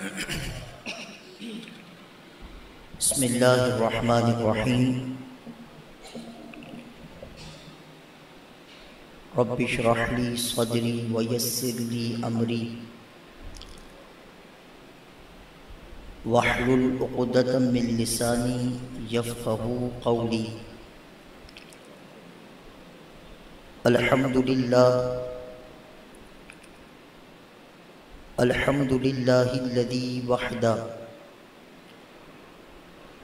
बिस्मिल्लाहिर्रहमानिर्रहीम। रब्बि इश्रह ली सदरी व यस्सिर ली अमरी वहलुल उक़दतम मिन लिसानी यफ़क़हू क़ौली। अल्हम्दुलिल्लाहिल्लज़ी वहदा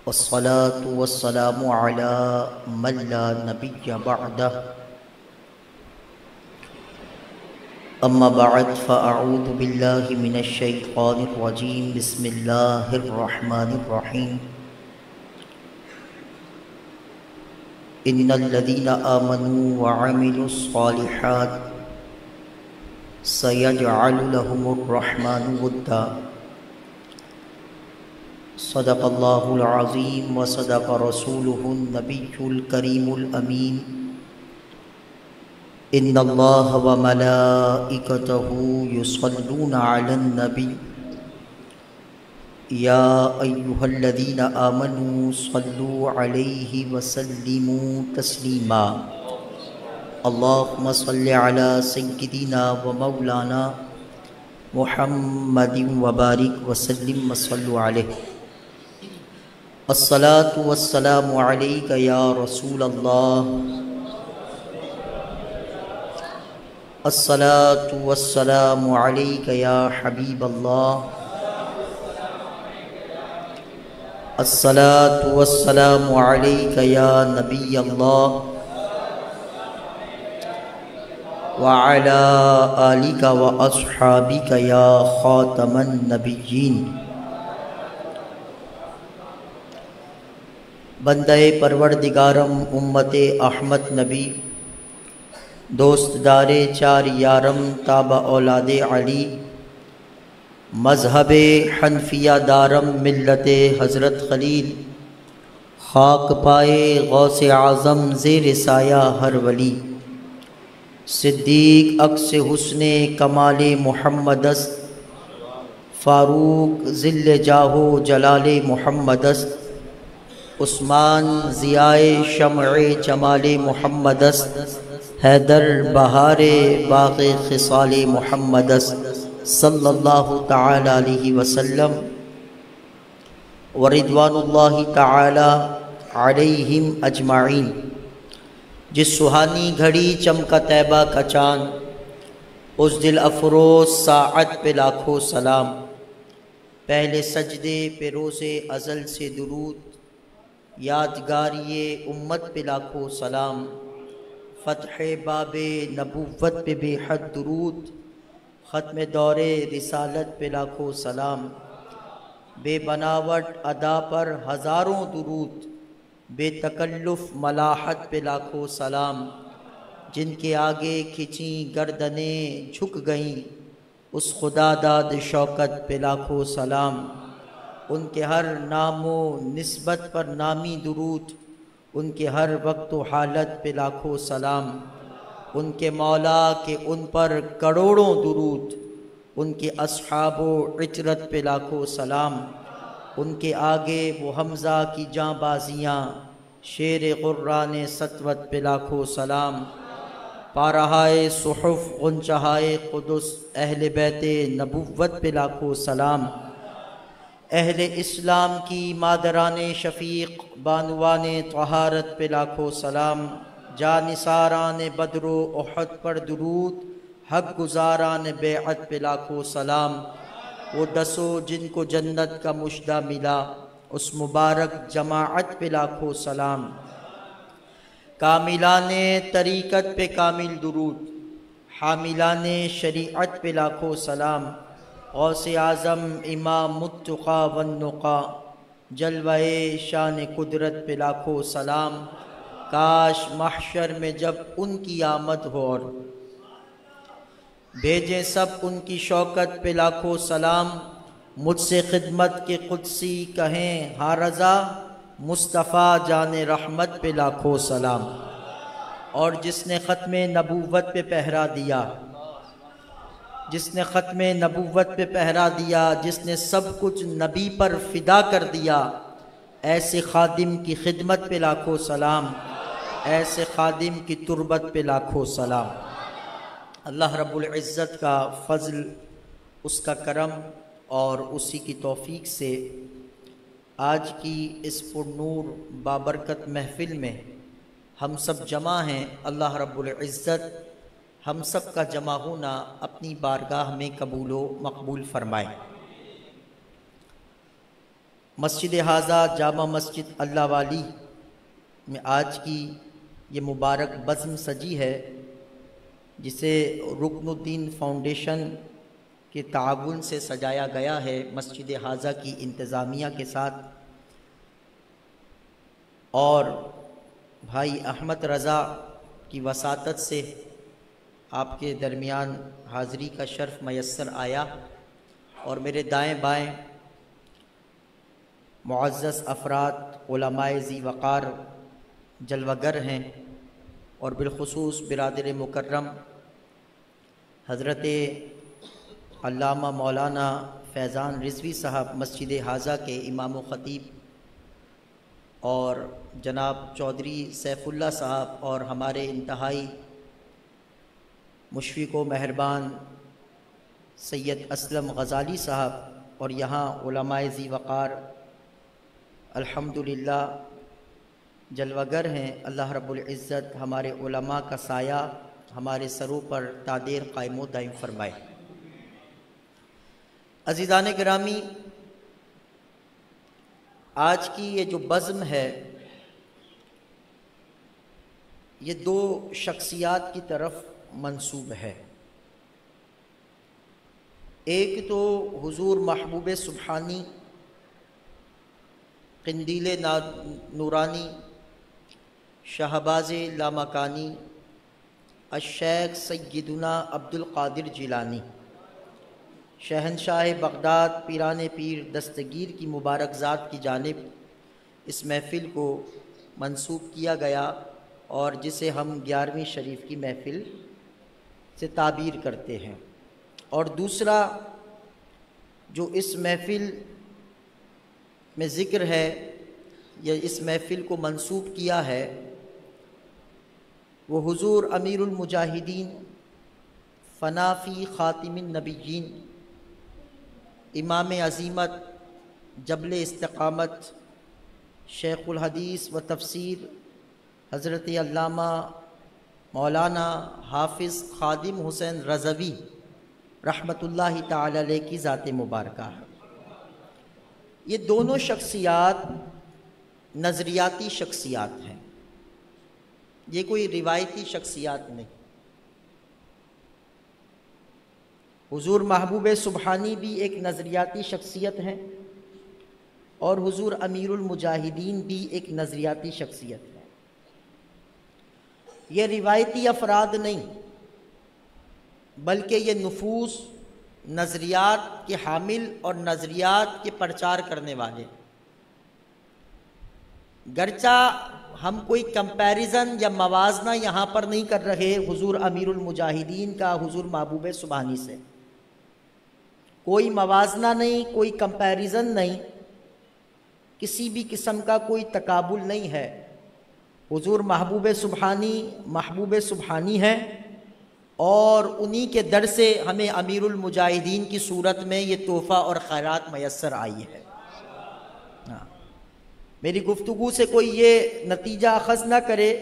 वस्सलातु वस्सलामु अला मन ला नबिय्य बअदह। अम्मा बअद फ़अऊज़ु बिल्लाहि मिनश शैतानिर रजीम। बिस्मिल्लाहिर रहमानिर रहीम। इन्नल लज़ीना आमनू व अमिलुस सालिहात सयजअलु लहुमुर रहमानु वुद्दा। सदक़ल्लाहुल अज़ीम व सदक़ रसूलुहुन नबियुल करीमुल अमीन। इन्नल्लाह व मलाइकतहु युसल्लूना अलन नबी या अय्युहल्लज़ीना आमनू सल्लू अलैहि व सल्लिमू तस्लीमा। अल्लाहुम्मा सल्लि अला सय्यिदिना व मौलाना मुहम्मदिन व बारिक व सल्लिम व सल्लु अलैहि। अस्सलातु वस्सलामु अलैका या रसूलल्लाह। अस्सलातु वस्सलामु अलैका या हबीबल्लाह। अस्सलातु वस्सलामु अलैका या नबियल्लाह व अला आलिका व अस्हाबिका या खातमन नबिय्यीन। बंदे परवरदिगारम उम्मते अहमद नबी दोस्तदारे चार यारम ताबा औलादे अली मज़हबे हनफिया दारम मिल्लते हज़रत खलील खाक पाए गौसे आज़म ज़ेर साया हर वली। सिद्दीक अक्स हुस्ने कमाले मुहम्मदस्त फ़ारूक ज़िल्ले जाहो जलाले मुहम्मदस्त। उस्मान ज़ियाए शम्अए जमाले मुहम्मदस्त। हैदर बहारे बाग़े ख़िसाले मुहम्मदस्त सल्लल्लाहु तआला अलैहि वसल्लम व रिदवानुल्लाहि तआला अलैहिम अजमाइन। जिस सुहानी घड़ी चमका तैबा का चाँद उस दिल अफरोज़ साअत पे लाखों सलाम। पहले सजदे पे रोज़े अज़ल से दुरूद यादगारिये उम्मत पे लाखों सलाम। फ़त्ह बाबे नबुव्वत पे बेहद दुरूद ख़त्म दौरे रिसालत पे लाखों सलाम। बेबनावट अदा पर हज़ारों दुरूद बेतकल्लुफ़ मलाहत पे लाखों सलाम। जिनके आगे खिंची गर्दनें झुक गईं उस खुदा दाद शौकत पे लाखों सलाम। उनके हर नामो निस्बत पर नामी दुरूद उनके हर वक्त व हालत पे लाखों सलाम। उनके मौला के उन पर करोड़ों दुरूद उनके अस्हाबो इचरत पे लाखों सलाम। उनके आगे वो हमज़ा की जाँबाजियाँ शेर क़ुर्रान सतवत पे लाखों सलाम। पारहाए सुहुफ़ गुंचहाए क़ुदुस अहले बैते नबुव्वत पे लाखों सलाम। अहले इस्लाम की मादराने शफ़ीक़ बानुवाने तहारत पे लाखों सलाम। जानिसारान बद्रो उहद पर दुरूद हक़ गुज़ारान बेअत पे लाखों सलाम। वो दसो जिनको जन्नत का मुश्दा मिला उस मुबारक जमाअत पे लाखों सलाम। कामिलाने तरीक़त पे कामिल दुरूद हामिलाने शरीअत पे लाखों सलाम। गौसे आज़म इमाम मुत्तक़ा वन्नुक़ा जलवाए शान कुदरत पे लाखों सलाम। काश महशर में जब उनकी आमद हो और भेजें सब उनकी शौकत पे लाखों सलाम। मुझसे खिदमत के कुदसी कहें हा रज़ा मुस्तफ़ा जाने रहमत पे लाखों सलाम। और जिसने ख़त्म नबूवत पे पहरा दिया जिसने ख़त्म नबूवत पे पहरा दिया, जिसने सब कुछ नबी पर फ़िदा कर दिया, ऐसे खादिम की खिदमत पे लाखों सलाम, ऐसे खादिम की तुरबत पे लाखों सलाम। अल्लाह रब्बुल इज़्ज़त का फ़ज़ल, उसका करम और उसी की तौफ़ीक से आज की इस पुरनूर बाबरकत महफ़िल में हम सब जमा हैं। अल्लाह रब्बुल इज़्ज़त हम सब का जमा होना अपनी बारगाह में कबूल व मकबूल फ़रमाए। मस्जिद हाज़ा जामा मस्जिद अल्लाह वाली में आज की ये मुबारक बज़्म सजी है, जिसे रुकनुद्दीन फाउंडेशन के ताउन से सजाया गया है मस्जिद हाज़ा की इंतज़ामिया के साथ। और भाई अहमद रज़ा की वसातत से आपके दरमियान हाज़री का शर्फ़ मयस्सर आया और मेरे दाएं बाएं मुअज़्ज़ज़ अफ़राद, उलमाए ज़ी वक़ार जलवागर हैं और बिलख़ुसूस बिरादर मुकर्रम हज़रत अल्लामा मौलाना फैज़ान रिज़वी साहब मस्जिद हाज़ा के इमाम व ख़तीब और जनाब चौधरी सैफ़ुल्लाह साहब और हमारे इंतहाई मुशफ़िक़ व मेहरबान सैयद असलम गज़ाली साहब और यहाँ उलमाए ज़ी वक़ार अल्हम्दुलिल्लाह जलवागर हैं। अल्लाह रब्बुल इज़्ज़त हमारे उलमा का साया हमारे सरों पर तादेर क़ाइम व दाइम फ़रमाए। अज़ीज़ान गिरामी, आज की ये जो बज़्म है ये दो शख्सियात की तरफ मंसूब है। एक तो हुज़ूर महबूब सुब्हानी क़िंदील नूरानी शहबाज़ लामकानी अश-शेख सय्यदुना अब्दुल क़ादिर जिलानी शहनशाह बगदाद पीराने पीर दस्तगीर की मुबारक ज़ात की जानिब इस महफ़िल को मंसूब किया गया और जिसे हम 11वीं शरीफ की महफ़िल से ताबीर करते हैं। और दूसरा जो इस महफ़िल में ज़िक्र है या इस महफ़िल को मंसूब किया है वो हुज़ूर अमीरुल मुजाहिदीन फ़नाफ़ी ख़ातिमिन नबिय्यीन इमाम अज़ीमत जबल इस्तिक़ामत शेखुल हदीस व तफ़सीर हज़रत अल्लामा मौलाना हाफ़िज़ ख़ादिम हुसैन रज़वी रहमतुल्लाहि ताला अलैह की ज़ात मुबारका है। ये दोनों शख्सियात नज़रियाती शख्सियात हैं, ये कोई रिवायती शख्सियात नहीं। हुज़ूर महबूब सुब्हानी भी एक नज़रियाती शख्सियत हैं और हुज़ूर अमीरुल मुजाहिदीन भी एक नज़रियाती शख्सियत है। ये रिवायती अफराद नहीं बल्कि ये नुफूस नज़रियात के हामिल और नज़रियात के प्रचार करने वाले। गर्चा हम कोई कंपैरिजन या मवाजना यहाँ पर नहीं कर रहे हुज़ूर अमीरुल मुजाहिदीन का हुज़ूर महबूब सुब्हानी से, कोई मवाजना नहीं, कोई कंपैरिजन नहीं, किसी भी किस्म का कोई तकाबुल नहीं है। हुज़ूर महबूब सुब्हानी है और उन्हीं के दर से हमें अमीरुल मुजाहिदीन की सूरत में ये तोहफ़ा और खैरात मयस्सर आई है। हाँ, मेरी गुफ्तगू से कोई ये नतीजा अखज़ न करे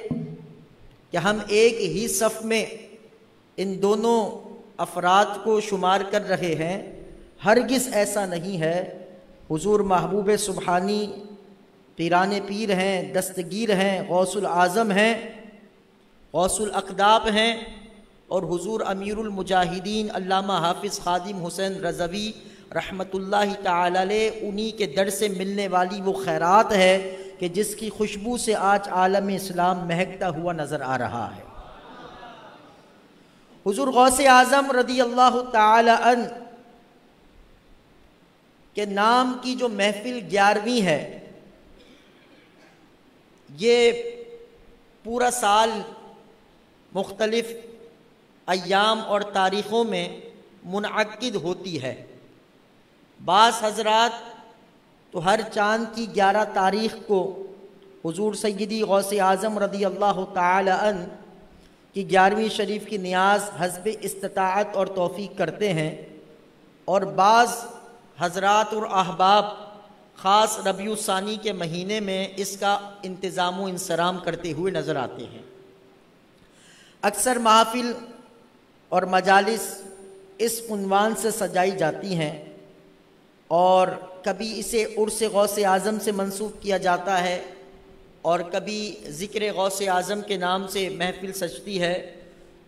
कि हम एक ही सफ़ में इन दोनों अफराद को शुमार कर रहे हैं। हरगिज़ ऐसा नहीं है। हुज़ूर महबूब सुब्हानी पीराने पीर हैं, दस्तगीर हैं, गौसुल आज़म हैं, गौसुल अक़दाब हैं और हुज़ूर अमीरुल मुजाहिदीन अल्लामा हाफ़िज़ ख़ादिम हुसैन रज़वी रहमतुल्लाहि ताला अलैह उन्हीं के दर से मिलने वाली वो खैरात है कि जिसकी खुशबू से आज आलम इस्लाम महकता हुआ नज़र आ रहा है। हुज़ूर गौसे आज़म रज़ी अल्लाह ताला अन के नाम की जो महफ़िल 11वीं है, ये पूरा साल मुख्तलिफ़ अय्याम और तारीख़ों में मुनअक्किद होती है। बास हजरात तो हर चाँद की 11 तारीख़ को हुजूर सय्यदी गौसे आज़म रदी अल्लाह ताला अन कि 11वीं शरीफ की नियाज हस्ब इस्तिताअत और तौफ़ीक़ करते हैं, और बाज़ हज़रात और अहबाब ख़ास रबीउस्सानी के महीने में इसका इंतज़ाम व इंसराम करते हुए नज़र आते हैं। अक्सर महफ़िल और मजालिस इस उन्वान से सजाई जाती हैं, और कभी इसे उर्स गौसे आज़म से मंसूब किया जाता है और कभी ज़िक्र गौसे आज़म के नाम से महफ़िल सजती है,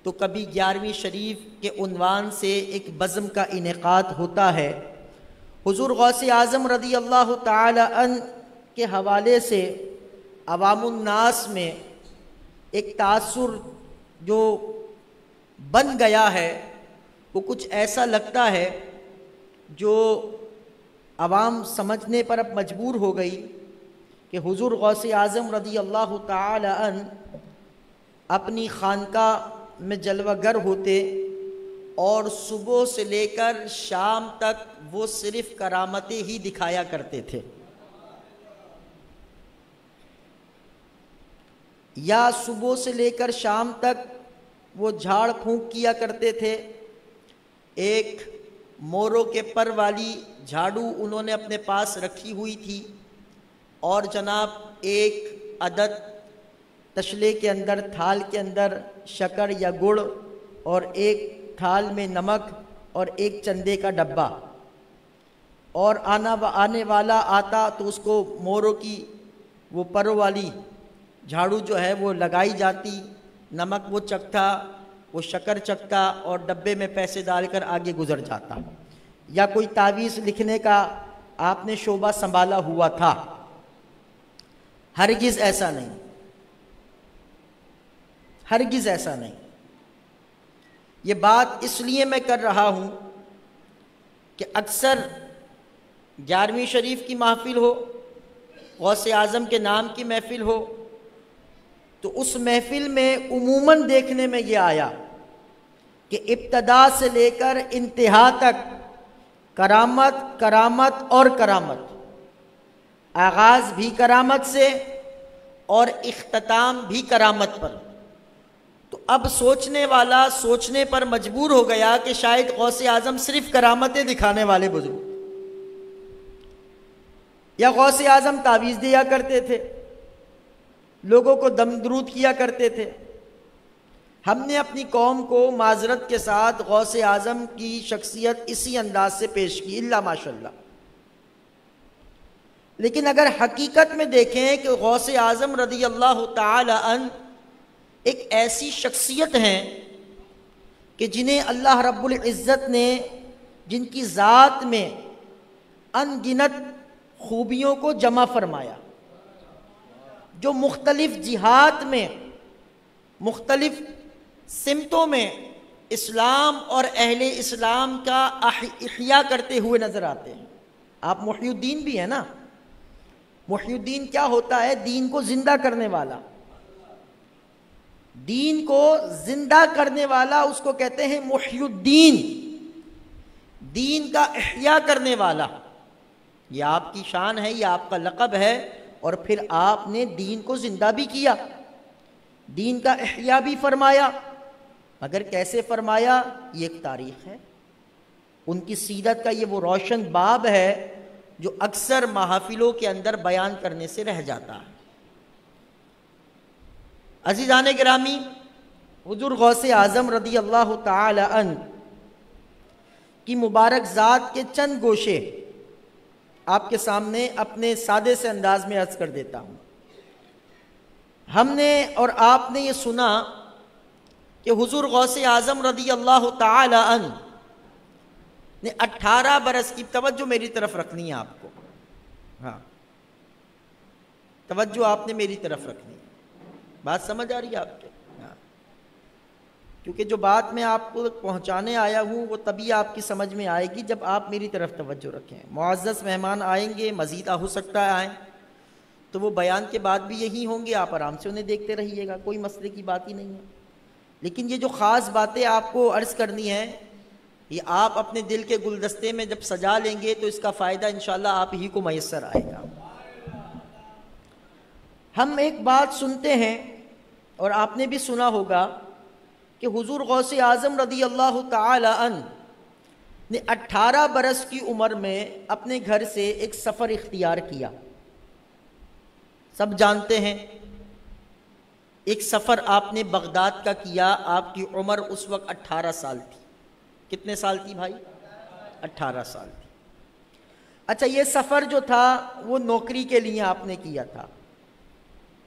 तो कभी 11वीं शरीफ के उन्वान से एक बज़्म का इनेक़ाद होता है। हुज़ूर गौसे आज़म रदी अल्लाह ताला अन के हवाले से अवामुन्नास में एक तासुर जो बन गया है वो कुछ ऐसा लगता है जो अवाम समझने पर अब मजबूर हो गई कि हुज़ूर गौसे आज़म रदी अल्लाह ताला अन अपनी खानका में जलवागर होते और सुबह से लेकर शाम तक वो सिर्फ़ करामतें ही दिखाया करते थे, या सुबह से लेकर शाम तक वो झाड़ फूंक किया करते थे। एक मोरों के पर वाली झाड़ू उन्होंने अपने पास रखी हुई थी, और जनाब एक अदद तशले के अंदर, थाल के अंदर शक्कर या गुड़, और एक थाल में नमक, और एक चंदे का डब्बा, और आने वाला आता तो उसको मोरों की वो पर वाली झाड़ू जो है वो लगाई जाती, नमक वो चखता, वो शक्कर चखता और डब्बे में पैसे डालकर आगे गुजर जाता। या कोई तावीज़ लिखने का आपने शोबा संभाला हुआ था, हरगिज़ ऐसा नहीं, हरगिज़ ऐसा नहीं। ये बात इसलिए मैं कर रहा हूँ कि अक्सर 11वीं शरीफ की महफ़िल हो, गौसे आज़म के नाम की महफ़िल हो, तो उस महफ़िल में उमूमन देखने में ये आया कि इब्तदा से लेकर इंतहा तक करामत, करामत और करामत, आगाज़ भी करामत से और इख्तिताम भी करामत पर। तो अब सोचने वाला सोचने पर मजबूर हो गया कि शायद गौसे आज़म सिर्फ़ करामतें दिखाने वाले बुजुर्ग, या गौसे आज़म तावीज़ दिया करते थे, लोगों को दमदरूद किया करते थे। हमने अपनी कौम को माजरत के साथ गौसे आज़म की शख्सियत इसी अंदाज से पेश की, इल्ला माशाल्लाह। लेकिन अगर हकीकत में देखें कि गौसे आज़म रदी अल्लाह ताला अन एक ऐसी शख्सियत हैं कि जिन्हें अल्लाह रब्बुल इज़्ज़त ने, जिनकी ज़ात में अनगिनत खूबियों को जमा फरमाया, जो मुख्तलिफ जिहात में, मुख्तलिफ सिमतों में इस्लाम और अहले इस्लाम का इह्या करते हुए नज़र आते हैं। आप मुहय्युद्दीन भी हैं ना, मुहय्युद्दीन क्या होता है? दीन को जिंदा करने वाला, दीन को जिंदा करने वाला उसको कहते हैं मुहय्युद्दीन, दीन का इह्या करने वाला। ये आपकी शान है, ये आपका लक़ब है, और फिर आपने दीन को जिंदा भी किया, दीन का इह्या भी फरमाया। मगर कैसे फरमाया, ये एक तारीख़ है। उनकी सीरत का ये वो रोशन बाब है जो अक्सर महफिलों के अंदर बयान करने से रह जाता है। अज़ीज़ान गिरामी, हुज़ूर गौसे आज़म रदी अल्लाह ताला अन की मुबारक ज़ात के चंद गोशे आपके सामने अपने सादे से अंदाज में अर्ज़ कर देता हूँ। हमने और आपने ये सुना कि हुज़ूर गौसे आज़म रदी अल्लाह ताला अन ने 18 बरस की, तवज्जो मेरी तरफ रखनी है आपको, हाँ तवज्जो आपने मेरी तरफ रखनी है, बात समझ आ रही है आपके? हाँ, क्योंकि जो बात मैं आपको पहुंचाने आया हूँ वो तभी आपकी समझ में आएगी जब आप मेरी तरफ तवज्जो रखें। मुअज़्ज़ज़ मेहमान आएंगे, मज़ीद हो सकता है आएँ, तो वो बयान के बाद भी यही होंगे, आप आराम से उन्हें देखते रहिएगा, कोई मसले की बात ही नहीं है। लेकिन ये जो ख़ास बातें आपको अर्ज़ करनी है ये आप अपने दिल के गुलदस्ते में जब सजा लेंगे तो इसका फ़ायदा इंशाल्लाह आप ही को मैसर आएगा। हम एक बात सुनते हैं और आपने भी सुना होगा कि हुजूर गौसे आज़म रदी अल्लाह ताला अन ने 18 बरस की उम्र में अपने घर से एक सफ़र इख्तियार किया। सब जानते हैं, एक सफ़र आपने बगदाद का किया। आपकी उम्र उस वक्त 18 साल थी। कितने साल थी भाई? 18 साल थी। अच्छा, ये सफ़र जो था वो नौकरी के लिए आपने किया था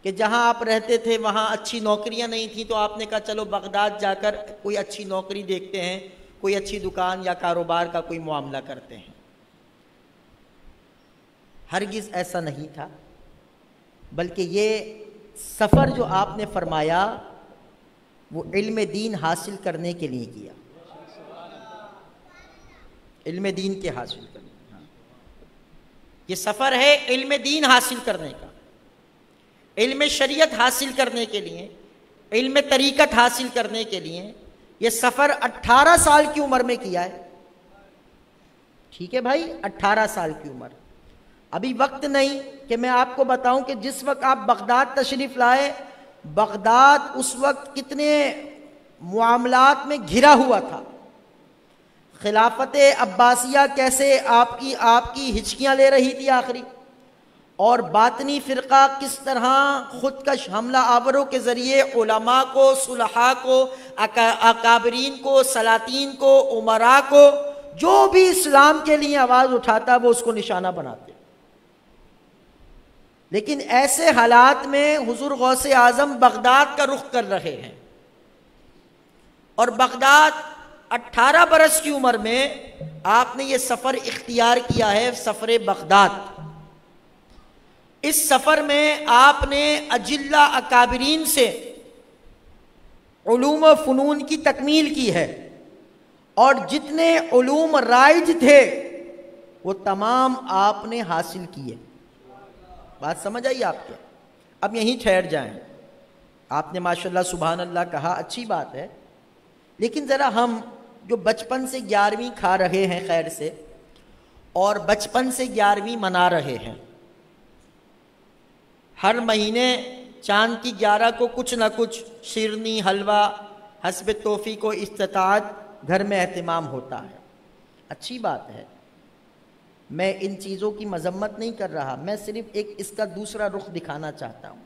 कि जहां आप रहते थे वहां अच्छी नौकरियां नहीं थी, तो आपने कहा चलो बगदाद जाकर कोई अच्छी नौकरी देखते हैं, कोई अच्छी दुकान या कारोबार का कोई मामला करते हैं। हरगिज़ ऐसा नहीं था, बल्कि ये सफ़र जो आपने फरमाया वो इल्म दीन हासिल करने के लिए किया, इल्म दीन के हासिल करने। ये सफ़र है इल्म दीन हासिल करने का, इल्म शरीयत हासिल करने के लिए, इल्म तरीक़त हासिल करने के लिए। ये सफ़र 18 साल की उम्र में किया है। ठीक है भाई, 18 साल की उम्र। अभी वक्त नहीं कि मैं आपको बताऊं कि जिस वक्त आप बगदाद तशरीफ़ लाए, बगदाद उस वक्त कितने मामलात में घिरा हुआ था। खिलाफत अब्बासिया कैसे आपकी हिचकियाँ ले रही थी आखिरी, और बातनी फ़िरका किस तरह खुदकश हमला आवरों के ज़रिए उलमा को, सुलहा को, अकाबरीन को, सलातीन को, उमरा को, जो भी इस्लाम के लिए आवाज़ उठाता वो उसको निशाना बनाते। लेकिन ऐसे हालात में हुजूर गौसे आज़म बगदाद का रुख कर रहे हैं, और बगदाद 18 बरस की उम्र में आपने ये सफ़र इख्तियार किया है, सफ़र बगदाद। इस सफ़र में आपने अजिल्ला अकाबरीन से उलूम व फ़नून की तकमील की है, और जितने उलूम राइज थे वो तमाम आपने हासिल किए। बात समझ आई आपके? अब यहीं ठहर जाएं। आपने माशाल्लाह सुभान अल्लाह कहा, अच्छी बात है, लेकिन ज़रा हम जो बचपन से 11वीं खा रहे हैं खैर से, और बचपन से 11वीं मना रहे हैं, हर महीने चांद की 11 को कुछ ना कुछ शिरनी, हलवा, हस्ब तौफीक को इस्तिताअत घर में एहतमाम होता है। अच्छी बात है, मैं इन चीज़ों की मजम्मत नहीं कर रहा, मैं सिर्फ एक इसका दूसरा रुख दिखाना चाहता हूँ।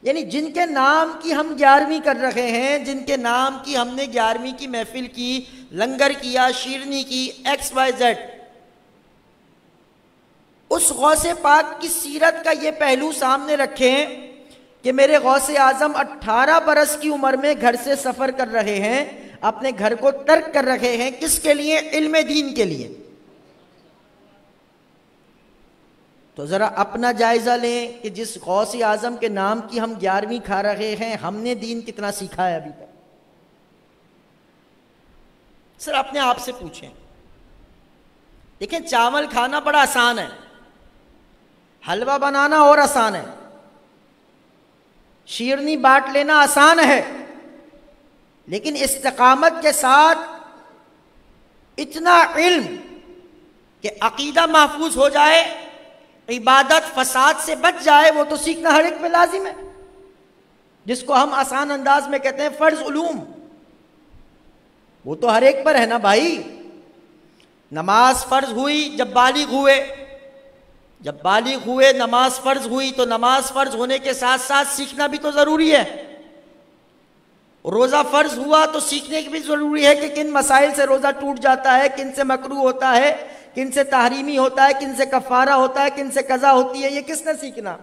यानी जिनके नाम की हम 11वीं कर रहे हैं, जिनके नाम की हमने 11वीं की महफिल की, लंगर किया, शीरनी की, XYZ, उस गौसे पाक की सीरत का ये पहलू सामने रखें कि मेरे गौसे आज़म 18 बरस की उम्र में घर से सफ़र कर रहे हैं, अपने घर को तर्क कर रहे हैं। किसके लिए? इल्म दीन के लिए। तो ज़रा अपना जायज़ा लें कि जिस गौसे आज़म के नाम की हम 11वीं खा रहे हैं, हमने दीन कितना सीखा है अभी तक? सर अपने आप से पूछें। देखें, चावल खाना बड़ा आसान है, हलवा बनाना और आसान है, शीरनी बांट लेना आसान है, लेकिन इस्तिकामत के साथ इतना इल्म कि अकीदा महफूज हो जाए, इबादत फसाद से बच जाए, वो तो सीखना हर एक पे लाजिम है। जिसको हम आसान अंदाज में कहते हैं फर्ज उलूम, वो तो हर एक पर है ना भाई। नमाज फर्ज हुई जब बालिग हुए, जब बालिग हुए नमाज फर्ज हुई, तो नमाज फर्ज होने के साथ साथ सीखना भी तो ज़रूरी है। रोज़ा फ़र्ज हुआ तो सीखने की भी ज़रूरी है कि किन मसाइल से रोज़ा टूट जाता है, किन से मकरूह होता है, किन से तहरीमी होता है, किन से कफ़ारा होता है, किन से कज़ा होती है। ये किसने सीखना?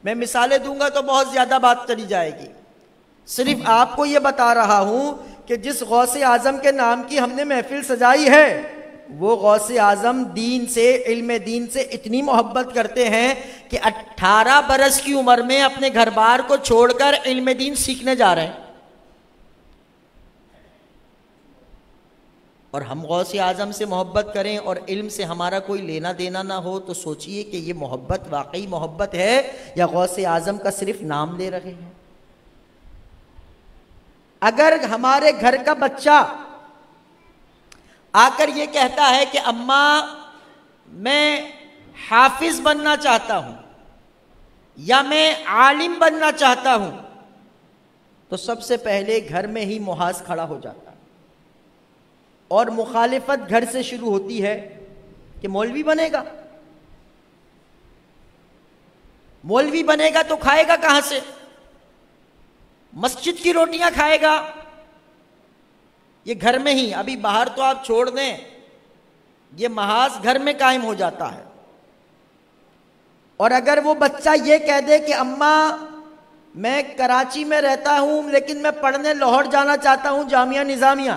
मैं मिसालें दूंगा तो बहुत ज़्यादा बात चली जाएगी। सिर्फ आपको ये बता रहा हूँ कि जिस गौसे आज़म के नाम की हमने महफिल सजाई है, वो गौसे आज़म दीन से, इल्म दीन से इतनी मोहब्बत करते हैं कि 18 बरस की उम्र में अपने घर बार को छोड़कर इल्म दीन सीखने जा रहे हैं। और हम गौसे आज़म से मोहब्बत करें और इल्म से हमारा कोई लेना देना ना हो, तो सोचिए कि ये मोहब्बत वाकई मोहब्बत है या गौसे आज़म का सिर्फ नाम ले रहे हैं। अगर हमारे घर का बच्चा आकर ये कहता है कि अम्मा मैं हाफिज बनना चाहता हूं या मैं आलिम बनना चाहता हूं, तो सबसे पहले घर में ही मुहाज खड़ा हो जाता है और मुखालिफत घर से शुरू होती है कि मौलवी बनेगा। मौलवी बनेगा तो खाएगा कहां से? मस्जिद की रोटियां खाएगा। ये घर में ही, अभी बाहर तो आप छोड़ दें, ये महाज घर में कायम हो जाता है। और अगर वो बच्चा ये कह दे कि अम्मा मैं कराची में रहता हूं लेकिन मैं पढ़ने लाहौर जाना चाहता हूं जामिया निजामिया,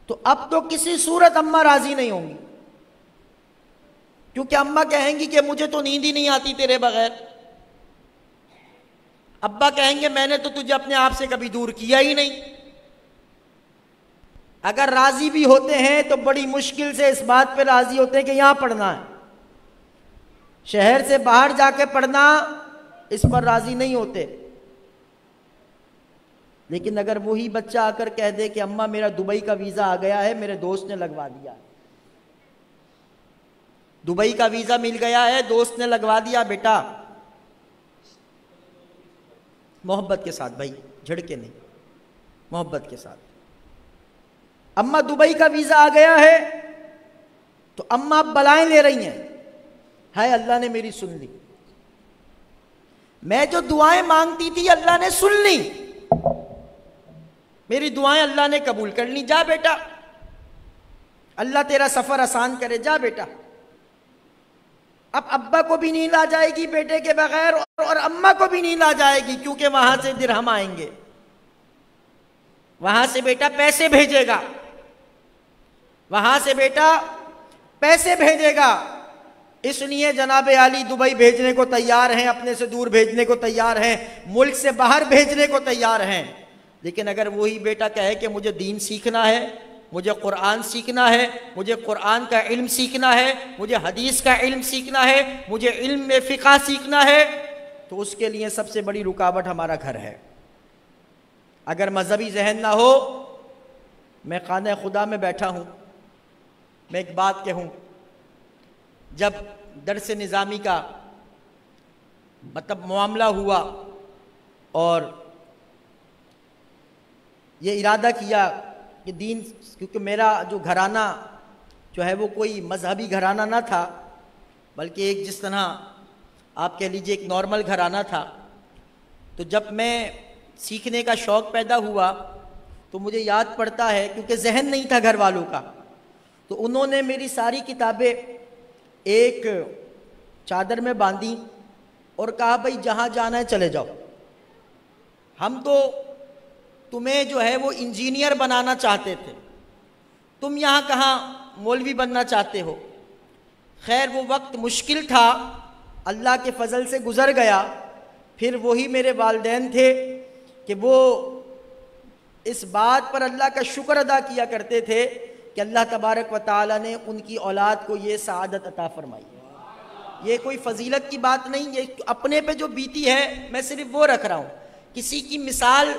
तो अब तो किसी सूरत अम्मा राजी नहीं होंगी, क्योंकि अम्मा कहेंगी कि मुझे तो नींद ही नहीं आती तेरे बगैर। अब्बा कहेंगे मैंने तो तुझे अपने आप से कभी दूर किया ही नहीं। अगर राजी भी होते हैं तो बड़ी मुश्किल से इस बात पे राजी होते हैं कि यहां पढ़ना है, शहर से बाहर जाके पढ़ना इस पर राजी नहीं होते। लेकिन अगर वही बच्चा आकर कह दे कि अम्मा मेरा दुबई का वीजा आ गया है, मेरे दोस्त ने लगवा दिया, दुबई का वीजा मिल गया है, दोस्त ने लगवा दिया, बेटा मोहब्बत के साथ भाई, झड़के नहीं, मोहब्बत के साथ, अम्मा दुबई का वीजा आ गया है, तो अम्मा बलाएं ले रही हैं, हाय अल्लाह ने मेरी सुन ली, मैं जो दुआएं मांगती थी अल्लाह ने सुन ली, मेरी दुआएं अल्लाह ने कबूल कर ली, जा बेटा अल्लाह तेरा सफर आसान करे, जा बेटा। अब अब्बा को भी नींद आ जाएगी बेटे के बगैर और अम्मा को भी नींद आ जाएगी, क्योंकि वहां से दिरहम आएंगे, वहां से बेटा पैसे भेजेगा, वहां से बेटा पैसे भेजेगा। इसलिए जनाब आली दुबई भेजने को तैयार हैं, अपने से दूर भेजने को तैयार हैं, मुल्क से बाहर भेजने को तैयार हैं। लेकिन अगर वही बेटा कहे कि मुझे दीन सीखना है, मुझे कुरान सीखना है, मुझे कुरान का इल्म सीखना है, मुझे हदीस का इल्म सीखना है, मुझे इल्म में फ़िक़्ह सीखना है, तो उसके लिए सबसे बड़ी रुकावट हमारा घर है। अगर मजहबी जहन ना हो, मैं खाने खुदा में बैठा हूँ, मैं एक बात कहूँ, जब दरस निज़ामी का मतलब मामला हुआ और ये इरादा किया कि दीन, क्योंकि मेरा जो घराना जो है वो कोई मजहबी घराना ना था, बल्कि एक जिस तरह आप कह लीजिए एक नॉर्मल घराना था, तो जब मैं सीखने का शौक़ पैदा हुआ तो मुझे याद पड़ता है, क्योंकि जहन नहीं था घर वालों का, तो उन्होंने मेरी सारी किताबें एक चादर में बांधी और कहा भाई जहाँ जाना है चले जाओ, हम तो तुम्हें जो है वो इंजीनियर बनाना चाहते थे, तुम यहाँ कहाँ मौलवी बनना चाहते हो। खैर वो वक्त मुश्किल था, अल्लाह के फजल से गुज़र गया। फिर वही मेरे वालिदैन थे कि वो इस बात पर अल्लाह का शुक्र अदा किया करते थे कि अल्लाह तबारक व तआला ने उनकी औलाद को ये सआदत अता फरमाई। ये कोई फजीलत की बात नहीं, ये अपने पे जो बीती है मैं सिर्फ वो रख रहा हूँ, किसी की मिसाल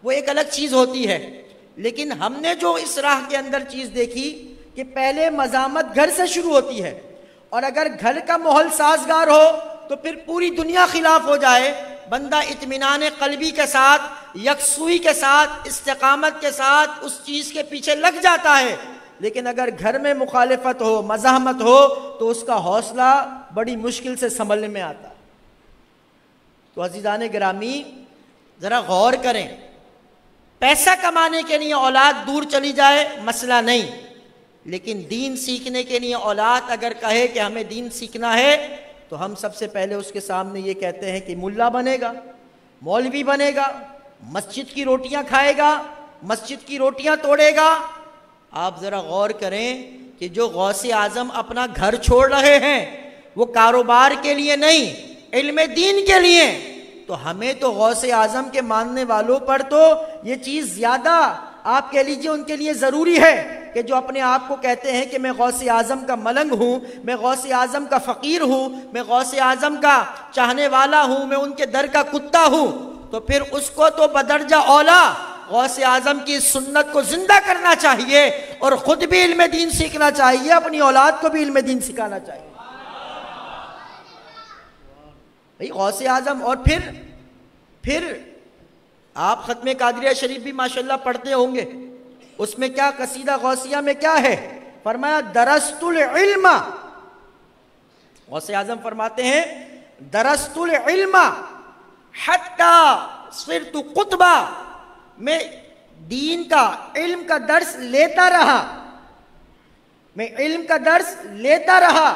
वो एक अलग चीज़ होती है। लेकिन हमने जो इस राह के अंदर चीज़ देखी कि पहले मज़ामत घर से शुरू होती है, और अगर घर का माहौल साजगार हो तो फिर पूरी दुनिया खिलाफ हो जाए, बंदा इत्मीनान क़ल्बी के साथ, यकसुई के साथ, इस्तिक़ामत के साथ उस चीज़ के पीछे लग जाता है। लेकिन अगर घर में मुखालिफत हो, मज़ाहमत हो, तो उसका हौसला बड़ी मुश्किल से संभलने में आता है। तो अज़ीज़ान गिरामी ज़रा गौर करें, पैसा कमाने के लिए औलाद दूर चली जाए मसला नहीं, लेकिन दीन सीखने के लिए औलाद अगर कहे कि हमें दीन सीखना है, तो हम सबसे पहले उसके सामने ये कहते हैं कि मुल्ला बनेगा, मौलवी बनेगा, मस्जिद की रोटियां खाएगा, मस्जिद की रोटियां तोड़ेगा। आप ज़रा गौर करें कि जो गौसे आज़म अपना घर छोड़ रहे हैं वो कारोबार के लिए नहीं, इल्म दीन के लिए, तो हमें तो गौसे आज़म के मानने वालों पर तो ये चीज़ ज़्यादा आप कह लीजिए उनके लिए ज़रूरी है कि जो अपने आप को कहते हैं कि मैं गौसे आज़म का मलंग हूँ, मैं गौसे आज़म का फ़कीर हूँ, मैं गौसे आज़म का चाहने वाला हूँ, मैं उनके दर का कुत्ता हूँ, तो फिर उसको तो बदरजा औला गौसे आजम की सुन्नत को जिंदा करना चाहिए और खुद भी इल्म दीन सीखना चाहिए, अपनी औलाद को भी इल्म दीन सिखाना चाहिए भाई। गौसे आजम और फिर आप खत्मे कादरिया शरीफ भी माशाल्लाह पढ़ते होंगे, उसमें क्या कसीदा गौसिया में क्या है, फरमाया दरस्तुल इल्म, गौसे आजम फरमाते हैं दरस्तुल इल्म हत्ता सिरतु कुतबा, मैं दीन का इल्म का दर्स लेता रहा, मैं इल्म का दर्स लेता रहा,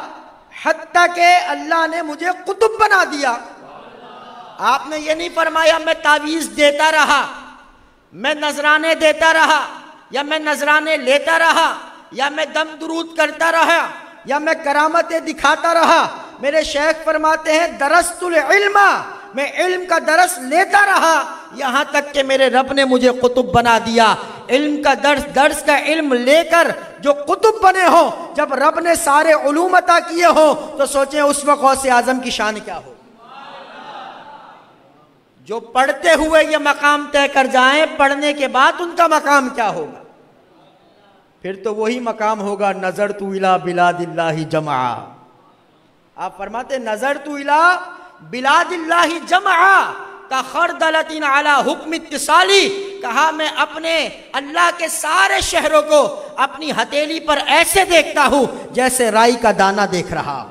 हत्ता के अल्लाह ने मुझे कुतुब बना दिया। आपने ये नहीं फरमाया मैं तावीज़ देता रहा, मैं नजराने देता रहा, या मैं नजराने लेता रहा, या मैं दम दुरूद करता रहा, या मैं करामतें दिखाता रहा। मेरे शेख फरमाते हैं दरस्तुल इल्मा, मैं इल्म का दरस लेता रहा, यहां तक कि मेरे रब ने मुझे कुतुब बना दिया। इल्म का दर्स का इल्म लेकर जो कुतुब बने हो, जब रब ने सारे उलूम अता किए हो, तो सोचें उस वक्त गौसे आजम की शान क्या हो। जो पढ़ते हुए ये मकाम तय कर जाएं, पढ़ने के बाद उनका मकाम क्या होगा? फिर तो वही मकाम होगा नजर तू इला बिलादिल्लाहि जमा। आप फरमाते नजर तू इला बिलादिल्लाहि जमा का खरदलतिन अला हुक्म इत्तिसाली, कहा मैं अपने अल्लाह के सारे शहरों को अपनी हथेली पर ऐसे देखता हूं जैसे राई का दाना देख रहा हूं।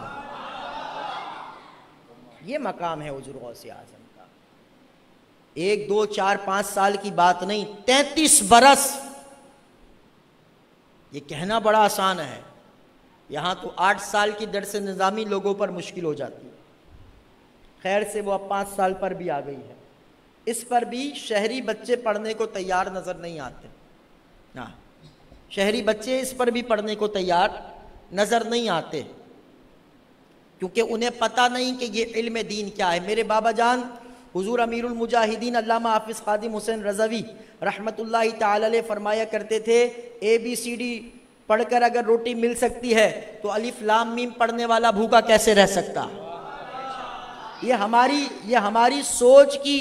ये मकाम है हुजूर गौसे आजम का। 1 2 4 5 साल की बात नहीं, 33 बरस। ये कहना बड़ा आसान है, यहां तो 8 साल की दर्स निज़ामी लोगों पर मुश्किल हो जाती है। खैर से वो अब 5 साल पर भी आ गई है। इस पर भी शहरी बच्चे पढ़ने को तैयार नजर नहीं आते ना, शहरी बच्चे इस पर भी पढ़ने को तैयार नजर नहीं आते, क्योंकि उन्हें पता नहीं कि ये इल्म दीन क्या है। मेरे बाबा जान हुजूर अमीरुल मुजाहिदीन अल्लामा हाफिज खादिम हुसैन रज़वी रहमतुल्लाहि ताला अलैह फरमाया करते थे, ABCD पढ़कर अगर रोटी मिल सकती है तो अलिफ लाम मीम पढ़ने वाला भूखा कैसे रह सकता। ये हमारी सोच की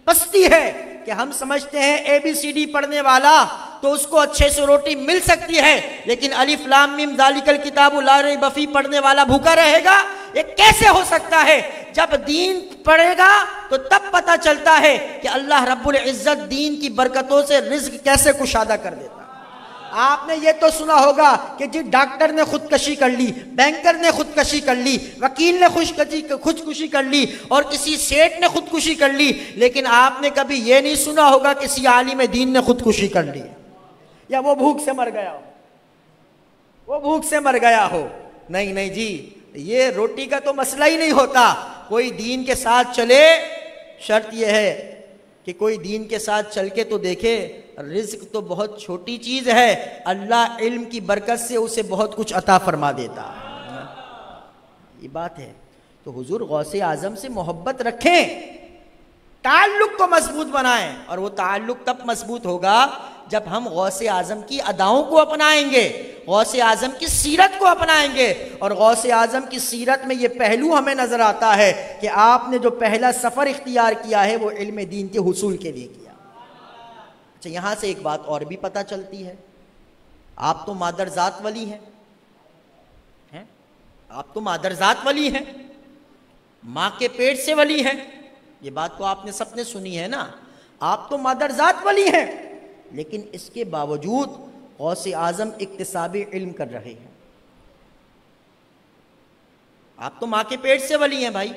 पस्ती है कि हम समझते हैं ABCD पढ़ने वाला तो उसको अच्छे से रोटी मिल सकती है, लेकिन अलिफ लाम मीम ज़ालिकल किताबु ला रैब फीह पढ़ने वाला भूखा रहेगा। ये कैसे हो सकता है? जब दीन पढ़ेगा तो तब पता चलता है कि अल्लाह रब्बुल इज्जत दीन की बरकतों से रिज्क कैसे कुशादा कर देता है। आपने ये तो सुना होगा कि जी डॉक्टर ने खुदकशी कर ली, बैंकर ने खुदकशी कर ली, वकील ने खुदकुशी कर ली, और किसी सेठ ने खुदकुशी कर ली, लेकिन आपने कभी ये नहीं सुना होगा किसी आलिम दीन ने खुदकुशी कर ली या वो भूख से मर गया हो। नहीं नहीं जी, ये रोटी का तो मसला ही नहीं होता। कोई दीन के साथ चले, शर्त यह है कि कोई दीन के साथ चल के तो देखे। रिज्क तो बहुत छोटी चीज है, अल्लाह इल्म की बरकत से उसे बहुत कुछ अता फरमा देता। ये बात है। तो हुजूर गौसे आजम से मोहब्बत रखें, ताल्लुक को मजबूत बनाएं, और वो ताल्लुक तब मजबूत होगा जब हम गौसे आजम की अदाओं को अपनाएंगे, गौसे आजम की सीरत को अपनाएंगे। और गौसे आजम की सीरत में ये पहलू हमें नजर आता है कि आपने जो पहला सफर इख्तियार किया है वो इल्म दीन के हुसूल के लिए किया। अच्छा, यहां से एक बात और भी पता चलती है, आप तो मादरजात वली हैं, आप तो मादरजात वली हैं, माँ के पेट से वली हैं। ये बात तो आपने सबने सुनी है ना, आप तो मादरजात वली हैं, लेकिन इसके बावजूद गौसे आजम इक्तिसाबी इल्म कर रहे हैं। आप तो माँ के पेट से वली हैं भाई,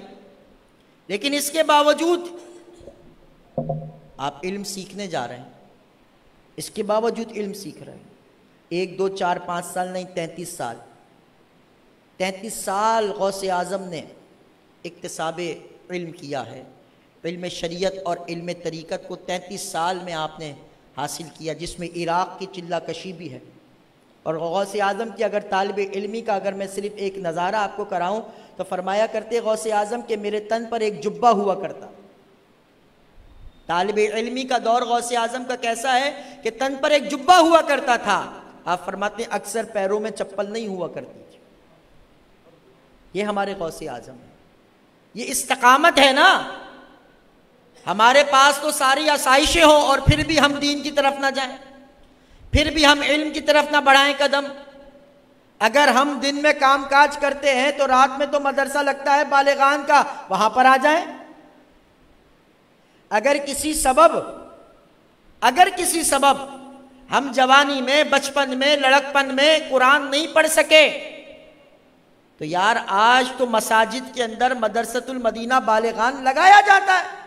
लेकिन इसके बावजूद आप इल्म सीखने जा रहे हैं, इसके बावजूद इल्म सीख रहे हैं। 1 2 4 5 साल नहीं, 33 साल 33 साल गौसे आजम ने इक्तिसाबे इल्म किया है। इल्म शरीयत और इल्म तरीक़त को 33 साल में आपने हासिल किया, जिसमें इराक़ की चिल्ला कशी भी है। और गौसे आज़म की अगर तालिब इल्मी का अगर मैं सिर्फ एक नज़ारा आपको कराऊं तो फरमाया करते गौसे आज़म के मेरे तन पर एक जुब्बा हुआ करता। तालिब इल्मी का दौर गौसे आज़म का कैसा है कि तन पर एक जुब्बा हुआ करता था। आप फरमाते अक्सर पैरों में चप्पल नहीं हुआ करती थी। ये हमारे गौसे आज़म है, ये इस्तकामत है ना। हमारे पास तो सारी आसाइशें हों और फिर भी हम दीन की तरफ ना जाएं, फिर भी हम इल्म की तरफ ना बढ़ाएं कदम। अगर हम दिन में कामकाज करते हैं तो रात में तो मदरसा लगता है बालिगान का, वहां पर आ जाएं। अगर किसी सबब हम जवानी में, बचपन में, लड़कपन में कुरान नहीं पढ़ सके तो यार आज तो मसाजिद के अंदर मदरसतुल मदीना बालिगान लगाया जाता है।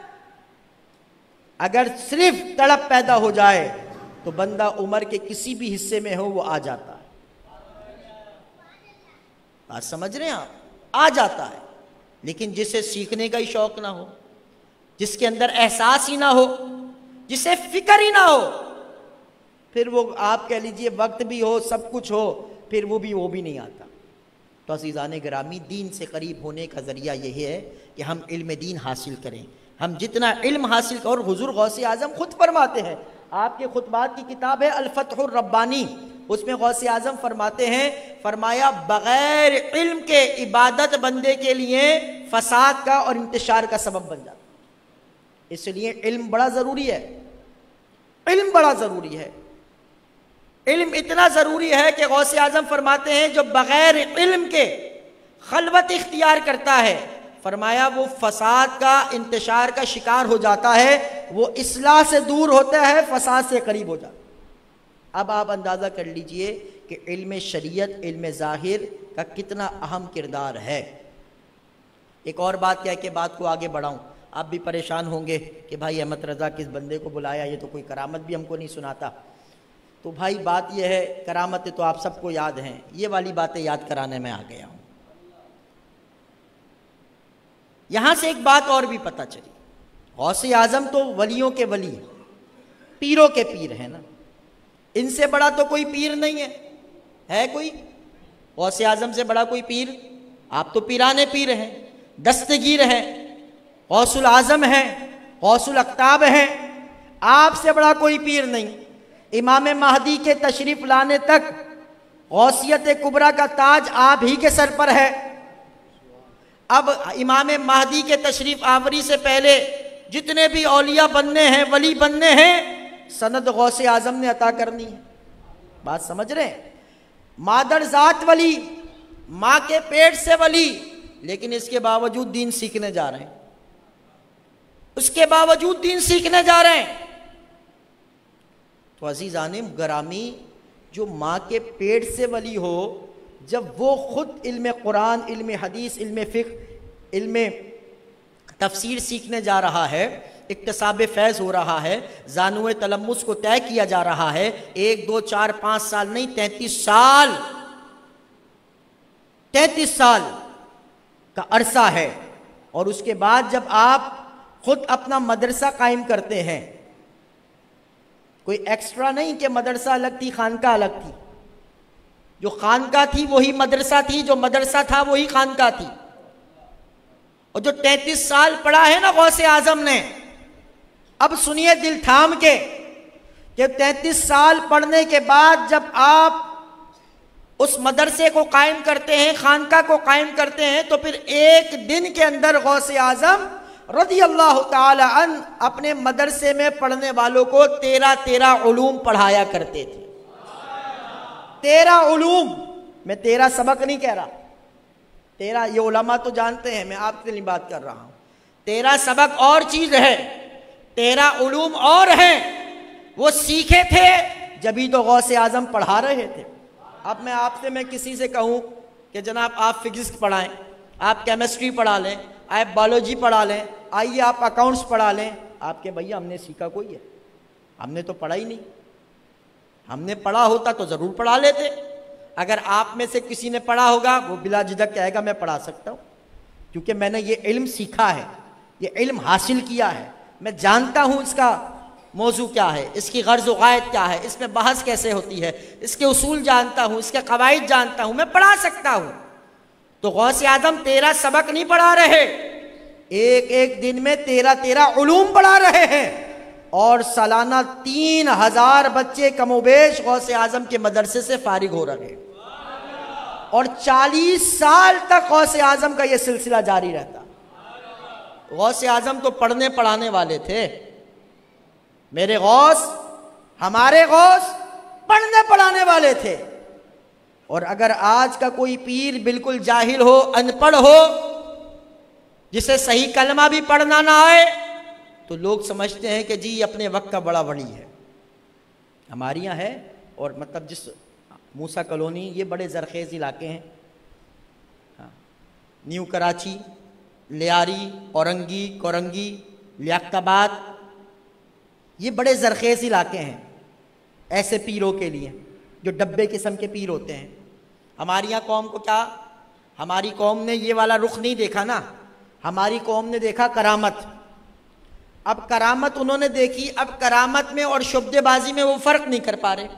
अगर सिर्फ तड़प पैदा हो जाए तो बंदा उम्र के किसी भी हिस्से में हो वो आ जाता है। बात समझ रहे हैं आप? आ जाता है। लेकिन जिसे सीखने का ही शौक ना हो, जिसके अंदर एहसास ही ना हो, जिसे फिक्र ही ना हो, फिर वो आप कह लीजिए वक्त भी हो, सब कुछ हो, फिर वो भी नहीं आता। तो अज़ीज़ान गिरामी, दीन से करीब होने का ज़रिया यही है कि हम इल्म दीन हासिल करें। हम जितना इल्म हासिल और हुज़ूर गौसे आज़म खुद फरमाते हैं, आपके खुतबात की किताब है अल फतहुर रब्बानी, उसमें गौसे आज़म फरमाते हैं, फरमाया बग़ैर इल्म के इबादत बंदे के लिए फसाद का और इंतशार का सबब बन जाता है। इसलिए इल्म बड़ा ज़रूरी है, इल्म बड़ा ज़रूरी है। इल्म इतना ज़रूरी है कि गौसे आज़म फरमाते हैं जो बग़ैर इल्म के खलवत इख्तियार करता है, फरमाया वो फसाद का, इंतशार का शिकार हो जाता है, वो इस्लाह से दूर होता है, फसाद से करीब हो जाता है। अब आप अंदाज़ा कर लीजिए कि इल्म शरीयत, इल्म ज़ाहिर का कितना अहम किरदार है। एक और बात कह के बात को आगे बढ़ाऊँ, आप भी परेशान होंगे कि भाई अहमद रज़ा किस बंदे को बुलाया, ये तो कोई करामत भी हमको नहीं सुनाता। तो भाई बात यह है, करामतें तो आप सबको याद हैं, ये वाली बातें याद कराने में आ गया हूँ। यहाँ से एक बात और भी पता चली, गौसे आज़म तो वलियों के वली, पीरों के पीर हैं ना, इनसे बड़ा तो कोई पीर नहीं है कोई? गौसे आज़म से बड़ा कोई पीर? आप तो पीराने पीर हैं, दस्तगीर हैं, गौसुल आज़म हैं, गौसुल अख्ताब हैं, आपसे बड़ा कोई पीर नहीं। इमाम महदी के तशरीफ़ लाने तक गौसियत कुबरा का ताज आप ही के सर पर है। अब इमाम महदी के तशरीफ़ आवरी से पहले जितने भी औलिया बनने हैं, वली बनने हैं, सनद गौसे आज़म ने अता करनी है। बात समझ रहे हैं? मादर ज़ात वली, माँ के पेट से वली, लेकिन इसके बावजूद दीन सीखने जा रहे हैं, उसके बावजूद दीन सीखने जा रहे हैं। तो अज़ीज़ाने गरामी, जो माँ के पेट से वली हो, जब वो खुद इल्म कुरान, इल्म हदीस, इल्म फ़िक़्ह, इल्म तफसीर सीखने जा रहा है, इक्तसाब फैज़ हो रहा है, ज़ानुए तलम्मुस को तय किया जा रहा है, 1 2 4 5 साल नहीं, 33 साल का अरसा है। और उसके बाद जब आप खुद अपना मदरसा कायम करते हैं, कोई एक्स्ट्रा नहीं कि मदरसा अलग थी, खानका अलग थी। जो खानका थी वही मदरसा थी, जो मदरसा था वही खानका थी। और जो 33 साल पढ़ा है ना गौसे आज़म ने, अब सुनिए दिल थाम के, जब 33 साल पढ़ने के बाद जब आप उस मदरसे को कायम करते हैं, खानका को कायम करते हैं, तो फिर एक दिन के अंदर गौसे आज़म रज़ी अल्लाह ताला अन अपने मदरसे में पढ़ने वालों को 13 उलूम पढ़ाया करते थे। 13 उलूम, मैं 13 सबक नहीं कह रहा, 13 ये उलमा तो जानते हैं, मैं आपसे नहीं बात कर रहा हूँ। 13 सबक और चीज़ है, 13 उलूम और हैं, वो सीखे थे जभी तो गौसे आज़म पढ़ा रहे थे। अब मैं किसी से कहूँ कि जनाब आप फिजिक्स पढ़ाएं, आप केमिस्ट्री पढ़ा लें, आप बायोलॉजी पढ़ा लें, आइए आप अकाउंट्स पढ़ा लें, आपके भैया हमने सीखा कोई है? हमने तो पढ़ा ही नहीं। हमने पढ़ा होता तो ज़रूर पढ़ा लेते। अगर आप में से किसी ने पढ़ा होगा, वो बिला झिझक कहेगा मैं पढ़ा सकता हूँ, क्योंकि मैंने ये इल्म सीखा है, ये इल्म हासिल किया है, मैं जानता हूँ इसका मौजू क्या है, इसकी गर्ज़ व गायत क्या है, इसमें बहस कैसे होती है, इसके उसूल जानता हूँ, इसके कवायद जानता हूँ, मैं पढ़ा सकता हूँ। तो गौसे आज़म 13 सबक नहीं पढ़ा रहे, एक दिन में 13 उलूम पढ़ा रहे हैं। और सालाना 3000 बच्चे कमोबेश गौसे आज़म के मदरसे से फारिग हो रहे हैं। और 40 साल तक गौसे आज़म का यह सिलसिला जारी रहता। गौसे आजम तो पढ़ने पढ़ाने वाले थे। मेरे गौस, हमारे गौस पढ़ने पढ़ाने वाले थे। और अगर आज का कोई पीर बिल्कुल जाहिल हो, अनपढ़ हो, जिसे सही कलमा भी पढ़ना ना आए, तो लोग समझते हैं कि जी अपने वक्त का बड़ा वली है। हमारे यहाँ है, और मतलब जिस मूसा कॉलोनी, ये बड़े ज़रखेज़ इलाके हैं। हाँ, न्यू कराची, लियारी, औरंगी, कोरंगी, लियाकताबाद, ये बड़े ज़रखेज़ इलाके हैं ऐसे पीरों के लिए जो डब्बे किस्म के पीर होते हैं। हमारी यहाँ कौम को क्या, हमारी कौम ने ये वाला रुख नहीं देखा ना, हमारी कौम ने देखा करामत। अब करामत उन्होंने देखी, अब करामत में और शुब्देबाजी में वो फ़र्क नहीं कर पा रहे।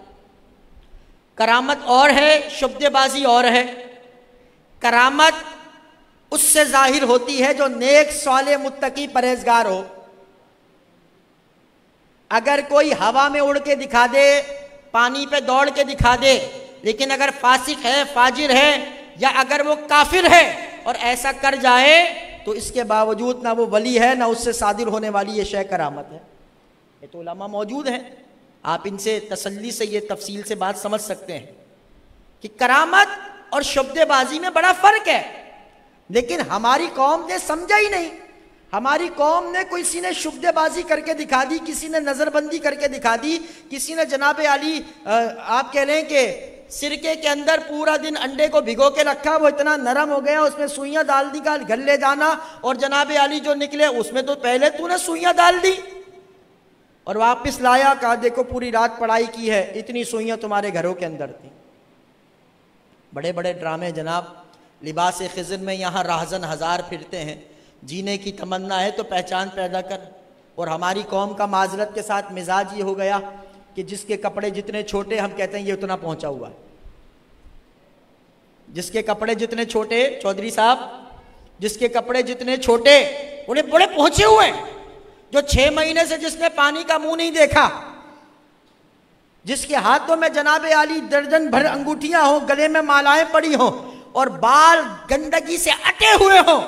करामत और है, शुब्देबाजी और है। करामत उससे जाहिर होती है जो नेक, साले, मुत्तकी, परहेजगार हो। अगर कोई हवा में उड़ के दिखा दे, पानी पे दौड़ के दिखा दे, लेकिन अगर फासिक है, फाजिर है, या अगर वो काफिर है और ऐसा कर जाए, तो इसके बावजूद ना वो वली है, ना उससे सादिर होने वाली ये शय करामत है। ये तो उलमा मौजूद हैं, आप इनसे तसल्ली से ये तफसील से बात समझ सकते हैं कि करामत और शुब्देबाजी में बड़ा फ़र्क है। लेकिन हमारी कौम ने समझा ही नहीं। हमारी कौम ने, किसी ने शुब्देबाजी करके दिखा दी, किसी ने नज़रबंदी करके दिखा दी, किसी ने जनाब अली, आप कह लें कि सिरके के अंदर पूरा दिन अंडे को भिगो के रखा, वो इतना नरम हो गया, उसमें सुइयां डाल दी, का घर ले जाना, और जनाब अली जो निकले उसमें तो पहले तूने सुइयां डाल दी और वापस लाया, कहा देखो पूरी रात पढ़ाई की है, इतनी सुइयां तुम्हारे घरों के अंदर थी। बड़े बड़े ड्रामे जनाब। लिबास खिज़र में यहाँ राहजन हज़ार फिरते हैं, जीने की तमन्ना है तो पहचान पैदा कर। और हमारी कौम का माजरत के साथ मिजाज ये हो गया कि जिसके कपड़े जितने छोटे, हम कहते हैं ये उतना पहुंचा हुआ है। जिसके कपड़े जितने छोटे, चौधरी साहब, जिसके कपड़े जितने छोटे उन्हें बड़े पहुंचे हुए। जो 6 महीने से जिसने पानी का मुंह नहीं देखा, जिसके हाथों में जनाबे आली दर्जन भर अंगूठियां हो, गले में मालाएं पड़ी हो और बाल गंदगी से अटे हुए हो,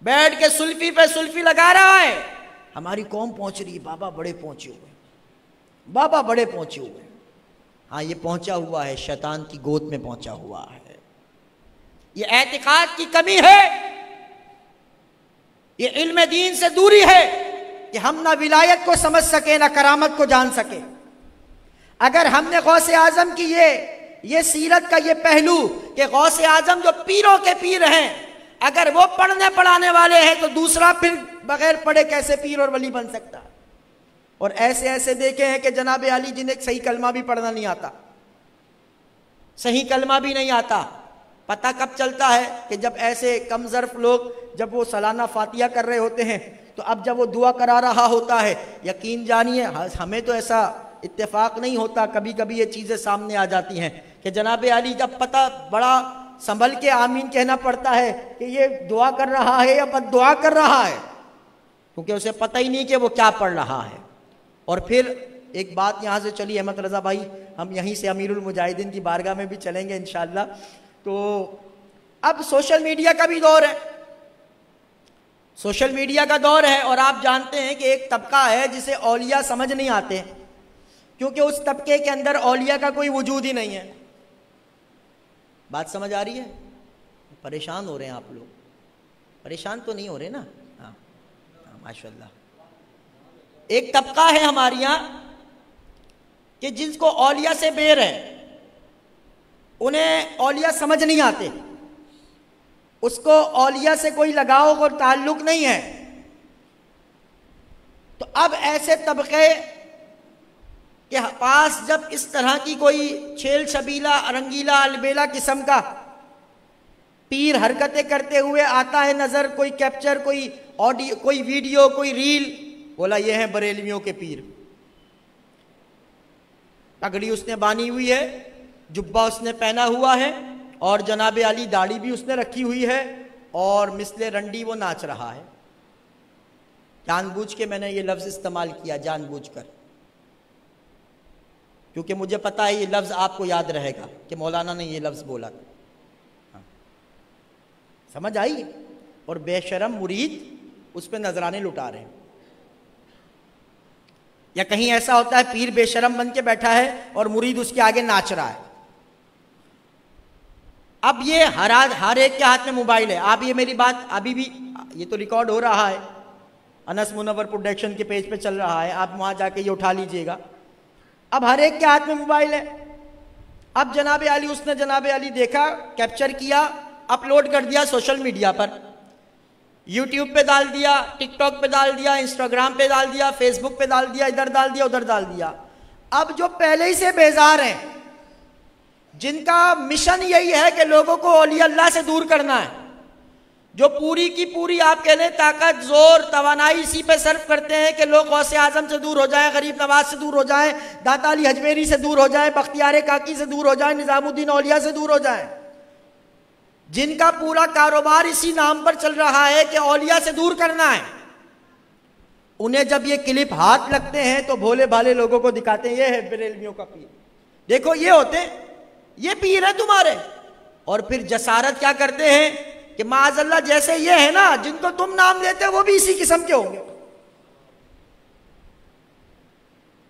बैठ के सुल्फी पे सुल्फी लगा रहा है। हमारी कौम पहुंच रही है, बाबा बड़े पहुंचे हुए, बाबा बड़े पहुंचे हुए। हाँ, ये पहुंचा हुआ है, शैतान की गोद में पहुंचा हुआ है। ये एतिकाद की कमी है, ये इल्म दीन से दूरी है कि हम ना विलायत को समझ सके, ना करामत को जान सके। अगर हमने गौसे आजम की ये सीरत का ये पहलू कि गौसे आजम जो पीरों के पीर हैं, अगर वो पढ़ने पढ़ाने वाले हैं, तो दूसरा फिर बगैर पढ़े कैसे पीर और वली बन सकता। और ऐसे ऐसे देखे हैं कि जनाब अली जिन्हें सही कलमा भी पढ़ना नहीं आता, सही कलमा भी नहीं आता। पता कब चलता है कि जब ऐसे कम ज़र्फ लोग, जब वो सालाना फातिहा कर रहे होते हैं, तो अब जब वो दुआ करा रहा होता है, यकीन जानिए हमें तो ऐसा इत्तेफाक नहीं होता, कभी कभी ये चीज़ें सामने आ जाती हैं कि जनाब अली जब पता बड़ा संभल के आमीन कहना पड़ता है कि ये दुआ कर रहा है या बद दुआ कर रहा है, क्योंकि उसे पता ही नहीं कि वो क्या पढ़ रहा है। और फिर एक बात यहाँ से चली, अहमद रज़ा भाई, हम यहीं से अमीरुल मुजाहिदीन की बारगाह में भी चलेंगे इंशाअल्लाह। तो अब सोशल मीडिया का भी दौर है, सोशल मीडिया का दौर है, और आप जानते हैं कि एक तबका है जिसे औलिया समझ नहीं आते, क्योंकि उस तबके के अंदर औलिया का कोई वजूद ही नहीं है। बात समझ आ रही है? परेशान हो रहे हैं आप लोग? परेशान तो नहीं हो रहे ना? हाँ, माशाल्लाह। एक तबका है हमारे यहाँ कि जिसको औलिया से बेर है, उन्हें औलिया समझ नहीं आते, उसको औलिया से कोई लगाव और ताल्लुक नहीं है। तो अब ऐसे तबके के पास जब इस तरह की कोई छेल छबीला, रंगीला, अलबेला किस्म का पीर हरकतें करते हुए आता है नजर, कोई कैप्चर, कोई ऑडियो, कोई वीडियो, कोई रील, बोला ये है बरेलवियों के पीर। पगड़ी उसने बानी हुई है, जुब्बा उसने पहना हुआ है, और जनाब अली दाढ़ी भी उसने रखी हुई है, और मिसले रंडी वो नाच रहा है। जानबूझ के मैंने ये लफ्ज़ इस्तेमाल किया, जानबूझकर, क्योंकि मुझे पता है ये लफ्ज़ आपको याद रहेगा कि मौलाना ने ये लफ्ज़ बोला था। हाँ, समझ आई? और बेशरम मुरीद उस पर नजराने लुटा रहे हैं। या कहीं ऐसा होता है पीर बेशरम बन के बैठा है और मुरीद उसके आगे नाच रहा है। अब ये हर एक के हाथ में मोबाइल है। आप ये मेरी बात अभी भी, ये तो रिकॉर्ड हो रहा है, अनस मुनव्वर प्रोडक्शन के पेज पे चल रहा है, आप वहां जाके ये उठा लीजिएगा। अब हर एक के हाथ में मोबाइल है। अब जनाब अली, उसने जनाब अली देखा, कैप्चर किया, अपलोड कर दिया सोशल मीडिया पर, यूट्यूब पे डाल दिया, टिकटॉक पे डाल दिया, इंस्टाग्राम पे डाल दिया, फेसबुक पे डाल दिया, इधर डाल दिया, उधर डाल दिया। अब जो पहले ही से बेजार हैं, जिनका मिशन यही है कि लोगों को औलिया अल्लाह से दूर करना है, जो पूरी की पूरी आप कह लें ताकत, जोर, तवानाई इसी पे सर्व करते हैं कि लोग गौसे आजम से दूर हो जाएं, गरीब नवाज से दूर हो जाएं, दाता अली हजमेरी से दूर हो जाएं, बख्तियार काकी से दूर हो जाएं, निजामुद्दीन औलिया से दूर हो जाएं, जिनका पूरा कारोबार इसी नाम पर चल रहा है कि औलिया से दूर करना है, उन्हें जब ये क्लिप हाथ लगते हैं तो भोले भाले लोगों को दिखाते हैं, ये है बरेलवियों का पीर, देखो ये होते, ये पीर है तुम्हारे। और फिर जसारत क्या करते हैं कि माज़अल्लाह जैसे ये है ना, जिनको तुम नाम लेते हो वो भी इसी किस्म के होंगे।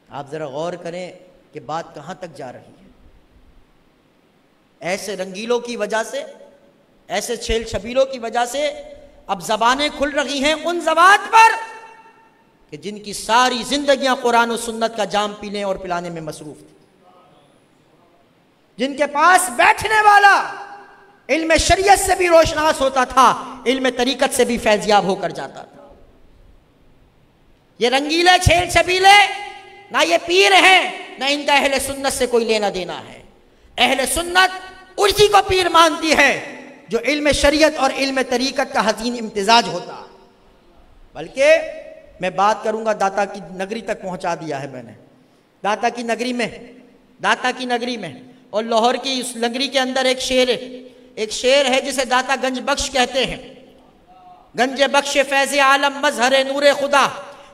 आप जरा गौर करें कि बात कहां तक जा रही है। ऐसे रंगीलों की वजह से, ऐसे छेल छबीलों की वजह से अब जबानें खुल रही हैं उन ज़बात पर कि जिनकी सारी जिंदगियां कुरान और सुन्नत का जाम पीने और पिलाने में मसरूफ थी, जिनके पास बैठने वाला इल्म शरीयत से भी रोशनास होता था, इल्म तरीकत से भी फैजियाब होकर जाता था। ये रंगीले छेल छबीले ना ये पीर हैं, ना इनका अहले सुन्नत से कोई लेना देना है। अहले सुन्नत उसी को पीर मानती है जो इल्म शरीयत और इल्म तरीकत का हसीन इम्तिजाज होता। बल्कि मैं बात करूंगा, दाता की नगरी तक पहुंचा दिया है मैंने, दाता की नगरी में और लाहौर की उस नगरी के अंदर एक शेर है जिसे दाता गंज बख्श कहते हैं। गंज बख्श फैज़ आलम मजहर नूर खुदा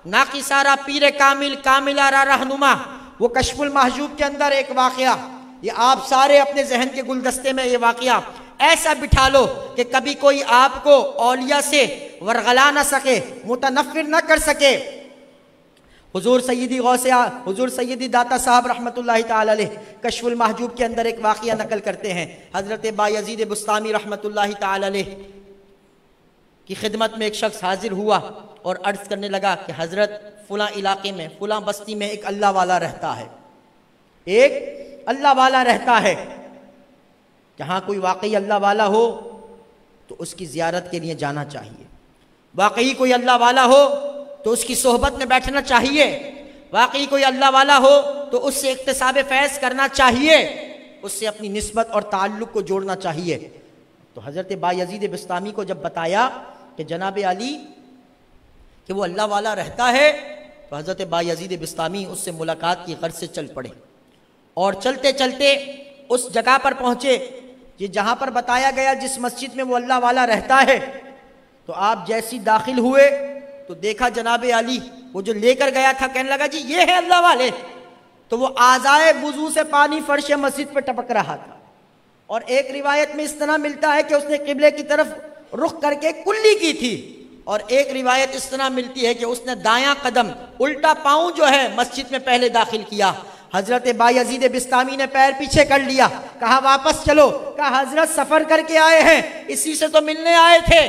नाकी सारा पीर कामिल आरा रहनुमा। वो कश्फुल महजूब के अंदर एक वाक़या, ये आप सारे अपने जहन के गुलदस्ते में ये वाक़या ऐसा बिठा लो कि कभी कोई आपको औलिया से वरगला ना सके, मुतनफ़िर ना कर सके। हुजूर सैयदी दाता साहब रहमतुल्लाहि ताला अलैह कश्फुल महजूब के अंदर एक वाक़या नकल करते हैं। हज़रत बायज़ीद बुस्तामी रहमतुल्लाहि ताला अलैह की खिदमत में एक शख्स हाजिर हुआ और अर्ज़ करने लगा कि हज़रत फ़लाँ इलाके में, फ़लाँ बस्ती में एक अल्लाह वाला रहता है, एक अल्लाह वाला रहता है। जहाँ कोई वाकई अल्लाह वाला हो तो उसकी ज़ियारत के लिए जाना चाहिए, वाकई कोई अल्लाह वाला हो तो उसकी सोहबत में बैठना चाहिए, वाकई कोई अल्लाह वाला हो तो उससे इक्तिसाब फैज़ करना चाहिए, उससे अपनी निस्बत और ताल्लुक़ को जोड़ना चाहिए। तो हज़रत बायज़ीद बिस्तामी को जब बताया कि जनाब अली कि वो अल्लाह वाला रहता है, तो हज़रत बायज़ीद बिस्तामी उससे मुलाकात की गर्ज से चल पड़े और चलते चलते उस जगह पर पहुँचे ये जहाँ पर बताया गया जिस मस्जिद में वो अल्लाह वाला रहता है। तो आप जैसी दाखिल हुए तो देखा जनाब अली वो जो लेकर गया था, कहने लगा जी ये है अल्लाह वाले। तो वो आज़ाए वुज़ू से पानी फर्श मस्जिद पर टपक रहा था और एक रिवायत में इस तरह मिलता है कि उसने किबले की तरफ रुख करके कुल्ली की थी और एक रिवायत इस तरह मिलती है कि उसने दायां कदम, उल्टा पाँव जो है मस्जिद में पहले दाखिल किया। हजरत बायज़ीद बिस्तामी ने पैर पीछे कर लिया, कहा वापस चलो, कहा हजरत सफर करके आए हैं, इसी से तो मिलने आए थे,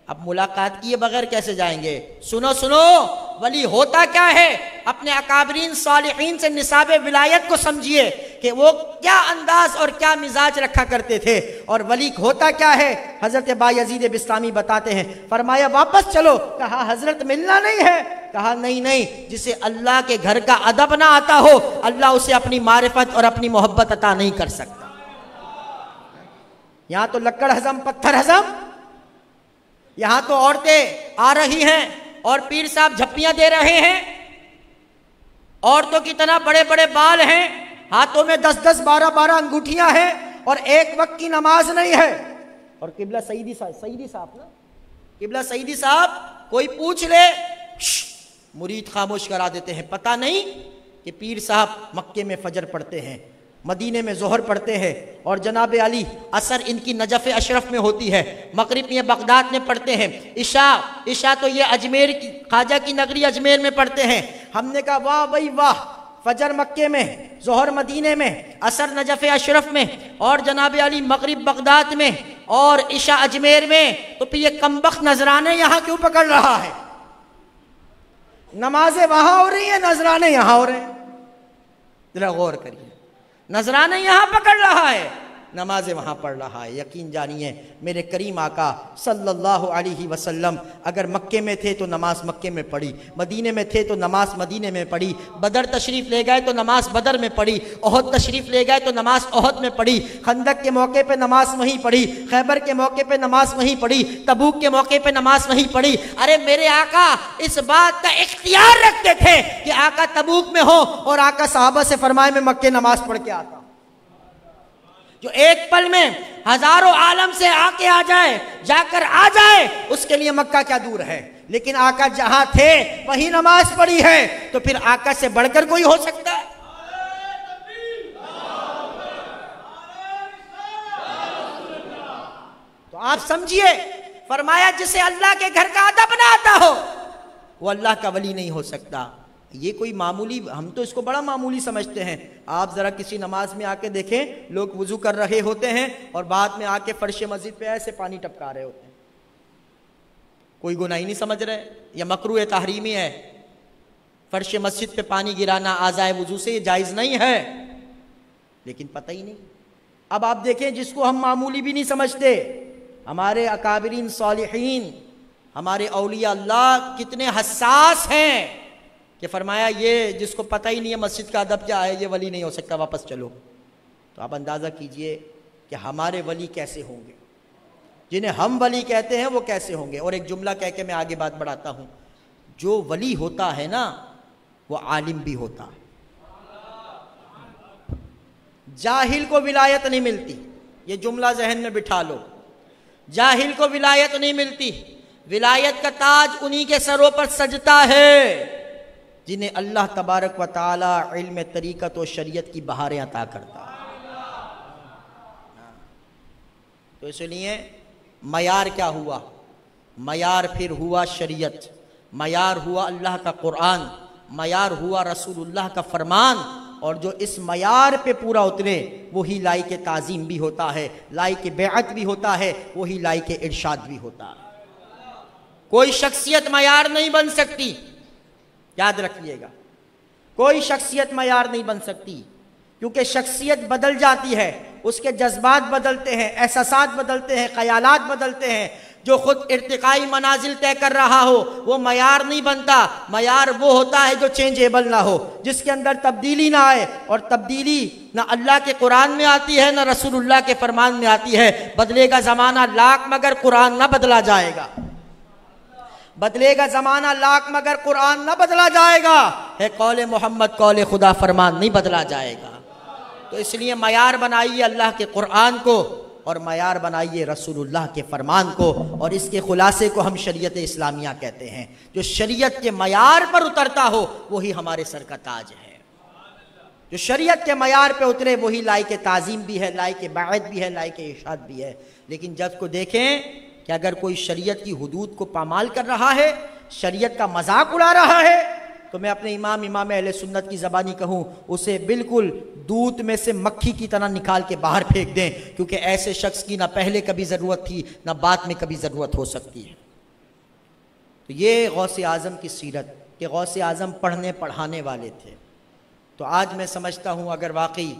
अब मुलाकात किए बगैर कैसे जाएंगे। सुनो सुनो, वली होता क्या है, अपने अकाबरीन सालिहीन से निसाब विलायत को समझिए कि वो क्या अंदाज और क्या मिजाज रखा करते थे। और वली होता क्या है, हजरत बायज़ीद बिस्तामी बताते हैं, फरमाया वापस चलो, कहा हजरत मिलना नहीं है, कहा नहीं नहीं, जिसे अल्लाह के घर का अदब ना आता हो अल्लाह उसे अपनी मारिफत और अपनी मोहब्बत अता नहीं कर सकता। यहां तो लक्कड़ हजम पत्थर हजम, यहां तो औरतें आ रही हैं और पीर साहब झप्पियां दे रहे हैं, औरतों की तरह बड़े बड़े बाल हैं, हाथों में 10-10 12-12 अंगूठियां हैं और एक वक्त की नमाज नहीं है। और किबला सईदी साहब ना, किबला सईदी साहब कोई पूछ ले मुरीद खामोश करा देते हैं। पता नहीं कि पीर साहब मक्के में फजर पढ़ते हैं, मदीने में जोहर पढ़ते हैं और जनाब अली असर इनकी नजफ़ अशरफ में होती है, मगरिब ये बगदाद में पढ़ते हैं, इशा तो ये अजमेर की ख्वाजा की नगरी अजमेर में पढ़ते हैं। हमने कहा वाह भाई वाह, फजर मक्के में, जोहर मदीने में, असर नजफ़ अशरफ में और जनाब अली मगरिब बगदाद में और इशा अजमेर में, तो फिर ये कमबख्त नजराने यहाँ क्यों पकड़ रहा है? नमाजें वहां हो रही है, नजराने यहाँ हो रहे हैं। जरा गौर करिए, नजराने यहाँ पकड़ रहा है, नमाजें वहाँ पढ़ रहा है। यकीन जानिए मेरे करीम आका सल्लल्लाहु अलैहि वसल्लम अगर मक्के में थे तो नमाज मक्के में पढ़ी, मदीने में थे तो नमाज मदीने में पढ़ी, बदर तशरीफ़ ले गए तो नमाज बदर में पढ़ी, ओहद तशरीफ़ ले गए तो नमाज ओहद में पढ़ी, खंदक के मौके पे नमाज वहीं पढ़ी, खैबर के मौके पे नमाज वहीं पढ़ी, तबूक के मौके पे नमाज वहीं पढ़ी। अरे मेरे आका इस बात का इख्तियार रखते थे कि आका तबूक में हो और आका साहबा से फरमाए मैं मक्के नमाज पढ़ के आता, जो एक पल में हजारों आलम से आके आ जाए, जाकर आ जाए, उसके लिए मक्का क्या दूर है। लेकिन आका जहां थे वहीं नमाज पढ़ी है, तो फिर आका से बढ़कर कोई हो सकता है? तो आप समझिए, फरमाया जिसे अल्लाह के घर का अदब ना आता हो वो अल्लाह का वली नहीं हो सकता। ये कोई मामूली, हम तो इसको बड़ा मामूली समझते हैं। आप ज़रा किसी नमाज में आके देखें, लोग वुजू कर रहे होते हैं और बाद में आके फर्श मस्जिद पे ऐसे पानी टपका रहे होते हैं, कोई गुनाह ही नहीं समझ रहे, या मकरूह तहरीमी है। फर्श मस्जिद पे पानी गिराना आज़ाए वुजू से ये जायज़ नहीं है, लेकिन पता ही नहीं। अब आप देखें, जिसको हम मामूली भी नहीं समझते, हमारे अकाबिरीन सालिहीन, हमारे औलिया अल्लाह कितने हसास हैं कि फरमाया ये जिसको पता ही नहीं है मस्जिद का अदब क्या है, ये वली नहीं हो सकता, वापस चलो। तो आप अंदाज़ा कीजिए कि हमारे वली कैसे होंगे, जिन्हें हम वली कहते हैं वो कैसे होंगे। और एक जुमला कह के मैं आगे बात बढ़ाता हूँ, जो वली होता है ना वो आलिम भी होता है। जाहिल को विलायत नहीं मिलती, ये जुमला जहन में बिठा लो, जाहिल को विलायत नहीं मिलती। विलायत का ताज उन्हीं के सरों पर सजता है जिन्हें अल्लाह तबारक व तआला इल्म तरीक़त व शरीयत की बहारें अता करता है। तो इसलिए मयार क्या हुआ? मयार फिर हुआ शरीयत, मयार हुआ अल्लाह का कुरान, मयार हुआ रसूलुल्लाह का फरमान। और जो इस मयार पे पूरा उतरे वही लाइक ताज़ीम भी होता है, लाइक बेअत भी होता है, वही लाइक इरशाद भी होता है। कोई शख्सियत मयार नहीं बन सकती, याद रखिएगा, कोई शख्सियत मयार नहीं बन सकती, क्योंकि शख्सियत बदल जाती है, उसके जज्बात बदलते हैं, एहसासात बदलते हैं, ख्यालात बदलते हैं। जो खुद इर्तिकाई मनाजिल तय कर रहा हो वो मयार नहीं बनता। मयार वो होता है जो चेंजेबल ना हो, जिसके अंदर तब्दीली ना आए, और तब्दीली ना अल्लाह के कुरान में आती है ना रसूलुल्लाह के फरमान में आती है। बदलेगा ज़माना लाख मगर कुरान ना बदला जाएगा, बदलेगा ज़माना लाख मगर कुरान ना बदला जाएगा, है कौले मोहम्मद कौले खुदा फरमान नहीं बदला जाएगा। तो इसलिए मयार बनाइए अल्लाह के कुरान को और मयार बनाइए रसूलुल्लाह के फरमान को, और इसके खुलासे को हम शरीयत इस्लामिया कहते हैं। जो शरीयत के मयार पर उतरता हो वही हमारे सर का ताज है। जो शरीयत के मयार पे उतरे वही लाइक ताज़ीम भी है, लाइक बायत भी है, लाइक इरशाद भी है। लेकिन जब को देखें कि अगर कोई शरीयत की हुदूद को पामाल कर रहा है, शरीयत का मजाक उड़ा रहा है, तो मैं अपने इमाम अहले सुन्नत की ज़बानी कहूँ, उसे बिल्कुल दूध में से मक्खी की तरह निकाल के बाहर फेंक दें, क्योंकि ऐसे शख्स की ना पहले कभी ज़रूरत थी ना बाद में कभी ज़रूरत हो सकती है। तो ये गौसे आज़म की सीरत कि गौसे आज़म पढ़ने पढ़ाने वाले थे। तो आज मैं समझता हूँ अगर वाकई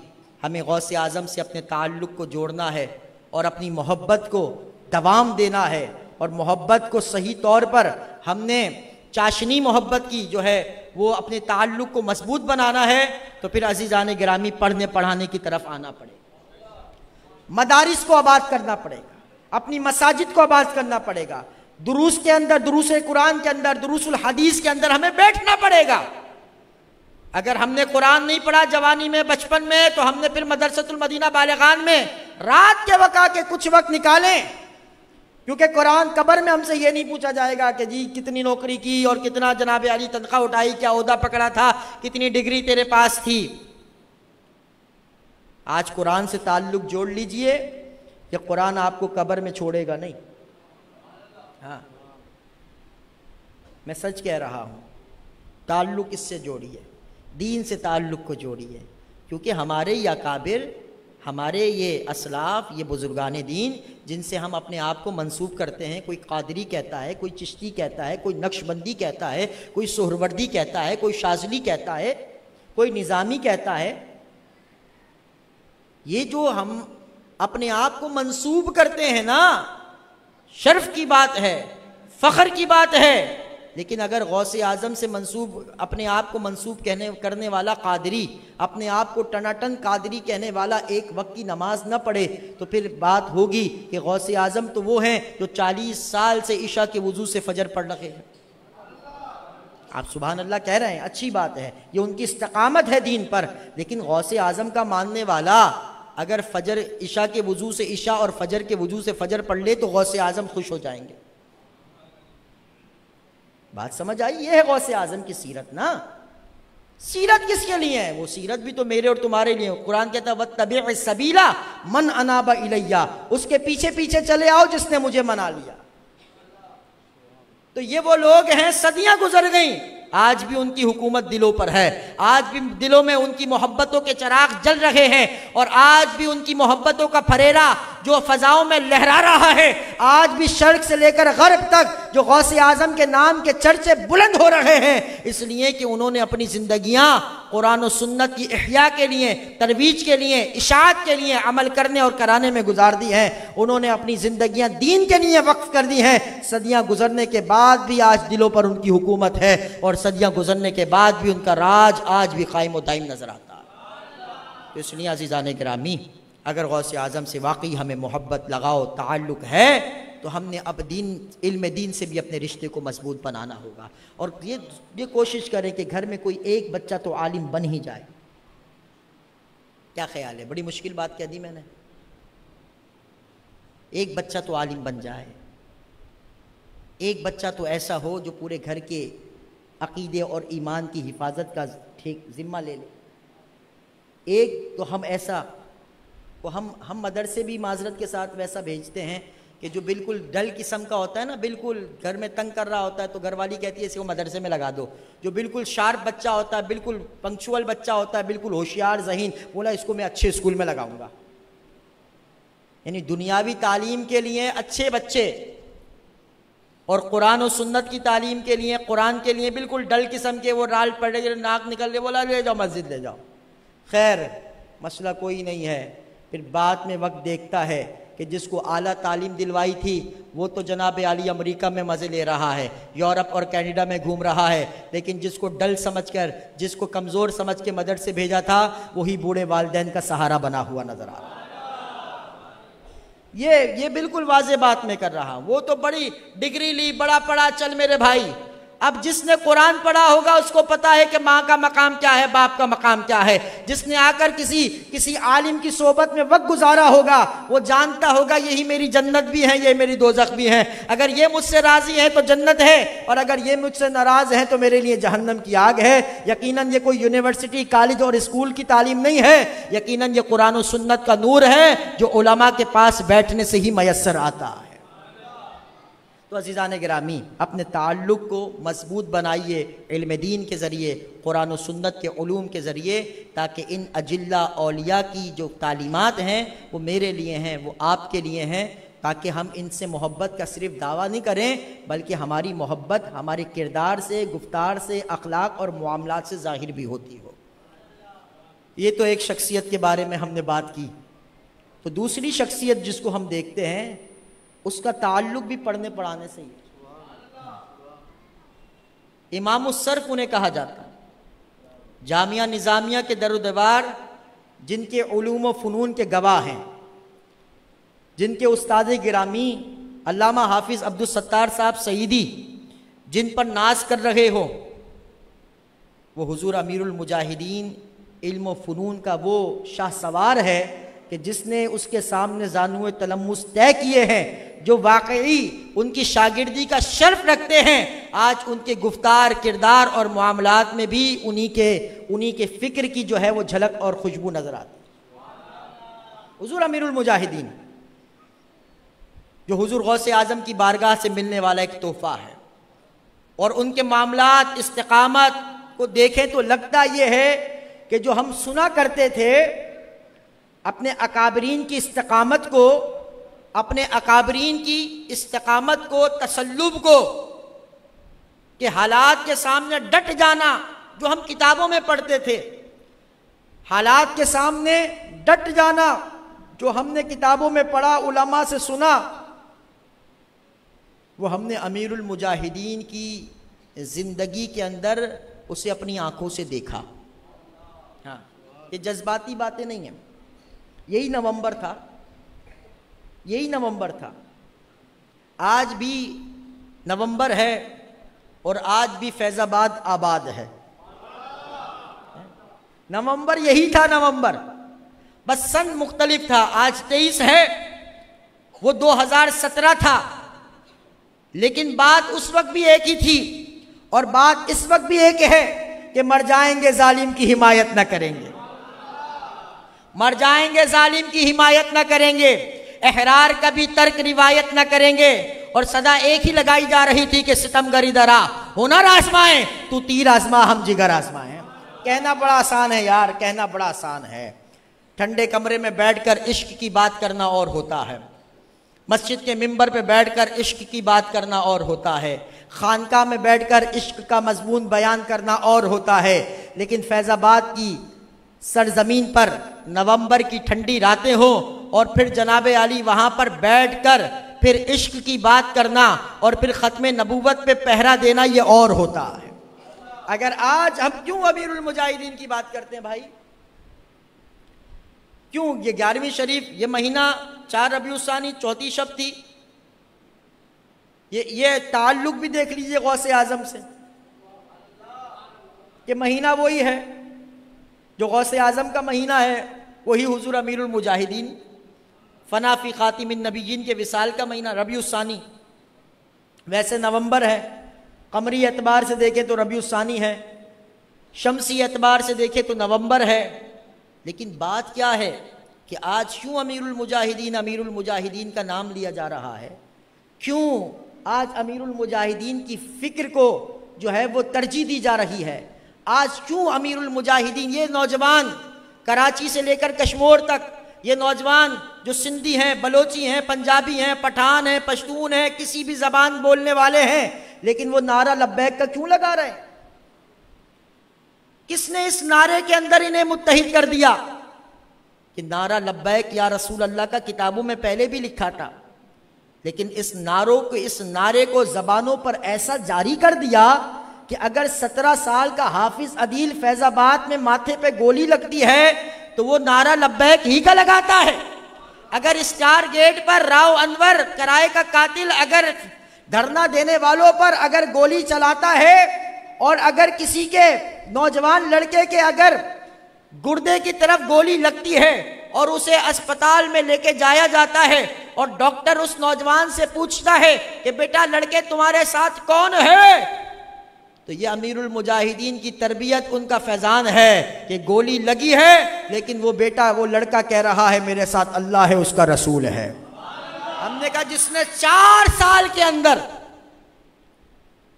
हमें गौसे आज़म से अपने ताल्लुक़ को जोड़ना है और अपनी मोहब्बत को दवाम देना है, और मोहब्बत को सही तौर पर हमने चाशनी मोहब्बत की जो है वो अपने ताल्लुक़ को मजबूत बनाना है, तो फिर अज़ीज़ान गिरामी पढ़ने पढ़ाने की तरफ आना पड़ेगा, मदारिस को आबाद करना पड़ेगा, अपनी मसाजिद को आबाद करना पड़ेगा, दुरूस के अंदर, दुरूस कुरान के अंदर, दुरूसुल हदीस के अंदर हमें बैठना पड़ेगा। अगर हमने कुरान नहीं पढ़ा जवानी में, बचपन में, तो हमने फिर मदरसतुल मदीना बालिगान में रात के वक़्त के कुछ वक्त निकालें, क्योंकि कुरान कब्र में हमसे ये नहीं पूछा जाएगा कि जी कितनी नौकरी की और कितना जनाब अली तनख्वाह उठाई, क्या ओहदा पकड़ा था, कितनी डिग्री तेरे पास थी। आज कुरान से ताल्लुक़ जोड़ लीजिए कि कुरान आपको कब्र में छोड़ेगा नहीं। हाँ, मैं सच कह रहा हूँ। ताल्लुक़ इससे जोड़िए, दीन से ताल्लुक़ को जोड़िए, क्योंकि हमारे ये अकाबिर, हमारे ये असलाफ, ये बुजुर्गान दीन जिनसे हम अपने आप को मंसूब करते हैं, कोई कादरी कहता है, कोई चिश्ती कहता है, कोई नक्शबंदी कहता है, कोई सोहरवर्दी कहता है, कोई शाज़ली कहता है, कोई निज़ामी कहता है, ये जो हम अपने आप को मंसूब करते हैं ना, शर्फ की बात है, फ़ख्र की बात है। लेकिन अगर गौसे आज़म से मंसूब, अपने आप को मंसूब करने वाला कादरी, अपने आप को टनाटन कादरी कहने वाला एक वक्त की नमाज न पढ़े, तो फिर बात होगी कि गौसे आज़म तो वो हैं जो 40 साल से इशा के वुज़ू से फजर पढ़ रहे हैं। आप सुभान अल्लाह कह रहे हैं, अच्छी बात है, ये उनकी इस्तकामत है दीन पर। लेकिन गौसे आज़म का मानने वाला अगर फजर, इशा के वुज़ू से इशा और फजर के वुज़ू से फजर पढ़ ले तो गौसे आज़म खुश हो जाएंगे। बात समझ आई? ये है गौसे आज़म की सीरत ना। सीरत किसके लिए है? वो सीरत भी तो मेरे और तुम्हारे लिए। कुरान कहता है वत्तबि सबीला मन अनाबा इलैया, उसके पीछे पीछे चले आओ जिसने मुझे मना लिया। तो ये वो लोग हैं, सदियां गुजर गईं, आज भी उनकी हुकूमत दिलों पर है, आज भी दिलों में उनकी मोहब्बतों के चिराग जल रहे हैं, और आज भी उनकी मोहब्बतों का फरेरा जो फजाओं में लहरा रहा है, आज भी शर्क से लेकर गर्ब तक जो गौसे आज़म के नाम के चर्चे बुलंद हो रहे हैं, इसलिए कि उन्होंने अपनी जिंदगियां कुरान और सुन्नत की इह्या के लिए, तरवीज के लिए, इशाअत के लिए, अमल करने और कराने में गुजार दी हैं। उन्होंने अपनी जिंदगियां दीन के लिए वक्फ कर दी हैं। सदियां गुजरने के बाद भी आज दिलों पर उनकी हुकूमत है, और सदियां गुजरने के बाद भी उनका राज आज भी कायम व दायम नजर आता है। तो इसलिए अज़ीज़ान गिरामी, अगर गौसे आज़म से वाकई हमें मोहब्बत, लगाओ, ताल्लुक़ है, तो हमने अब दीन, इल्म दीन से भी अपने रिश्ते को मजबूत बनाना होगा। और ये कोशिश करें कि घर में कोई एक बच्चा तो आलिम बन ही जाए। क्या ख्याल है? बड़ी मुश्किल बात कह दी मैंने। एक बच्चा तो आलिम बन जाए, एक बच्चा तो ऐसा हो जो पूरे घर के अकीदे और ईमान की हिफाजत का ठीक जिम्मा ले ले। एक तो हम ऐसा को हम मदरसे भी माजरत के साथ वैसा भेजते हैं कि जो बिल्कुल डल किस्म का होता है ना, बिल्कुल घर में तंग कर रहा होता है, तो घरवाली कहती है इसको मदरसे में लगा दो। जो बिल्कुल शार्प बच्चा होता है, बिल्कुल पंक्चुअल बच्चा होता है, बिल्कुल होशियार ज़हीन, बोला इसको मैं अच्छे स्कूल में लगाऊंगा। यानी दुनियावी तालीम के लिए अच्छे बच्चे और कुरान और सुन्नत की तालीम के लिए, कुरान के लिए बिल्कुल डल किस्म के, वो राल पड़े, नाक निकल रहे, बोला ले जाओ मस्जिद ले जाओ। खैर मसला कोई नहीं है। फिर बाद में वक्त देखता है कि जिसको आला तालीम दिलवाई थी वो तो जनाब आली अमेरिका में मज़े ले रहा है, यूरोप और कनाडा में घूम रहा है, लेकिन जिसको डल समझकर, जिसको कमज़ोर समझ के मदरसे भेजा था, वही बूढ़े वालिदैन का सहारा बना हुआ नजर आ रहा है। ये बिल्कुल वाज़े बात मैं कर रहा हूँ। वो तो बड़ी डिग्री ली, बड़ा पढ़ा, चल मेरे भाई। अब जिसने कुरान पढ़ा होगा उसको पता है कि माँ का मकाम क्या है, बाप का मकाम क्या है। जिसने आकर किसी आलिम की सोबत में वक्त गुजारा होगा वो जानता होगा यही मेरी जन्नत भी है, ये मेरी दोज़ख भी है। अगर ये मुझसे राज़ी है तो जन्नत है, और अगर ये मुझसे नाराज़ है तो मेरे लिए जहन्नम की आग है। यकीनन ये कोई यूनिवर्सिटी, कॉलेज और स्कूल की तालीम नहीं है, यकीनन ये कुरान और सुन्नत का नूर है जो उलमा के पास बैठने से ही मयस्सर आता है। तो अज़ीज़ान गिरामी, अपने ताल्लुक़ को मजबूत बनाइए इल्म दीन के ज़रिए, कुरान और सुन्नत के उलूम के ज़रिए, ताकि इन अजिल्ला औलिया की जो तालीमात हैं वो मेरे लिए हैं, वो आपके लिए हैं, ताकि हम इनसे मोहब्बत का सिर्फ दावा नहीं करें बल्कि हमारी मोहब्बत हमारे किरदार से, गुफ्तार से, अखलाक और मुआमलात से ज़ाहिर भी होती हो। ये तो एक शख्सियत के बारे में हमने बात की। तो दूसरी शख्सियत जिसको हम देखते हैं उसका ताल्लुक भी पढ़ने पढ़ाने से ही। इमामुस्सर्फ उन्हें कहा जाता है। जामिया निज़ामिया के दरुदवार जिनके उलूम व फ़नून के गवाह हैं, जिनके उस्ताद गिरामी अल्लामा हाफिज़ अब्दुल सत्तार साहब सईदी जिन पर नाज कर रहे हो, वो हुजूर अमीरुल मुजाहिदीन इल्म व फ़नून का वो शाह सवार है कि जिसने उसके सामने ज़ानुए तलम्मुस तय किए हैं, जो वाकई उनकी शागिर्दी का शर्फ रखते हैं। आज उनके गुफ्तार, किरदार और मामलात में भी उन्हीं के फ़िक्र की जो है वो झलक और खुशबू नज़र आती है। हुजूर अमीरुल मुजाहिदीन, जो हुजूर गौसे आजम की बारगाह से मिलने वाला एक तोहफा है। और उनके मामलात इस्तिकामत को देखें तो लगता ये है कि जो हम सुना करते थे अपने अकाबरीन की इस्तिकामत को, अपने अकाबरीन की इस्तिकामत को, तसल्लुब को, कि हालात के सामने डट जाना, जो हम किताबों में पढ़ते थे, हालात के सामने डट जाना जो हमने किताबों में पढ़ा, उलमा से सुना, वो हमने अमीरुल मुजाहिदीन की ज़िंदगी के अंदर उसे अपनी आंखों से देखा। हाँ, ये जज्बाती बातें नहीं हैं। यही नवंबर था, यही नवंबर था। आज भी नवंबर है और आज भी फैज़ाबाद आबाद है। नवंबर यही था नवंबर, बस सन मुख्तलिफ था। आज 23 है, वो 2017 था, लेकिन बात उस वक्त भी एक ही थी और बात इस वक्त भी एक है कि मर जाएंगे जालिम की हिमायत न करेंगे, मर जाएंगे जालिम की हिमायत न करेंगे, एहरार का भी तर्क रिवायत न करेंगे। और सदा एक ही लगाई जा रही थी कि सितमगरी दरा हुनर आजमाए, तू तीर आजमा हम जिगर आजमाए। कहना बड़ा आसान है यार, कहना बड़ा आसान है। ठंडे कमरे में बैठकर इश्क की बात करना और होता है, मस्जिद के मिंबर पे बैठकर इश्क की बात करना और होता है, खानका में बैठकर इश्क का मजमून बयान करना और होता है। लेकिन फैज़ाबाद की सरजमीन पर नवंबर की ठंडी रातें हो और फिर जनाब अली वहाँ पर बैठकर फिर इश्क की बात करना और फिर ख़त्म नबूवत पे पहरा देना, ये और होता है। अगर आज हम क्यों अमीरुल मुजाहिदीन की बात करते हैं भाई, क्यों? ये 11वीं शरीफ, ये महीना 4 रबीउल सानी चौथी शब थी। ये ताल्लुक भी देख लीजिए गौसे आजम से, ये महीना वही है जो गौसे आजम का महीना है, वही हुजूर अमीरुल मुजाहिदीन फना फी खातिमिन नबीयीन के विसाल का महीना रबीउल सानी। वैसे नवंबर है, कमरी एतबार से देखें तो रबीउल सानी है, शमसी एतबार से देखें तो नवंबर है। लेकिन बात क्या है कि आज क्यों अमीरुल मुजाहिदीन का नाम लिया जा रहा है? क्यों आज अमीरुल मुजाहिदीन की फ़िक्र को जो है वो तरजीह दी जा रही है? आज क्यों अमीरुल मुजाहिदीन, ये नौजवान कराची से लेकर कश्मीर तक, ये नौजवान जो सिंधी हैं, बलोची हैं, पंजाबी हैं, पठान हैं, पश्तून हैं, किसी भी ज़बान बोलने वाले हैं, लेकिन वो नारा लब्बैक का क्यों लगा रहे हैं? किसने इस नारे के अंदर इन्हें मुत्तहिद कर दिया कि नारा लब्बैक या रसूल अल्लाह का किताबों में पहले भी लिखा था, लेकिन इस नारे को ज़बानों पर ऐसा जारी कर दिया कि अगर 17 साल का हाफिज अदील फैज़ाबाद में माथे पे गोली लगती है तो वो नारा लब्बैक ही का लगाता है। अगर स्टार गेट पर राव अनवर कराए का कातिल अगर धरना देने वालों पर अगर गोली चलाता है और अगर किसी के नौजवान लड़के के अगर गुर्दे की तरफ गोली लगती है और उसे अस्पताल में लेके जाया जाता है और डॉक्टर उस नौजवान से पूछता है कि बेटा लड़के तुम्हारे साथ कौन है, तो ये अमीरुल मुजाहिदीन की तरबियत, उनका फैजान है कि गोली लगी है लेकिन वो बेटा, वो लड़का कह रहा है मेरे साथ अल्लाह है, उसका रसूल है। हमने कहा जिसने 4 साल के अंदर,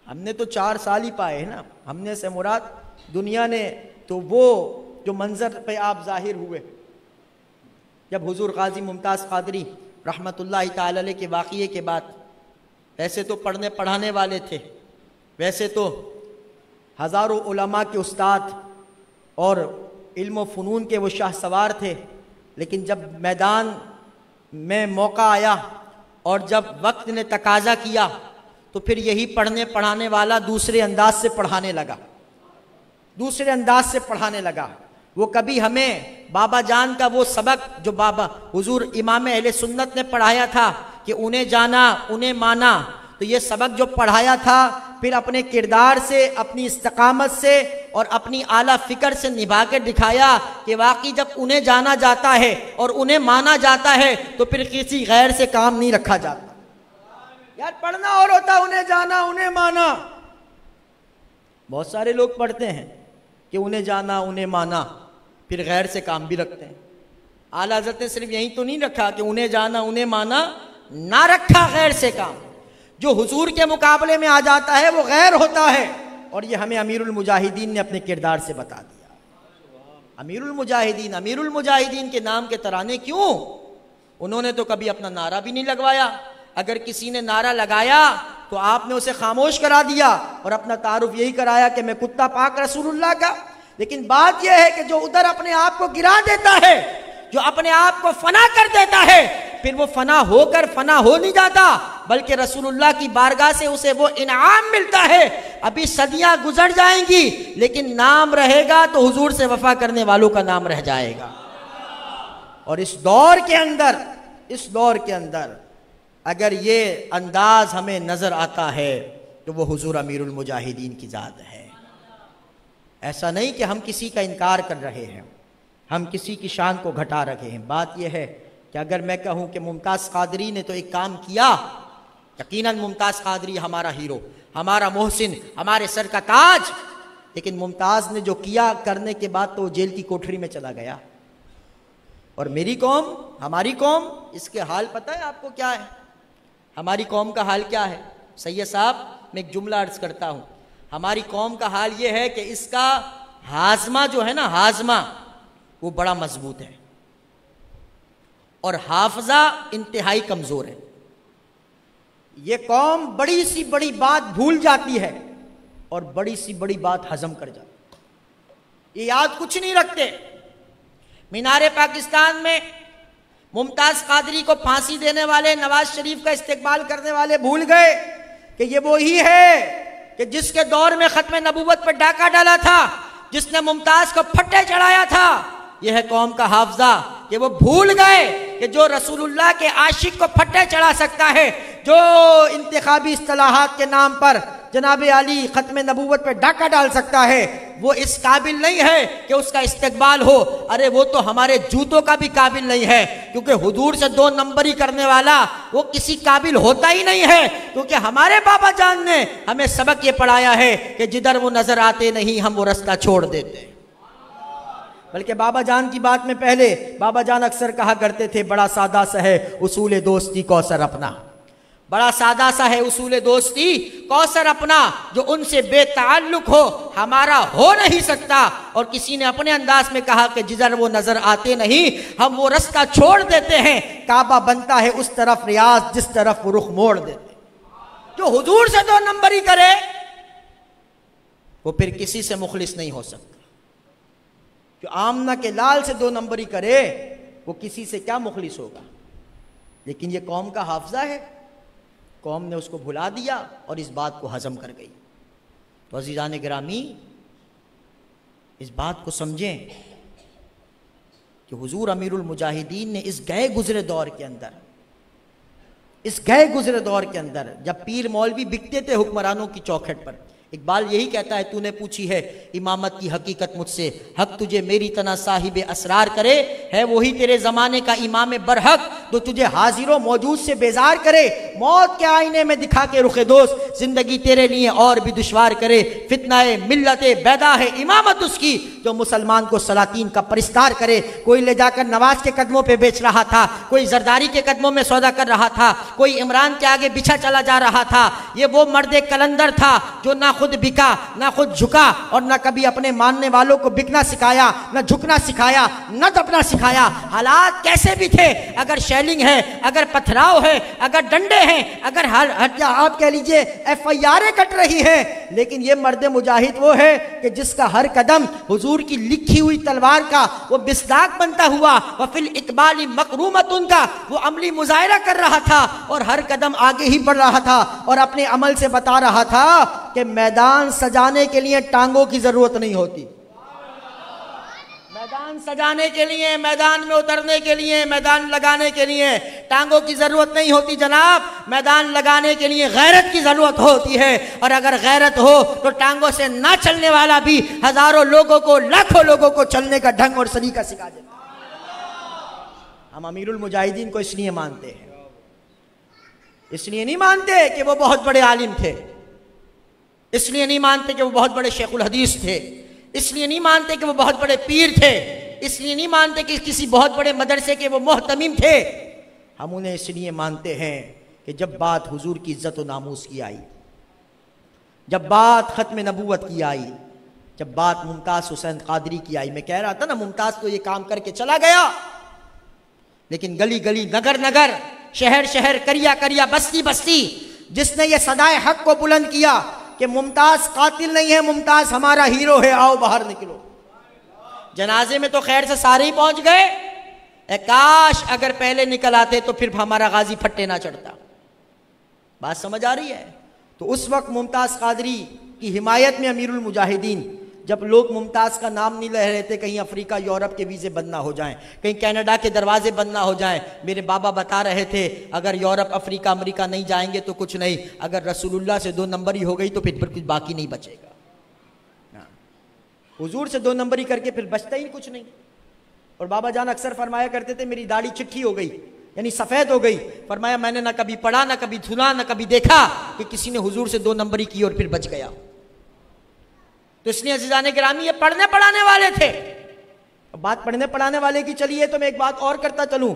हमने तो 4 साल ही पाए हैं ना, हमने से मुराद दुनिया ने, तो वो जो मंजर पे आप जाहिर हुए जब हुजूर गाजी मुमताज़ क़ादरी रहमतुल्लाहि ताला अलैह के वाक़िए के बाद, वैसे तो पढ़ने पढ़ाने वाले थे, वैसे तो हज़ारों उलमा के उस्ताद और इल्म फ़नून के वो शाह सवार थे, लेकिन जब मैदान में मौका आया और जब वक्त ने तकाजा किया तो फिर यही पढ़ने पढ़ाने वाला दूसरे अंदाज से पढ़ाने लगा, दूसरे अंदाज से पढ़ाने लगा। वो कभी हमें बाबा जान का वो सबक जो बाबा हुजूर इमाम अहले सुन्नत ने पढ़ाया था कि उन्हें जाना उन्हें माना, तो ये सबक जो पढ़ाया था फिर अपने किरदार से, अपनी इस्तिकामत से और अपनी आला फ़िक्र से निभा के दिखाया कि वाकई जब उन्हें जाना जाता है और उन्हें माना जाता है तो फिर किसी गैर से काम नहीं रखा जाता। यार पढ़ना और होता, उन्हें जाना उन्हें माना। बहुत सारे लोग पढ़ते हैं कि उन्हें जाना उन्हें माना, फिर गैर से काम भी रखते हैं। आला हज़रत ने सिर्फ यही तो नहीं रखा कि उन्हें जाना उन्हें माना, ना रखा गैर से काम। जो हुजूर के मुकाबले में आ जाता है वो गैर होता है, और ये हमें अमीरुल मुजाहिदीन ने अपने किरदार से बता दिया। अमीरुल मुजाहिदीन के नाम के तराने क्यों? उन्होंने तो कभी अपना नारा भी नहीं लगवाया। अगर किसी ने नारा लगाया तो आपने उसे खामोश करा दिया और अपना तारुफ यही कराया कि मैं कुत्ता पाक रसूलुल्लाह का। लेकिन बात यह है कि जो उधर अपने आप को गिरा देता है, जो अपने आप को फना कर देता है, फिर वो फना होकर फना हो नहीं जाता, बल्कि रसूलुल्लाह की बारगाह से उसे वो इनाम मिलता है। अभी सदियां गुजर जाएंगी लेकिन नाम रहेगा तो हुजूर से वफा करने वालों का नाम रह जाएगा। और इस दौर के अंदर अगर ये अंदाज हमें नजर आता है तो वो हुजूर अमीरुल मुजाहिदीन की ज़ात है। ऐसा नहीं कि हम किसी का इनकार कर रहे हैं, हम किसी की शान को घटा रहे हैं। बात यह है कि अगर मैं कहूं कि मुमताज़ कादरी ने तो एक काम किया, यकीनन मुमताज़ कादरी हमारा हीरो, हमारा मोहसिन, हमारे सर का ताज, लेकिन मुमताज़ ने जो किया करने के बाद तो वो जेल की कोठरी में चला गया। और मेरी कौम, हमारी कौम, इसके हाल पता है आपको क्या है? हमारी कौम का हाल क्या है? सैयद साहब, मैं एक जुमला अर्ज करता हूं, हमारी कौम का हाल ये है कि इसका हाजमा जो है ना, हाजमा वो बड़ा मजबूत है और हाफजा इंतहाई कमजोर है। ये कौम बड़ी सी बड़ी बात भूल जाती है और बड़ी सी बड़ी बात हजम कर जाती है। ये याद कुछ नहीं रखते। मीनारे पाकिस्तान में मुमताज कादरी को फांसी देने वाले, नवाज शरीफ का इस्तेकबाल करने वाले भूल गए कि ये वो ही है कि जिसके दौर में खत्म नबूवत पर डाका डाला था, जिसने मुमताज को फट्टे चढ़ाया था। यह है कौम का हाफजा कि वो भूल गए कि जो रसूलुल्लाह के आशिक को फट्टे चढ़ा सकता है, जो इंतखाबी इस्तिलाहात के नाम पर जनाब अली खत्म नबूवत पे डाका डाल सकता है, वो इस काबिल नहीं है कि उसका इस्तेकबाल हो। अरे वो तो हमारे जूतों का भी काबिल नहीं है, क्योंकि हुजूर से 2 नंबरी करने वाला वो किसी काबिल होता ही नहीं है। क्योंकि हमारे बाबा जान ने हमें सबक ये पढ़ाया है कि जिधर वो नजर आते नहीं हम वो रास्ता छोड़ देते। बल्कि बाबा जान की बात में पहले बाबा जान अक्सर कहा करते थे, बड़ा सादा सा है उसूल दोस्ती कौसर अपना, बड़ा सादा सा है उसूल दोस्ती कौसर अपना, जो उनसे बेताल्लुक हो हमारा हो नहीं सकता। और किसी ने अपने अंदाज में कहा कि जिधर वो नजर आते नहीं हम वो रास्ता छोड़ देते हैं। काबा बनता है उस तरफ रियाज जिस तरफ वो रुख मोड़ देते। जो हुजूर से 2 नंबरी करे वो फिर किसी से मुखलिस नहीं हो सकता। जो आमना के लाल से 2 नंबरी करे वो किसी से क्या मुखलिस होगा। लेकिन ये कौम का हाफजा है, कौम ने उसको भुला दिया और इस बात को हजम कर गई। तो अजीज़ान गिरामी, इस बात को समझें कि हुजूर अमीरुल मुजाहिदीन ने इस गए गुजरे दौर के अंदर जब पीर मौलवी बिकते थे हुक्मरानों की चौखट पर, इकबाल यही कहता है, तूने पूछी है इमामत की हकीकत मुझसे, हक तुझे मेरी तना साहिब असरार करे, है वही तेरे जमाने का इमाम बरहक जो तुझे हाजिरों मौजूद से बेजार करे, मौत के आईने में दिखा के रुखे दोस्त जिंदगी तेरे लिए और भी दुश्वार करे, फितनाए मिल्लते बैदा है इमामत उसकी जो मुसलमान को सलातीन का परिस्तार करे। कोई ले जाकर नवाज के कदमों पे बेच रहा था, कोई जरदारी के कदमों में सौदा कर रहा था, कोई इमरान के आगे बिछा चला जा रहा था। ये वो मर्दे कलंदर था जो ना खुद बिका, ना खुद झुका और ना कभी अपने मानने वालों को बिकना सिखाया, ना झुकना सिखाया, ना दबना सिखाया। हालात कैसे भी थे, अगर शेलिंग है, अगर पथराव है, अगर डंडे हैं, अगर आप कह लीजिए FIR कट रही है, लेकिन ये मर्द मुजाहिद वो है कि जिसका हर कदम हुजूर की लिखी हुई तलवार का वो बिस्दाक बनता हुआ, वफिल इकबाली मकरूमत उनका वो अमली मुजाहिरा कर रहा था और हर कदम आगे ही बढ़ रहा था और अपने अमल से बता रहा था कि मैदान सजाने के लिए टांगों की जरूरत नहीं होती। मैदान सजाने के लिए, मैदान में उतरने के लिए, मैदान लगाने के लिए टांगों की जरूरत नहीं होती जनाब। मैदान लगाने के लिए गैरत की जरूरत होती है, और अगर गैरत हो तो टांगों से ना चलने वाला भी हजारों लोगों को, लाखों लोगों को चलने का ढंग और सलीका सिखा देता। हम अमीरुल मुजाहिदीन को इसलिए मानते हैं, इसलिए नहीं मानते कि वो बहुत बड़े आलिम थे, इसलिए नहीं मानते कि वो बहुत बड़े शेखुल हदीस थे, इसलिए नहीं मानते कि वो बहुत बड़े पीर थे, इसलिए नहीं मानते कि किसी बहुत बड़े मदरसे के वो मोहतमीम थे, हम उन्हें इसलिए मानते हैं कि जब बात हुजूर की इज्जत व नामूस की आई, जब बात खत्म नबूवत की आई, जब बात मुमताज़ हुसैन कादरी की आई। मैं कह रहा था ना, मुमताज़ तो ये काम करके चला गया, लेकिन गली गली, नगर नगर, शहर शहर, करिया करिया, बस्ती बस्ती, जिसने ये सदाए हक को बुलंद किया कि मुमताज़ कातिल नहीं है, मुमताज़ हमारा हीरो है, आओ बाहर निकलो। जनाजे में तो खैर से सारे ही पहुंच गए, काश अगर पहले निकल आते तो फिर हमारा गाजी फट्टे ना चढ़ता। बात समझ आ रही है? तो उस वक्त मुमताज़ कादरी की हिमायत में अमीरुल मुजाहिदीन, जब लोग मुमताज़ का नाम नहीं ले रहे थे, कहीं अफ्रीका यूरोप के वीज़े बंद ना हो जाएं, कहीं कनाडा के दरवाजे बंद ना हो जाएं। मेरे बाबा बता रहे थे अगर यूरोप अफ्रीका अमेरिका नहीं जाएंगे तो कुछ नहीं, अगर रसूलुल्लाह से 2 नंबरी हो गई तो फिर कुछ बाकी नहीं बचेगा। हुजूर से 2 नंबरी करके फिर बचता ही कुछ नहीं। और बाबा जान अक्सर फरमाया करते थे मेरी दाढ़ी चिट्ठी हो गई, यानी सफ़ेद हो गई। फरमाया मैंने ना कभी पढ़ा, ना कभी सुना, ना कभी देखा कि किसी ने हुजूर से 2 नंबरी की और फिर बच गया। तो इसलिए अज़ीज़ाने गिरामी ये पढ़ने पढ़ाने वाले थे। बात पढ़ने पढ़ाने वाले की चलिए तो मैं एक बात और करता चलूं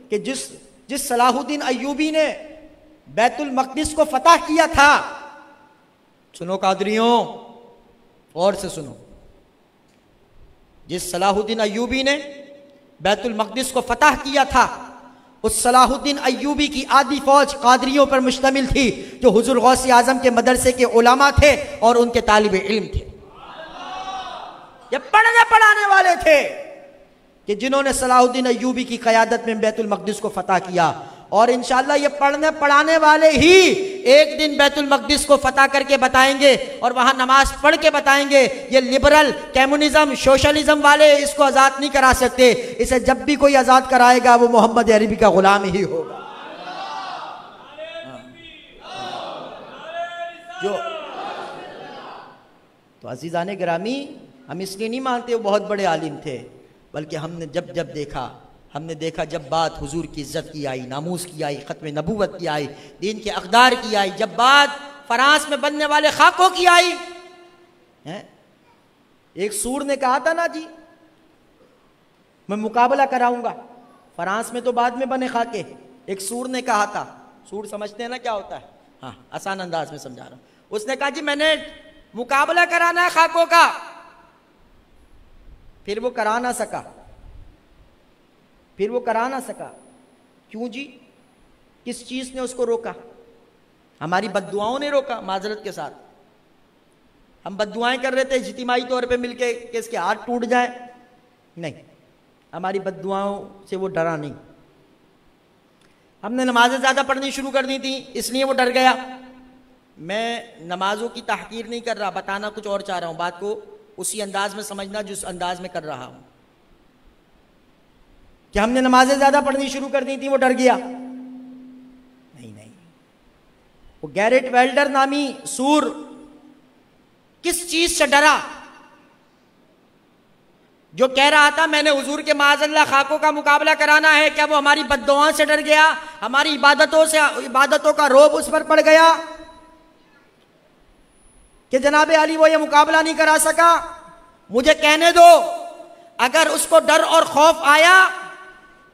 कि जिस सलाहुद्दीन अय्यूबी ने बैतुल मक़दिस को फतह किया था, सुनो कादरियों, और से सुनो, जिस सलाहुद्दीन अय्यूबी ने बैतुल मक़दिस को फतह किया था, उस सलाहुद्दीन अय्यूबी की आधी फौज कादरियों पर मुश्तमिल थी, जो हुजूर गौसे आजम के मदरसे के उलमा थे और उनके तालिब इल्म थे। ये पढ़ने पढ़ाने वाले थे कि जिन्होंने सलाहुद्दीन अय्यूबी की क़यादत में बैतुल मक़दिस को फतह किया। और इंशाअल्लाह ये पढ़ने पढ़ाने वाले ही एक दिन बैतुल मक़दिस को फतह करके बताएंगे और वहां नमाज पढ़ के बताएंगे। ये लिबरल, कम्युनिज्म, सोशलिज्म वाले इसको आज़ाद नहीं करा सकते। इसे जब भी कोई आज़ाद कराएगा वो मोहम्मद अरबी का गुलाम ही होगा। जो तो अज़ीज़ाने गिरामी, हम इसलिए नहीं मानते वो बहुत बड़े आलिम थे, बल्कि हमने जब देखा, हमने देखा जब बात हुजूर की इज्जत की आई, नामूस की आई, ख़त्म नबूवत की आई, दीन के अक़दार की आई, जब बात फ्रांस में बनने वाले खाकों की आई है। एक सूर ने कहा था ना जी मैं मुकाबला कराऊंगा, फ्रांस में तो बाद में बने खाके। एक सूर ने कहा था, सूर समझते हैं ना क्या होता है? हाँ, आसान अंदाज में समझा रहा हूं। उसने कहा जी मैंने मुकाबला कराना है खाकों का, फिर वो करा ना सका, क्यों जी? किस चीज ने उसको रोका? हमारी बद्दुआओं ने रोका। माजरत के साथ हम बद्दुआएं कर रहे थे इज्तिमाई तौर पे मिलके कि इसके हाथ टूट जाए, नहीं, हमारी बद्दुआओं से वो डरा नहीं। हमने नमाजें ज्यादा पढ़नी शुरू कर दी थी, इसलिए वो डर गया। मैं नमाजों की तहकीर नहीं कर रहा, बताना कुछ और चाह रहा हूं, बात को उसी अंदाज में समझना जिस अंदाज में कर रहा हूं। कि हमने नमाजें ज्यादा पढ़नी शुरू कर दी थी, वो डर गया? नहीं, वो गैरेट वेल्डर नामी सूर किस चीज से डरा? जो कह रहा था मैंने हुजूर के माज़अल्लाह खाकों का मुकाबला कराना है, क्या वो हमारी बद्दुआ से डर गया? हमारी इबादतों का रोब उस पर पड़ गया कि जनाबे अली वो ये मुकाबला नहीं करा सका? मुझे कहने दो, अगर उसको डर और खौफ आया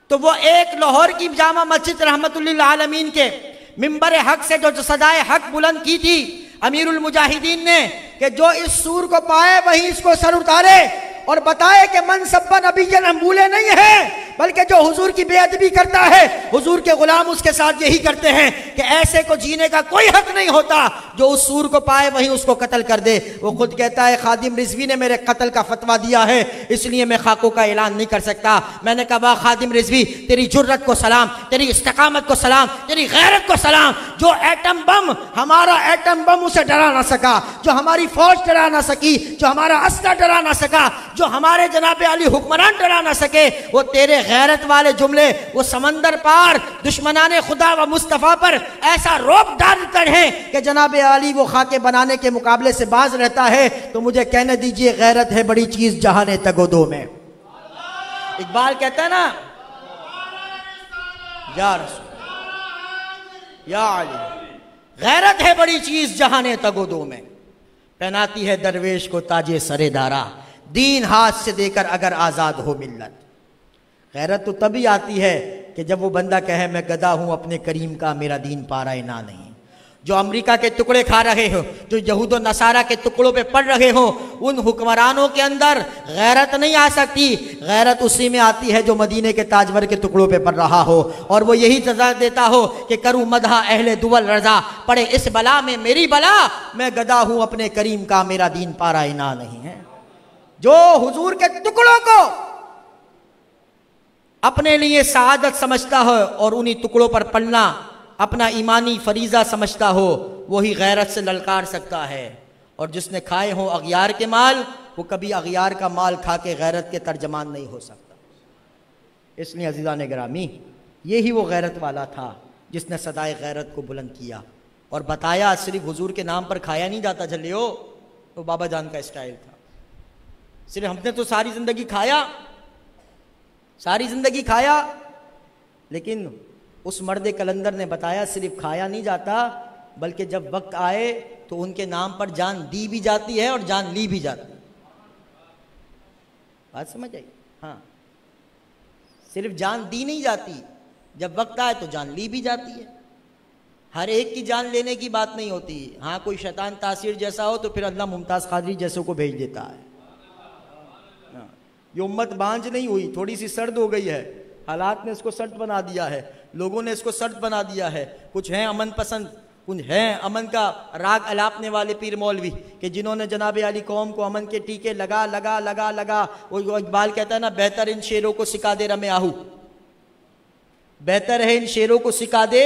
तो वो एक लाहौर की जामा मस्जिद रहमतुल्लिल आलमीन के मिंबर हक से जो सदाए हक बुलंद की थी अमीरुल मुजाहिदीन ने, कि जो इस सूर को पाए वही इसको सर उतारे और बताए कि मन सब्बा नबीयन हम भूले नहीं है, बल्कि जो हुजूर की बेअदबी करता है हुजूर के गुलाम उसके साथ यही करते हैं कि ऐसे को जीने का कोई हक नहीं होता। जो उस सूर को पाए वही उसको कत्ल कर दे। वो खुद कहता है खादिम रिजवी ने मेरे कत्ल का फतवा दिया है, इसलिए मैं खाकों का ऐलान नहीं कर सकता। मैंने कहा वाह खादिम रिजवी, तेरी जुर्रत को सलाम, तेरी इस्तिकामत को सलाम, तेरी गैरत को सलाम। जो एटम बम, हमारा एटम बम उसे डरा ना सका, जो हमारी फौज डरा ना सकी, जो हमारा अस्ला डरा ना सका, जो हमारे जनाबे अली हुक्मरान डरा ना सके, वो तेरे गैरत वाले जुमले वो समंदर पार दुश्मनाने खुदा व मुस्तफ़ा पर ऐसा रोब डालकर हैं कि जनाबे अली वो खाके बनाने के मुकाबले से बाज रहता है। तो मुझे कहने दीजिए, गैरत है बड़ी चीज जहाने तगोदो में। इकबाल कहता है ना, या रसूल या अली, गैरत है बड़ी चीज जहाने तगोदो में, पहनाती है दरवेश को ताजे सरे दारा, दीन हाथ से देकर अगर आज़ाद हो मिल्लत। गैरत तो तभी आती है कि जब वो बंदा कहे मैं गदा हूँ अपने करीम का, मेरा दीन पारा ना नहीं। जो अमेरिका के टुकड़े खा रहे हो, जो यहूद व नसारा के टुकड़ों पे पड़ रहे हो, उन हुक्मरानों के अंदर गैरत नहीं आ सकती। गैरत उसी में आती है जो मदीने के ताजवर के टुकड़ों पे पड़ रहा हो और वो यही सजा देता हो कि करूँ मदहा अहले दुवल रजा, पड़े इस बला में मेरी बला, मैं गदा हूँ अपने करीम का, मेरा दीन पारा ना नहीं है। जो हुजूर के टुकड़ों को अपने लिए सआदत समझता हो और उन्हीं टुकड़ों पर पलना अपना ईमानी फरीज़ा समझता हो, वही गैरत से ललकार सकता है। और जिसने खाए हो अगियार के माल, वो कभी अगियार का माल खा के गैरत के तर्जमान नहीं हो सकता। इसलिए अज़ीज़ान गिरामी, यही वो गैरत वाला था जिसने सदाए गैरत को बुलंद किया और बताया सिर्फ हुजूर के नाम पर खाया नहीं जाता झल्लियो। तो बाबा जान का स्टाइल था, सिर्फ हमने तो सारी ज़िंदगी खाया, सारी ज़िंदगी खाया, लेकिन उस मर्द कलंदर ने बताया सिर्फ खाया नहीं जाता, बल्कि जब वक्त आए तो उनके नाम पर जान दी भी जाती है और जान ली भी जाती है। बात समझ आई? हाँ, सिर्फ जान दी नहीं जाती, जब वक्त आए तो जान ली भी जाती है। हर एक की जान लेने की बात नहीं होती। हाँ, कोई शैतान तासीर जैसा हो तो फिर अल्लाह मुमताज़ कादरी जैसों को भेज देता है। हाँ, ये उम्मत बांझ नहीं हुई, थोड़ी सी सर्द हो गई है, हालात ने इसको सर्द बना दिया है, लोगों ने इसको सर्द बना दिया है। कुछ हैं अमन पसंद, कुछ हैं अमन का राग अलापने वाले पीर मौलवी कि जिन्होंने जनाब अली कौम को अमन के टीके लगा लगा लगा लगा। वो इकबाल कहता है ना, बेहतर इन शेरों को सिखा दे रमे आहू, बेहतर है इन शेरों को सिखा दे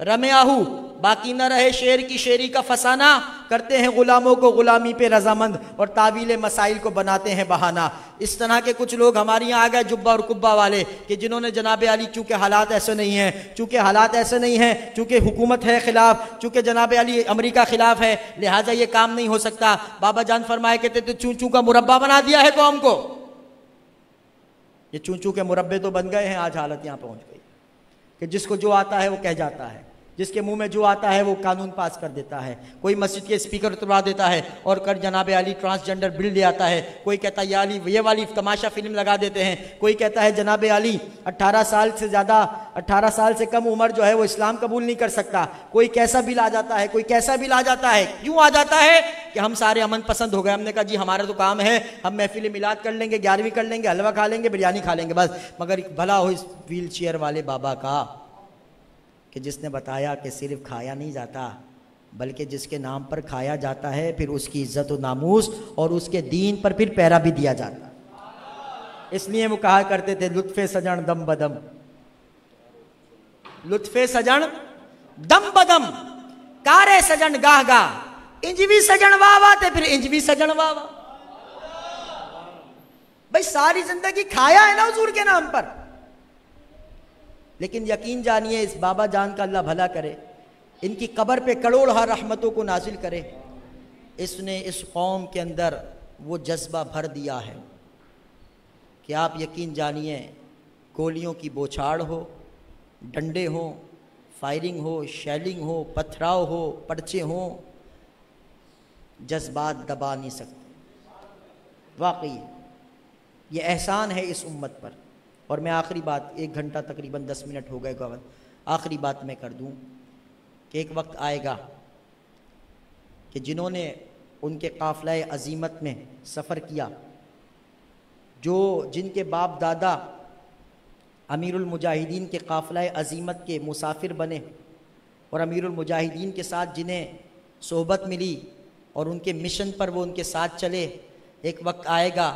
रमे आहू, बाकी न रहे शेर की शेरी का फसाना। करते हैं गुलामों को गुलामी पे रजामंद और तावीले मसाइल को बनाते हैं बहाना। इस तरह के कुछ लोग हमारे यहाँ आ गए जुब्बा और कुब्बा वाले कि जिन्होंने जनाब अली, चूंकि हालात ऐसे नहीं हैं, चूंकि हालात ऐसे नहीं हैं, चूंकि हुकूमत है खिलाफ, चूंकि जनाब अली अमेरिका खिलाफ है, लिहाजा ये काम नहीं हो सकता। बाबा जान फरमाए कहते तो चूं चूं का मुरब्बा बना दिया है कौम को। ये चूं चूं के मुरब्बे तो बन गए हैं, आज हालत यहाँ पहुँच गई कि जिसको जो आता है वो कह जाता है, जिसके मुंह में जो आता है वो कानून पास कर देता है। कोई मस्जिद के स्पीकर उतरवा देता है और कर जनाब अली ट्रांसजेंडर बिल ले आता है। कोई कहता है अली ये वाली तमाशा फिल्म लगा देते हैं। कोई कहता है जनाब अली 18 साल से ज़्यादा, 18 साल से कम उम्र जो है वो इस्लाम कबूल नहीं कर सकता। कोई कैसा बिल आ जाता है, कोई कैसा बिल आ जाता है। क्यों आ जाता है कि हम सारे अमन पसंद हो गए। हमने कहा जी हमारा तो काम है, हम महफिल मिलाद कर लेंगे, 11वीं कर लेंगे, हलवा खा लेंगे, बिरयानी खा लेंगे बस। मगर भला हो इस व्हील चेयर वाले बाबा का कि जिसने बताया कि सिर्फ खाया नहीं जाता, बल्कि जिसके नाम पर खाया जाता है फिर उसकी इज्जत व नामूस और उसके दीन पर फिर पैरा भी दिया जाता। इसलिए वो कहा करते थे लुत्फे सजन दम बदम, लुत्फे सजन दम बदम, कारे सजन गाह गाह, इंजवी सजन वाह वाह थे फिर इंजवी सजन वाह वाह। भाई सारी जिंदगी खाया है ना हुजूर के नाम पर, लेकिन यकीन जानिए इस बाबा जान का अल्लाह भला करे, इनकी कब्र पे करोड़ रहमतों को नाजिल करे। इसने इस कौम के अंदर वो जज्बा भर दिया है कि आप यकीन जानिए गोलियों की बौछार हो, डंडे हो, फायरिंग हो, शेलिंग हो, पथराव हो, पर्चे हो, जज्बात दबा नहीं सकते। वाकई ये एहसान है इस उम्मत पर। और मैं आखिरी बात, 1 घंटा तकरीबन 10 मिनट हो गए गवन, आखिरी बात मैं कर दूं कि एक वक्त आएगा कि जिन्होंने उनके काफ़िला अज़ीमत में सफ़र किया, जो जिनके बाप दादा अमीरुल मुजाहिदीन के काफ़िला अज़ीमत के मुसाफिर बने और अमीरुल मुजाहिदीन के साथ जिन्हें सोहबत मिली और उनके मिशन पर वो उनके साथ चले, एक वक्त आएगा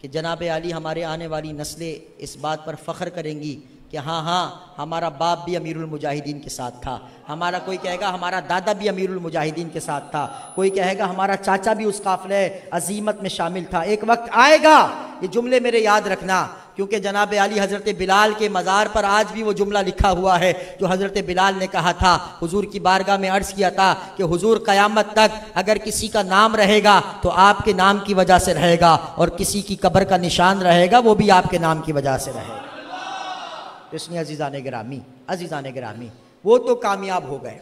कि जनाब अली हमारे आने वाली नस्लें इस बात पर फ़ख्र करेंगी कि हाँ हाँ हमारा बाप भी अमीरुल मुजाहिदीन के साथ था, हमारा कोई कहेगा हमारा दादा भी अमीरुल मुजाहिदीन के साथ था, कोई कहेगा हमारा चाचा भी उस काफ़िले अज़ीमत में शामिल था। एक वक्त आएगा, ये जुमले मेरे याद रखना, क्योंकि जनाब अली हज़रत बिलाल के मज़ार पर आज भी वो जुमला लिखा हुआ है जो हज़रत बिलाल ने कहा था, हुजूर की बारगाह में अर्ज़ किया था कि हुजूर क़यामत तक अगर किसी का नाम रहेगा तो आपके नाम की वजह से रहेगा और किसी की कब्र का निशान रहेगा वो भी आपके नाम की वजह से रहेगा। तो इसलिए अज़ीज़ान गिरामी, अज़ीज़ान गिरामी, वो तो कामयाब हो गए,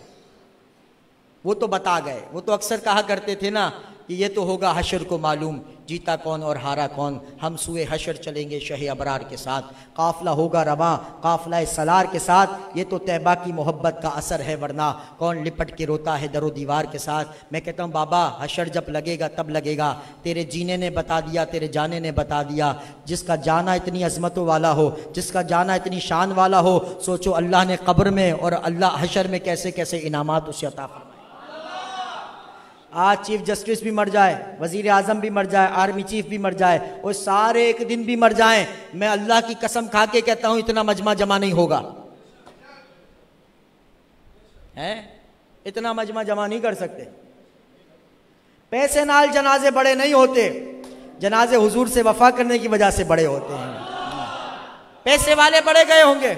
वो तो बता गए। वो तो अक्सर कहा करते थे ना कि ये तो होगा हशर को मालूम, जीता कौन और हारा कौन। हम सुए हशर चलेंगे शह अबरार के साथ, काफिला होगा रवां काफिला सलार के साथ। ये तो तैबा की मोहब्बत का असर है, वरना कौन लिपट के रोता है दरो दीवार के साथ। मैं कहता हूँ बाबा, हशर जब लगेगा तब लगेगा। तेरे जीने ने बता दिया, तेरे जाने ने बता दिया। जिसका जाना इतनी अजमतों वाला हो, जिसका जाना इतनी शान वाला हो, सोचो अल्लाह ने कब्र में और अल्लाह हशर में कैसे कैसे इनामात उसे अता फरमाए। आज चीफ जस्टिस भी मर जाए, वजीर आजम भी मर जाए, आर्मी चीफ भी मर जाए, और सारे एक दिन भी मर जाएं, मैं अल्लाह की कसम खा के कहता हूं इतना मजमा जमा नहीं होगा। है इतना मजमा जमा नहीं कर सकते। पैसे नाल जनाजे बड़े नहीं होते, जनाजे हुजूर से वफा करने की वजह से बड़े होते हैं। पैसे वाले बड़े गए होंगे।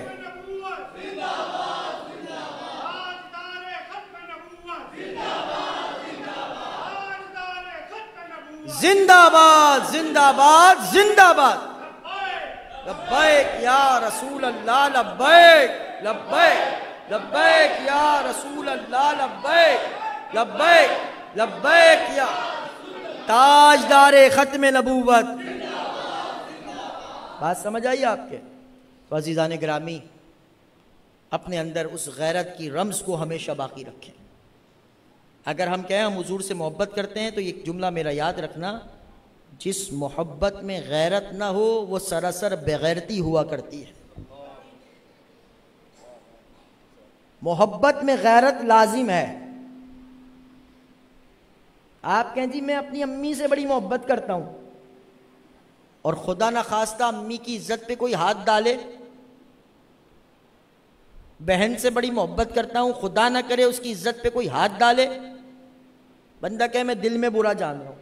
जिंदाबाद जिंदाबाद जिंदाबाद। लब्बैक या रसूल अल्लाह, लब्बैक लब्बैक लब्बैक या रसूल अल्लाह, लब्बैक लब्बैक लब्बैक या ताजदारे खत्म नबूवत। बात समझ आई आपके? तो अजीज़ान गिरामी, अपने अंदर उस गैरत की रम्ज़ को हमेशा बाकी रखें। अगर हम कहें हम हुजूर से मोहब्बत करते हैं तो एक जुमला मेरा याद रखना, जिस मोहब्बत में गैरत ना हो वो सरासर बेगैरती हुआ करती है। मोहब्बत में गैरत लाजिम है। आप कहें जी मैं अपनी अम्मी से बड़ी मोहब्बत करता हूं, और खुदा ना खास्ता अम्मी की इज्जत पे कोई हाथ डाले। बहन से बड़ी मोहब्बत करता हूं, खुदा ना करे उसकी इज्जत पे कोई हाथ डाले। बंदा कहे मैं दिल में बुरा जान रहा हूं।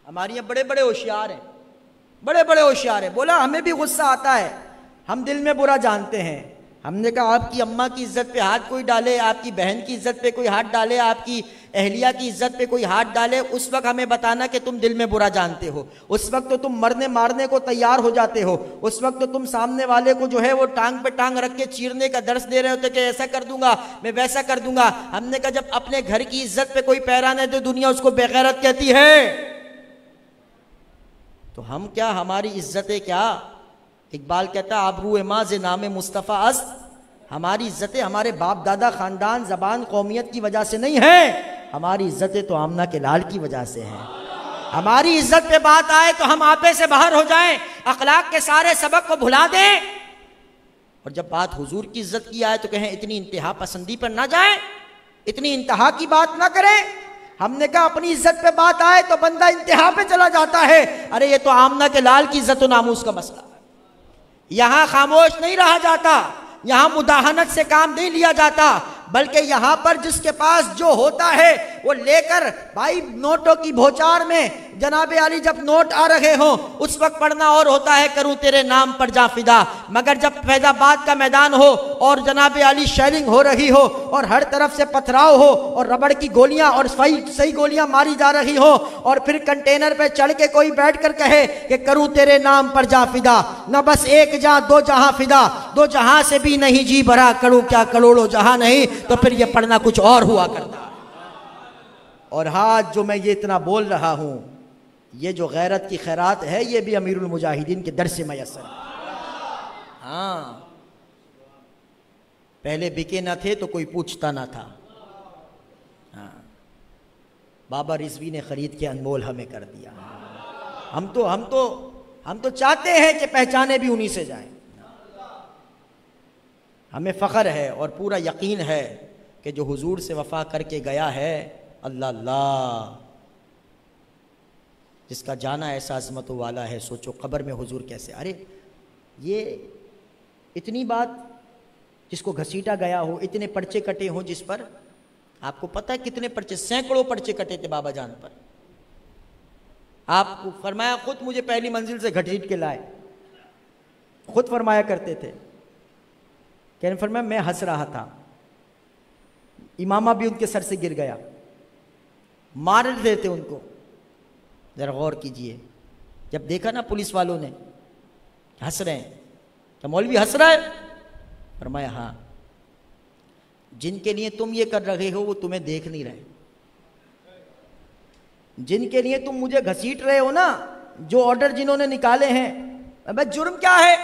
हमारे यहाँ बड़े बड़े होशियार हैं, बड़े बड़े होशियार हैं। बोला हमें भी गुस्सा आता है, हम दिल में बुरा जानते हैं। हमने कहा आपकी अम्मा की इज्जत पे हाथ कोई डाले, आपकी बहन की इज्जत पे कोई हाथ डाले, आपकी अहलिया की इज्जत पे कोई हाथ डाले, उस वक्त हमें बताना कि तुम दिल में बुरा जानते हो। उस वक्त तो तुम मरने मारने को तैयार हो जाते हो। उस वक्त तो तुम सामने वाले को जो है वो टांग पे टांग रख के चीरने का दर्श दे रहे होते कि ऐसा कर दूंगा, मैं वैसा कर दूंगा। हमने कहा जब अपने घर की इज्जत पे कोई पैरा नहीं दे, दुनिया उसको बेगैरत कहती है। तो हम क्या, हमारी इज्जतें क्या? इकबाल कहता आबरू माँ जे नाम मुस्तफ़ा अस्त। हमारी इज्जतें हमारे बाप दादा खानदान जबान कौमियत की वजह से नहीं है, हमारी इज्जतें तो आमना के लाल की वजह से हैं। हमारी इज्जत पे बात आए तो हम आपे से बाहर हो जाएं, अखलाक के सारे सबक को भुला दें, और जब बात हुजूर की इज्जत की आए तो कहें इतनी इंतहा पसंदी पर ना जाए, इतनी इंतहा की बात ना करें। हमने कहा अपनी इज्जत पे बात आए तो बंदा इंतहा पे चला जाता है। अरे ये तो आमना के लाल की इज्जत नामूस का मसला। यहां खामोश नहीं रहा जाता, यहां मुदाहनत से काम नहीं लिया जाता, बल्कि यहां पर जिसके पास जो होता है वो लेकर, भाई नोटों की भौचार में जनाबे आली जब नोट आ रहे हो उस वक्त पढ़ना और होता है करूं तेरे नाम पर जा फिदा, मगर जब फैजाबाद का मैदान हो और जनाबे आली शेलिंग हो रही हो और हर तरफ से पथराव हो और रबड़ की गोलियां और सही गोलियां मारी जा रही हो, और फिर कंटेनर पे चढ़ के कोई बैठ कर कहे कि करूं तेरे नाम पर जा फिदा, न बस एक जहां दो जहां फिदा, दो जहां से भी नहीं जी भरा, करूं क्या करोड़ों जहां नहीं, तो फिर ये पढ़ना कुछ और हुआ करता। और हाथ जो मैं ये इतना बोल रहा हूं, ये जो गैरत की खैरात है, ये भी अमीरुल मुजाहिदीन के दर से मैसर है। हाँ, पहले बिके ना थे तो कोई पूछता ना था। हाँ, बाबा रिजवी ने खरीद के अनमोल हमें कर दिया। हम तो चाहते हैं कि पहचाने भी उन्हीं से जाएं। हमें फ़ख्र है और पूरा यकीन है कि जो हुजूर से वफ़ा करके गया है, अल्लाह अल्लाह, जिसका जाना ऐसा अज़मत वाला है, सोचो कब्र में हुजूर कैसे। अरे ये इतनी बात जिसको घसीटा गया हो, इतने पर्चे कटे हों जिस पर, आपको पता है कितने पर्चे, सैकड़ों पर्चे कटे थे बाबा जान पर। आपको फरमाया खुद मुझे पहली मंजिल से घसीट के लाए, खुद फरमाया करते थे। कहने फरमाया मैं हंस रहा था, इमामा भी उनके सर से गिर गया, मार रहे थे उनको। जरा गौर कीजिए, जब देखा ना पुलिस वालों ने हंस रहे हैं, क्या मौलवी हंस रहा है? फरमाया हाँ। जिनके लिए तुम ये कर रहे हो वो तुम्हें देख नहीं रहे। जिनके लिए तुम मुझे घसीट रहे हो ना, जो ऑर्डर जिन्होंने निकाले हैं, अबे जुर्म क्या है?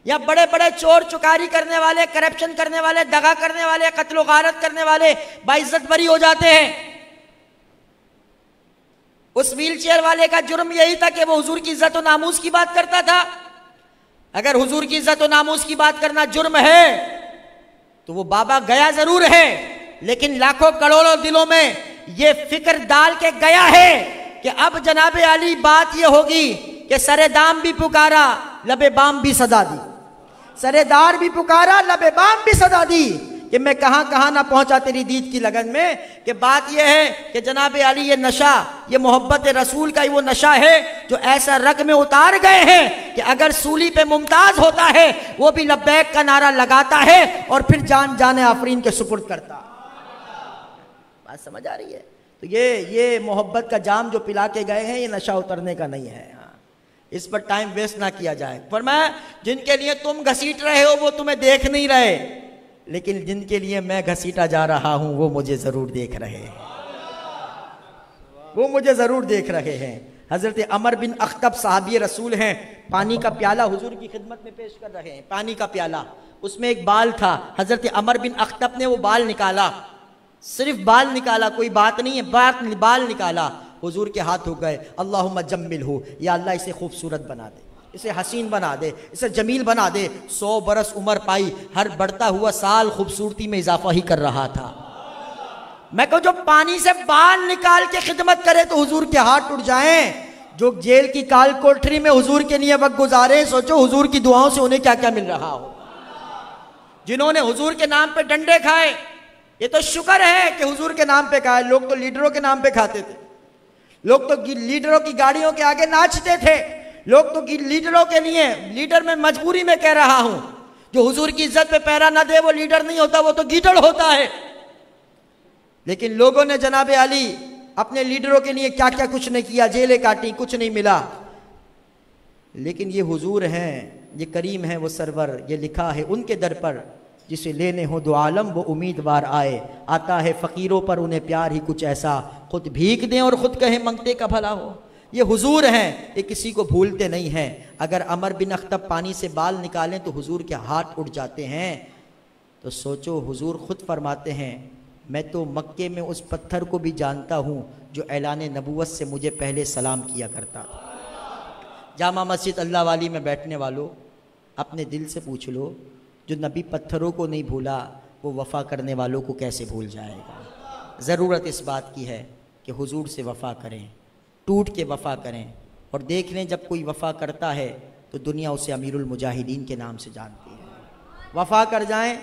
या बड़े बड़े चोर चुकारी करने वाले, करप्शन करने वाले, दगा करने वाले, कत्ल गारत करने वाले बाइज्जत बरी हो जाते हैं। उस व्हील चेयर वाले का जुर्म यही था कि वो हुजूर की इज्जत और नामूस की बात करता था। अगर हुजूर की इज्जत और नामूस की बात करना जुर्म है तो वो बाबा गया जरूर है, लेकिन लाखों करोड़ों दिलों में ये फिक्र डाल के गया है कि अब जनाबे अली बात ये होगी कि सरे दाम भी पुकारा, लबे बाम भी सदा दी, सरेदार भी पुकारा, लबे बाम भी सदा दी, कि मैं कहां कहां ना पहुंचा तेरी दीद की लगन में। कि बात यह है कि जनाबे अली ये नशा, ये मोहब्बत रसूल का वो नशा है जो ऐसा रग में उतार गए हैं कि अगर सूली पे मुमताज होता है वो भी लब्बैक का नारा लगाता है और फिर जान जाने आफरीन के सुपुर्द करता। बात समझ आ रही है? तो ये मोहब्बत का जाम जो पिला के गए हैं, ये नशा उतरने का नहीं है। इस पर टाइम वेस्ट ना किया जाए। फरमाया जिनके लिए तुम घसीट रहे हो वो तुम्हें देख नहीं रहे, लेकिन जिनके लिए मैं घसीटा जा रहा हूं वो मुझे जरूर देख रहे हैं, वो मुझे जरूर देख रहे हैं। हजरत अमर बिन अख्तब साहबी रसूल हैं, पानी का प्याला हुजूर की खिदमत में पेश कर रहे हैं। पानी का प्याला, उसमें एक बाल था। हजरत अमर बिन अख्तब ने वो बाल निकाला, सिर्फ बाल निकाला, कोई बात नहीं है, बाल निकाला। हुजूर के हाथ हो गए, अल्लाहुम्मा जम्मिल हो, या अल्लाह इसे खूबसूरत बना दे, इसे हसीन बना दे, इसे जमील बना दे। 100 बरस उम्र पाई, हर बढ़ता हुआ साल खूबसूरती में इजाफा ही कर रहा था। मैं कहूं जो पानी से बाल निकाल के खिदमत करे तो हुजूर के हाथ टूट जाएं। जो जेल की काल कोठरी में हुजूर के लिए वक्त गुजारे, सोचो हुजूर की दुआओं से उन्हें क्या क्या मिल रहा हो। जिन्होंने हुजूर के नाम पे डंडे खाए, ये तो शुक्र है कि हुजूर के नाम पे खाए। लोग तो लीडरों के नाम पे खाते थे, लोग तो लीडरों की गाड़ियों के आगे नाचते थे, लोग तो लीडरों के लिए, लीडर में मजबूरी में कह रहा हूं, जो हुजूर की इज्जत पे पैरा ना दे वो लीडर नहीं होता, वो तो गीदड़ होता है। लेकिन लोगों ने जनाबे अली अपने लीडरों के लिए क्या क्या कुछ नहीं किया, जेलें काटी, कुछ नहीं मिला। लेकिन ये हुजूर हैं, ये करीम है वो सरवर, ये लिखा है उनके दर पर जिसे लेने हो दो आलम वो उम्मीदवार आए। आता है फ़कीरों पर उन्हें प्यार ही कुछ ऐसा, खुद भीख दें और ख़ुद कहें मंगते का भला हो। ये हुजूर हैं, ये किसी को भूलते नहीं हैं। अगर अमर बिन अख्तब पानी से बाल निकालें तो हुजूर के हाथ उठ जाते हैं। तो सोचो, हुजूर ख़ुद फरमाते हैं, मैं तो मक्के में उस पत्थर को भी जानता हूँ जो ऐलान नबूवत से मुझे पहले सलाम किया करता था। जामा मस्जिद अल्लाह वाली में बैठने वालों, अपने दिल से पूछ लो, जो नबी पत्थरों को नहीं भूला वो वफ़ा करने वालों को कैसे भूल जाएगा। ज़रूरत इस बात की है कि हुजूर से वफ़ा करें, टूट के वफ़ा करें। और देख लें, जब कोई वफ़ा करता है तो दुनिया उसे अमीरुल मुजाहिदीन के नाम से जानती है। वफ़ा कर जाएं,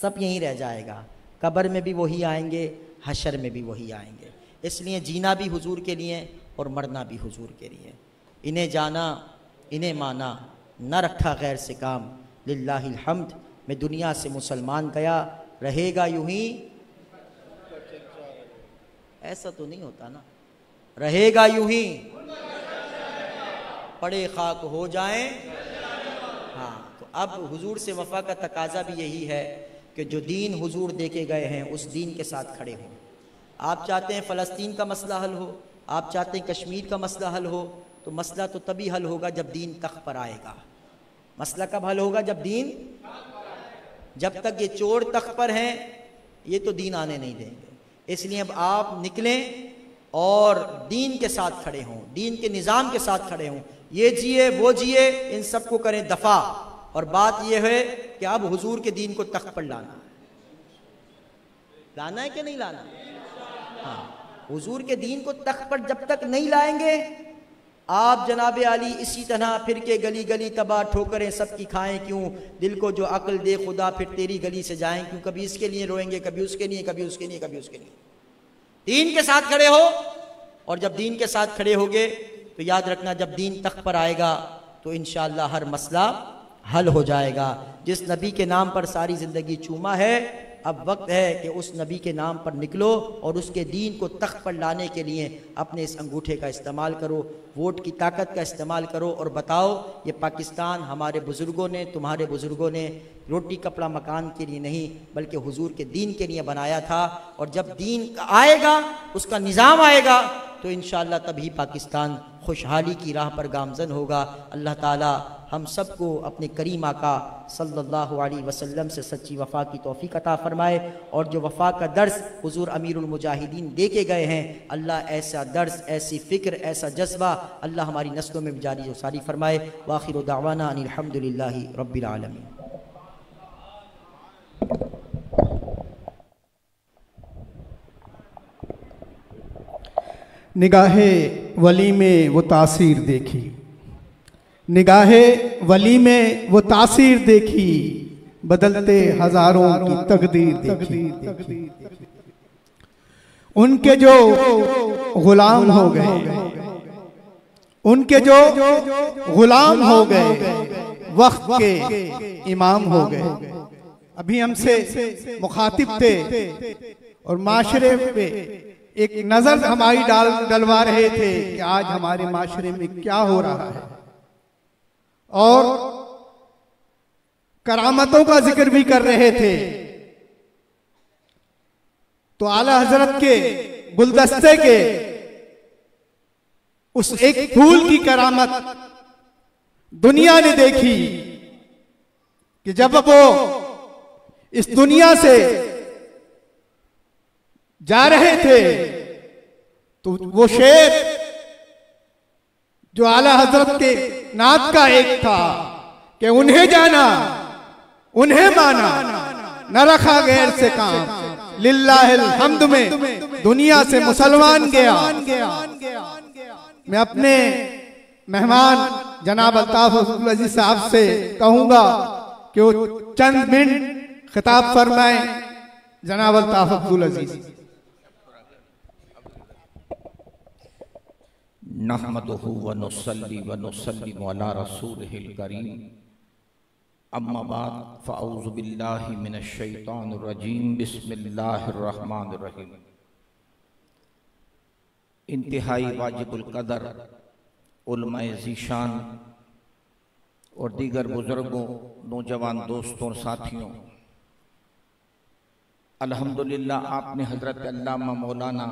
सब यहीं रह जाएगा, कब्र में भी वही आएंगे, हशर में भी वही आएंगे। इसलिए जीना भी हुजूर के लिए और मरना भी हुजूर के लिए। इन्हें जाना, इन्हें माना, न रखा गैर से काम, लिल्लाहिल हम्द। मैं दुनिया से मुसलमान गया, रहेगा यूं ही, ऐसा तो नहीं होता ना, रहेगा यूं ही, पड़े खाक हो जाएं। हाँ, तो अब हुजूर से वफ़ा का तकाजा भी यही है कि जो दीन हुजूर दे के गए हैं उस दीन के साथ खड़े हों। आप चाहते हैं फ़लस्तीन का मसला हल हो, आप चाहते हैं कश्मीर का मसला हल हो, तो मसला तो तभी हल होगा जब दीन तख्त पर आएगा। मसला कब हल होगा? जब दीन, जब तक ये चोर तख्त पर हैं ये तो दीन आने नहीं देंगे। इसलिए अब आप निकलें और दीन के साथ खड़े हों, दीन के निज़ाम के साथ खड़े हों। ये जिए वो जिए, इन सबको करें दफ़ा। और बात यह है कि अब हुजूर के दीन को तख्त पर लाना है कि नहीं लाना? हाँ, हुजूर के दीन को तख्त पर जब तक नहीं लाएंगे, आप जनाबे अली इसी तरह फिर के गली गली तबाह ठोकरें सबकी खाएं क्यों, दिल को जो अक्ल दे खुदा फिर तेरी गली से जाएं क्यों। कभी इसके लिए रोएंगे, कभी उसके लिए, कभी उसके लिए, कभी उसके लिए। दीन के साथ खड़े हो, और जब दीन के साथ खड़े होगे तो याद रखना, जब दीन तख्त पर आएगा तो इंशाअल्लाह हर मसला हल हो जाएगा। जिस नबी के नाम पर सारी ज़िंदगी चूमा है अब वक्त है कि उस नबी के नाम पर निकलो और उसके दीन को तख्त पर लाने के लिए अपने इस अंगूठे का इस्तेमाल करो, वोट की ताकत का इस्तेमाल करो और बताओ ये पाकिस्तान हमारे बुज़ुर्गों ने, तुम्हारे बुज़ुर्गों ने रोटी कपड़ा मकान के लिए नहीं बल्कि हुजूर के दीन के लिए बनाया था। और जब दीन आएगा, उसका निज़ाम आएगा, तो इंशाअल्लाह तभी पाकिस्तान खुशहाली की राह पर गामज़न होगा। अल्लाह ताला हम सबको अपने करीम आका सल्लल्लाहु अलैहि वसल्लम से सच्ची वफ़ा की तौफ़ीक़ अता फ़रमाए। और जो वफ़ा का दर्स हुज़ूर अमीरुल मुजाहिदीन दे के गए हैं, अल्लाह ऐसा दर्स, ऐसी फ़िक्र, ऐसा जज्बा अल्लाह हमारी नस्लों में जारी सारी फ़रमाए। व आखिरु दावाना अनिल हम्दुलिल्लाहि रब्बिल आलमीन। निगाहे वली में वो तासीर देखी, निगाहे वली में वो तासीर देखी, बदलते हजारों की तकदीर देखी। उनके जो गुलाम हो गए, उनके जो गुलाम हो गए, वक्त के इमाम हो गए। अभी हमसे मुखातिब थे और माशरे पे एक नजर हमारी डलवा रहे थे कि आज हमारे माशरे में क्या हो रहा है, और करामतों का जिक्र भी कर रहे थे। तो आला हजरत के गुलदस्ते के उस एक फूल की करामत दुनिया ने देखी कि जब वो इस दुनिया से जा रहे थे तो वो शेर जो आला हजरत के नात का एक था कि उन्हें जाना, उन्हें माना, न रखा गैर से काम, लिल्लाहिल हम्द में दुनिया से मुसलमान गया। मैं अपने मेहमान जनाब अल्ताफ अब्दुल अजीज साहब से कहूंगा कि वो चंद मिनट खिताब फरमाएं। जनाब अल्ताफ अब्दुल अजीज। नहमदुहु व नुसल्ली व नुसल्लिमु अला रसूलिहिल करीम, अम्मा बाद फ़अऊज़ु बिल्लाहि मिनश शैतानिर रजीम, बिस्मिल्लाहिर रहमानिर रहीम। इंतहाई वाजिबुल कदर उलमाए ज़ीशान और दीगर बुज़ुर्गों, नौजवान दोस्तों और साथियों, अल्हम्दुलिल्लाह आपने हज़रत अल्लामा मौलाना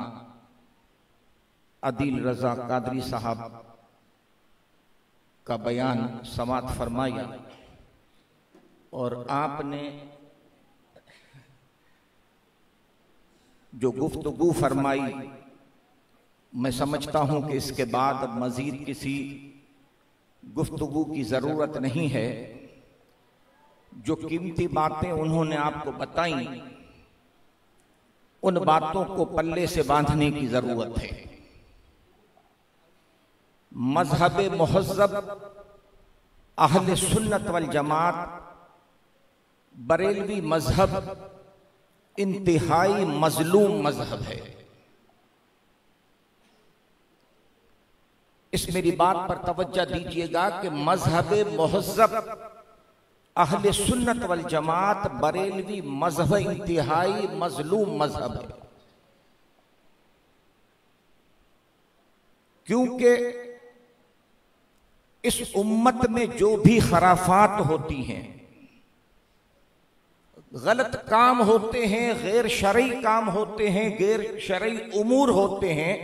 अदील रज़ा कादरी साहब का बयान समाअत फरमाया और आपने जो गुफ्तगू फरमाई, मैं समझता हूं कि इसके बाद मजीद किसी गुफ्तगू की ज़रूरत नहीं है। जो कीमती बातें उन्होंने आपको बताई, उन बातों को पल्ले से बांधने की ज़रूरत है। मजहब मुहज़्ज़ब अहले सुन्नत वल जमात बरेलवी मजहब इंतहाई मजलूम मजहब है। इस मेरी बात पर तवज्जो दीजिएगा कि मजहब मुहज़्ज़ब अहले सुन्नत वल जमात बरेलवी मजहब इंतहाई मजलूम मजहब है, क्योंकि इस उम्मत में जो भी खराफात होती हैं, गलत काम होते हैं, गैर शरई काम होते हैं, गैर शरई उमूर होते हैं,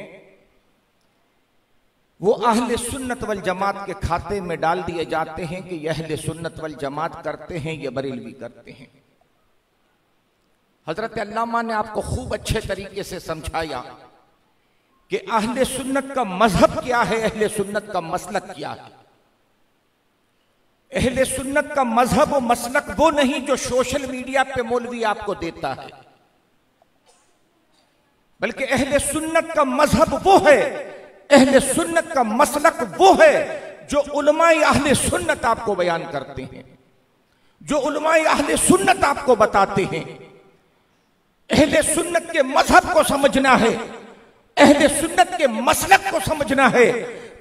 वो अहले सुन्नत वल जमात के खाते में डाल दिए जाते हैं कि यह अहले सुन्नत वल जमात करते हैं, ये बरेलवी करते हैं। हजरत अल्लामा ने आपको खूब अच्छे तरीके से समझाया कि अहले सुन्नत का मजहब क्या है, अहले सुन्नत का मसलक क्या है। अहले सुन्नत का मजहब और मसलक वो नहीं जो सोशल मीडिया पे मौलवी आपको देता है, बल्कि अहले सुन्नत का मजहब वो है, अहले सुन्नत का मसलक वो है जो उलमाए अहले सुन्नत आपको बयान करते हैं, जो उलमाए अहले सुन्नत आपको बताते हैं। अहले सुन्नत के मजहब को समझना है, अहले सुन्नत के मसलक को समझना है,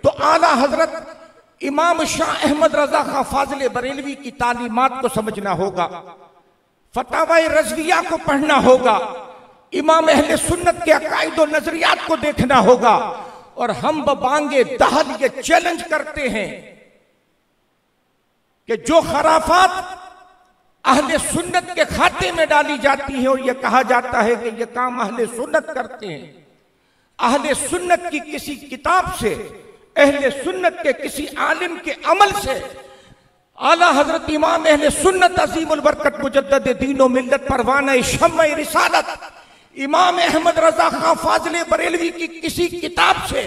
तो आला हजरत इमाम शाह अहमद रजा खां फाजिल बरेलवी की तालीमात को समझना होगा। फतावाए रज़विया को पढ़ना होगा, इमाम अहले सुन्नत के अकायद और नजरियात को देखना होगा। और हम बबांगे दहल ये चैलेंज करते हैं कि जो खराफात अहले सुन्नत के खाते में डाली जाती है और यह कहा जाता है कि यह काम अहले सुन्नत करते हैं, अहले सुन्नत की किसी किताब से, अहले सुन्नत के किसी आलिम के अमल से आला हजरत इमाम अहले सुन्नत अजीमुल बरकत मुजद्दद दीन व मिल्लत परवाना शम्मा रिसालत इमाम अहमद रजा खां फाजिले बरेलवी की किसी किताब से,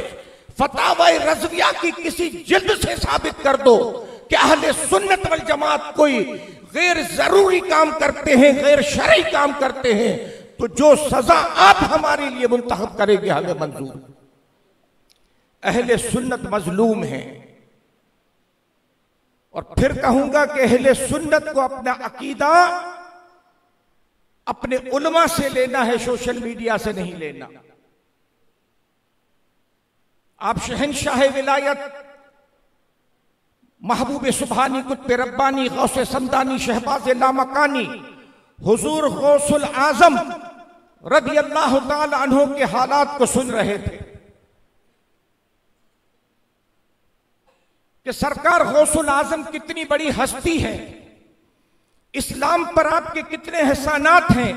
फतावाए रज़विया की किसी जिल्द से साबित कर दो कि अहले सुन्नत वल जमात कोई गैर जरूरी काम करते हैं, गैर शरई काम करते हैं, तो जो सजा आप हमारे लिए मुंतखब करेंगे हमें मंजूर। अहले सुन्नत मजलूम है। और फिर कहूंगा कि अहले सुन्नत को अपना अकीदा अपने उलमा से लेना है, सोशल मीडिया से नहीं लेना। आप शहनशाह विलायत महबूब सुबहानी कुतुब रब्बानी गौसे समदानी शहबाज लामकानी हुजूर गौसुल आजम रज़ी अल्लाह ताला अन्हु के हालात को सुन रहे थे कि सरकार गौसुल आजम कितनी बड़ी हस्ती है, इस्लाम पर आपके कितने एहसानात हैं,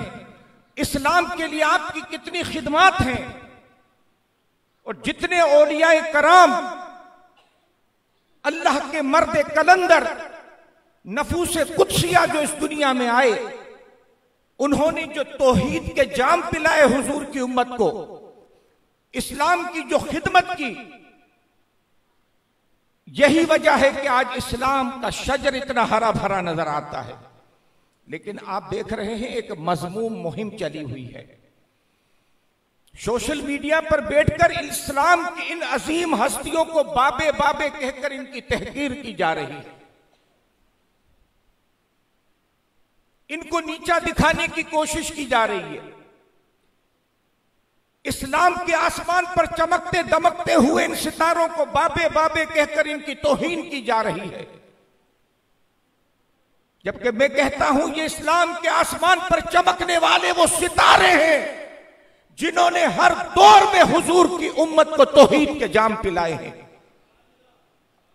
इस्लाम के लिए आपकी कितनी खिदमात हैं, और जितने औलियाए कराम अल्लाह के मर्द कलंदर नफूसे कुदसिया जो इस दुनिया में आए, उन्होंने जो तौहीद के जाम पिलाए हुजूर की उम्मत को, इस्लाम की जो खिदमत की, यही वजह है कि आज इस्लाम का शजर इतना हरा भरा नजर आता है। लेकिन आप देख रहे हैं एक मजमूम मुहिम चली हुई है, सोशल मीडिया पर बैठकर इस्लाम की इन अजीम हस्तियों को बाबे बाबे कहकर इनकी तहकीर की जा रही है, इनको नीचा दिखाने की कोशिश की जा रही है। इस्लाम के आसमान पर चमकते दमकते हुए इन सितारों को बाबे बाबे कहकर इनकी तौहीन की जा रही है, जबकि मैं कहता हूं ये इस्लाम के आसमान पर चमकने वाले वो सितारे हैं जिन्होंने हर दौर में हुजूर की उम्मत को तौहीद के जाम पिलाए हैं।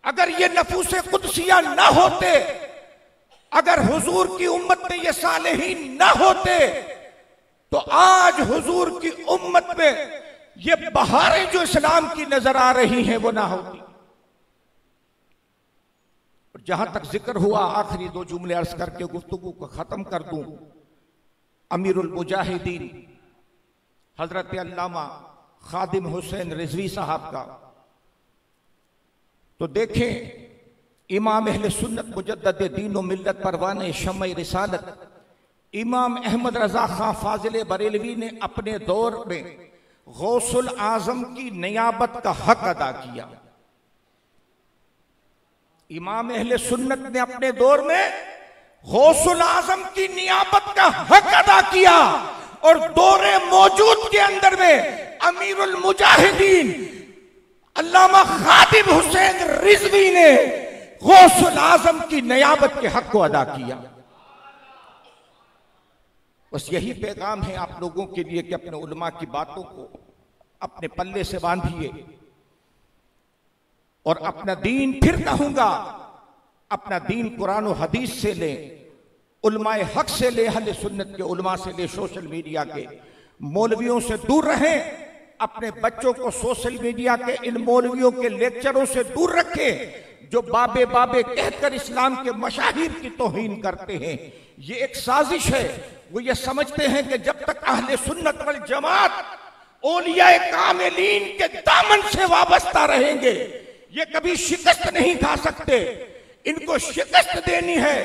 अगर ये नफूसे कुदसिया ना होते, अगर हुजूर की उम्मत में ये सालेहीन ना होते, तो आज हुजूर की उम्मत में ये बहारें जो इस्लाम की नजर आ रही हैं वो ना होती। और जहां तक जिक्र हुआ, आखिरी दो जुमले अर्ज करके गुफ्तगू को खत्म कर दूं, अमीरुल मुजाहिदीन हजरत अल्लामा खादिम हुसैन रिजवी साहब का, तो देखें इमाम अहले सुन्नत मुजद्दद दीन व मिल्लत परवाने शम्मा रिसालत इमाम अहमद रजा खां फाजिले बरेलवी ने अपने दौर में गौसुल आजम की नियाबत का हक अदा किया। इमाम अहले सुन्नत ने अपने दौर में गौसुल आजम की नियाबत का हक अदा किया, और दौरे मौजूद के अंदर में अमीरुल मुजाहिदीन अल्लामा खादिम हुसैन रिजवी ने गौसुल आजम की नियाबत के हक को अदा किया। बस यही पैगाम है आप लोगों के लिए कि अपने उलमा की बातों को अपने पल्ले से बांधिए, और अपना दीन, फिर कहूंगा, अपना दीन कुरान और हदीस से लें, उलमाए हक से ले, अहले सुन्नत के उलमा से ले, सोशल मीडिया के मौलवियों से दूर रहें। अपने बच्चों को सोशल मीडिया के इन मौलवियों के लेक्चरों से दूर रखें जो बाबे बाबे कहकर इस्लाम के मशाहिर की तौहीन करते हैं। ये एक साजिश है। वो ये समझते हैं कि जब तक अहले सुन्नत वल जमात औलियाए कामिलीन के दामन से वाबस्ता रहेंगे, ये कभी शिकस्त नहीं खा सकते। इनको शिकस्त देनी है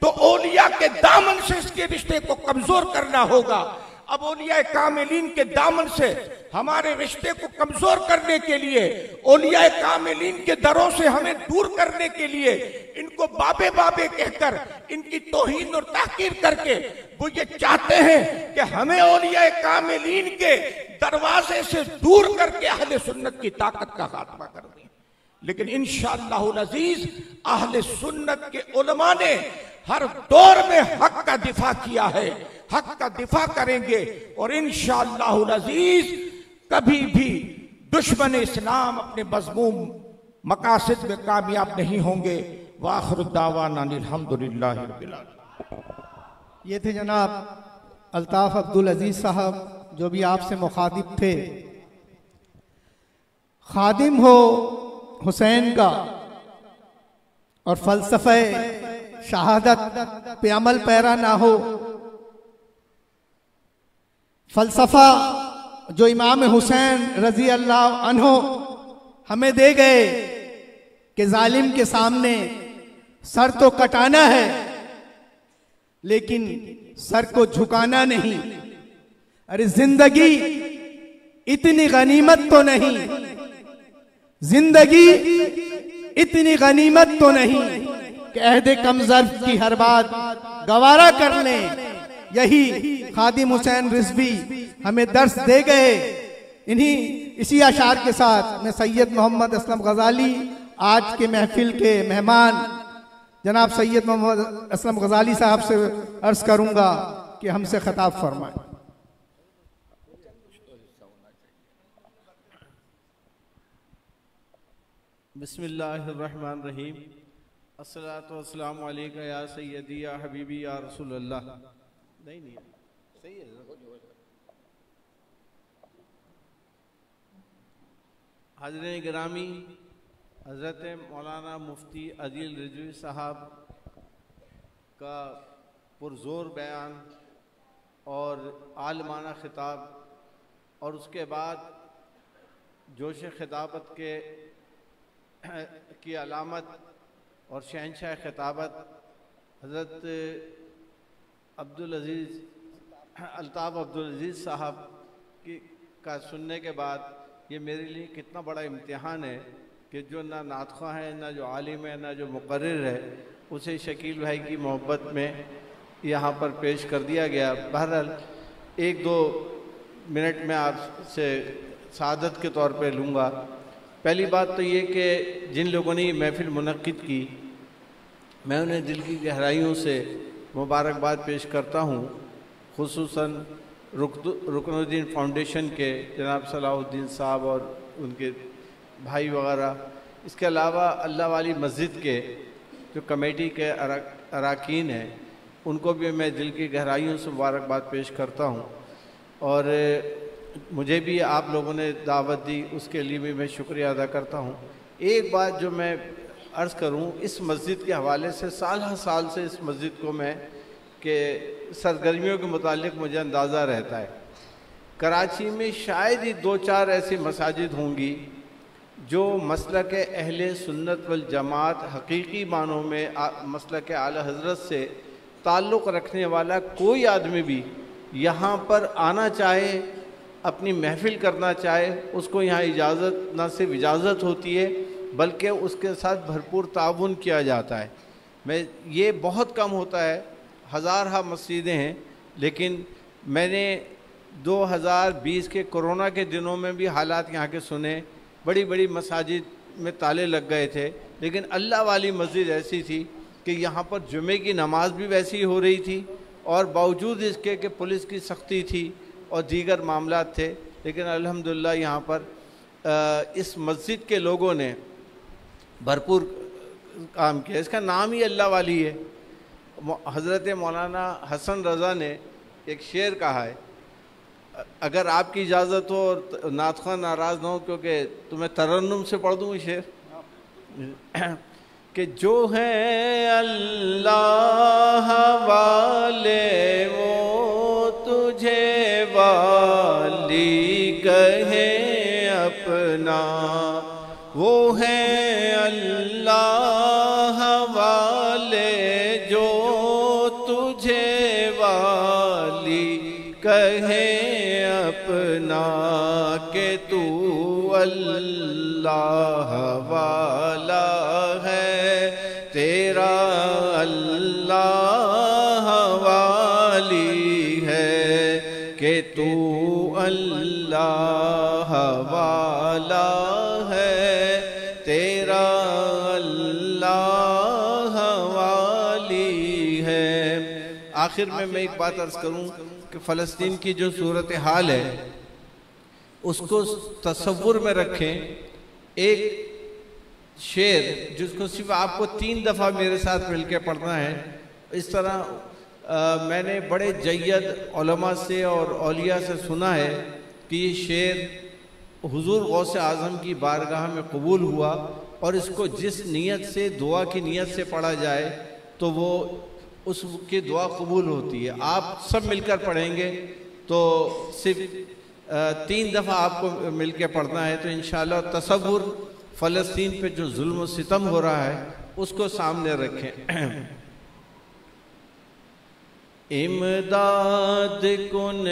तो औलिया के दामन से इसके रिश्ते को कमजोर करना होगा। अब औलिया कामिलीन के दामन से हमारे रिश्ते को कमजोर करने के लिए, औलिया कामिलीन के दरों से हमें दूर करने के लिए, इनको बाबे बाबे कहकर इनकी तौहीन और ताकीर करके वो ये चाहते हैं कि हमें औलिया कामिलीन के दरवाजे से दूर करके अहले सुन्नत की ताकत का खात्मा कर दें। लेकिन इंशाअल्लाहुल अजीज अहले सुन्नत के उलमा ने हर दौर में हक का दिफा किया है, हक का दिफा करेंगे और इंशाअल्लाहुल अजीज कभी भी दुश्मन इस्लाम अपने मज़मूम मकासद में कामयाब नहीं होंगे। वाखिर दावाना अल्हम्दुलिल्लाहि रब्बिल आलमीन। ये थे जनाब अल्ताफ अब्दुल अजीज साहब जो भी आपसे मुखातिब थे। खादिम हो हुसैन का और फलसफे शहादत पे अमल पैरा ना हो। फलसफा जो इमाम हुसैन रजी अल्लाह अन्हो हमें दे गए कि जालिम के सामने सर तो कटाना है लेकिन सर को झुकाना नहीं। अरे जिंदगी इतनी गनीमत तो नहीं, जिंदगी इतनी गनीमत तो नहीं कि अहदे कमजर्फ की हर बात गवारा कर लें। यही खादिम हुसैन रिजवी हमें दर्स दे गए। इसी अशार के साथ मैं सैयद मोहम्मद असलम गजाली, आज के महफिल के मेहमान जनाब सैयद मोहम्मद असलम गजाली साहब से अर्ज करूंगा कि हमसे खिताब फरमाएं। बिस्मिल्लाहिर्रहमानिर्रहीम। अस्सलातु वस्सलामु अलैका या सय्यदी या हबीबी या रसूलल्लाह। नहीं सही है। हाज़रीन गिरामी, हज़रत मौलाना मुफ्ती अदील रिजवी साहब का पुरज़ोर बयान और आलमाना खिताब और उसके बाद जोश खिताबत की अलामत और शहनशाह खिताबत हज़रत अल्ताफ़ अब्दुल अज़ीज़ साहब का सुनने के बाद ये मेरे लिए कितना बड़ा इम्तिहान है कि जो ना नातख़्वाह है, ना जो आलिम है, ना जो मुक़र्रिर है, उसे शकील भाई की मोहब्बत में यहाँ पर पेश कर दिया गया। बहरहाल 1-2 मिनट में आपसे सादत के तौर पे लूँगा। पहली बात तो ये कि जिन लोगों ने ये महफ़िल मुनक़्क़िद की, मैं उन्हें दिल की गहराइयों से मुबारकबाद पेश करता हूँ। खुसूसन रुकनुद्दीन फाउंडेशन के जनाब सलाहुद्दीन साहब और उनके भाई वगैरह, इसके अलावा अल्लाह वाली मस्जिद के जो कमेटी के अराकीन हैं, उनको भी मैं दिल की गहराइयों से मुबारकबाद पेश करता हूँ। और मुझे भी आप लोगों ने दावत दी, उसके लिए भी मैं शुक्रिया अदा करता हूँ। एक बात जो मैं अर्ज़ करूँ इस मस्जिद के हवाले से, साल हर साल से इस मस्जिद को मैं के सरगर्मियों के मुतालिक मुझे अंदाज़ा रहता है। कराची में शायद ही 2-4 ऐसी मसाजिद होंगी जो मसलक अहले सुन्नत वल जमात हकीकी मानों में मसलक आला हज़रत से ताल्लुक़ रखने वाला कोई आदमी भी यहाँ पर आना चाहे, अपनी महफिल करना चाहे, उसको यहाँ इजाज़त, न सिर्फ इजाज़त होती है बल्कि उसके साथ भरपूर ताउन किया जाता है। ये बहुत कम होता है, हज़ार मस्जिदें हैं, लेकिन मैंने 2020 के कोरोना के दिनों में भी हालात यहाँ के सुने। बड़ी बड़ी मसाजिद में ताले लग गए थे, लेकिन अल्लाह वाली मस्जिद ऐसी थी कि यहाँ पर जुमे की नमाज भी वैसी हो रही थी और बावजूद इसके कि पुलिस की सख्ती थी और दीगर मामलात थे, लेकिन अल्हम्दुलिल्लाह यहाँ पर इस मस्जिद के लोगों ने भरपूर काम किया। इसका नाम ही अल्लाह वाली है। हज़रत मौलाना हसन रज़ा ने एक शेर कहा है, अगर आपकी इजाज़त हो और नातख़्वाह नाराज़ ना हो, क्योंकि तुम्हें तरन्नुम से पढ़ दूँ शेर कि जो है अल्लाह वाले वो तुझे वाली कहे अपना, वो है अल्लाह वाले जो तुझे वाली कहे अपना, के तू अल्लाह वाला है, तेरा अल्लाह वाली है, के तू अल्लाह वाला है, तेरा अल्लाह वाली आखिर में मैं एक बात अर्ज करूं कि फ़लस्तीन की जो सूरत हाल है उसको तसव्वुर में रखें। एक शेर जिसको सिर्फ आपको 3 दफ़ा मेरे साथ मिलकर पढ़ना है। इस तरह मैंने बड़े जय्यद उलमा से और औलिया से सुना है कि ये शेर हुजूर गौसे आज़म की बारगाह में कबूल हुआ और इसको जिस नीयत से, दुआ की नीयत से पढ़ा जाए तो वो उसकी दुआ कबूल होती है। आप सब मिलकर पढ़ेंगे तो सिर्फ 3 दफ़ा आपको मिलकर पढ़ना है। तो इंशाअल्लाह तसव्वुर फ़लस्तीन पे जो जुल्म और सितम हो रहा है उसको सामने रखें। इमदाद कुन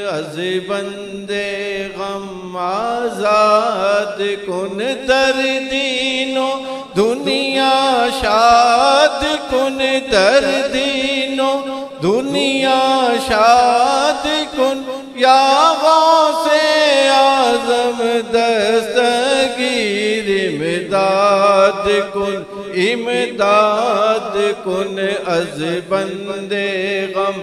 अज़ बंदे गम आज़ाद कुन दर्दीनो दुनिया शाद कुन दर्दीनो दुनिया शाद कुन या गौसे आज़म दस्तगीर इमदाद कुन अज़ बंदे गम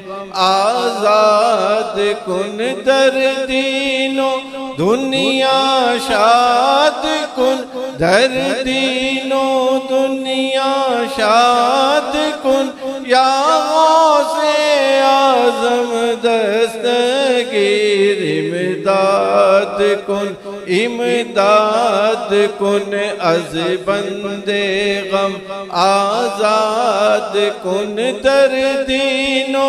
आज़ाद कुन दर्दीनो दुनिया शाद कुन दर्दीनो दुनिया शाद कुन या गौसे आज़म दस्तगीर इमदाद कुन अज़ बंदे गम आज़ाद कुन दर्दीनो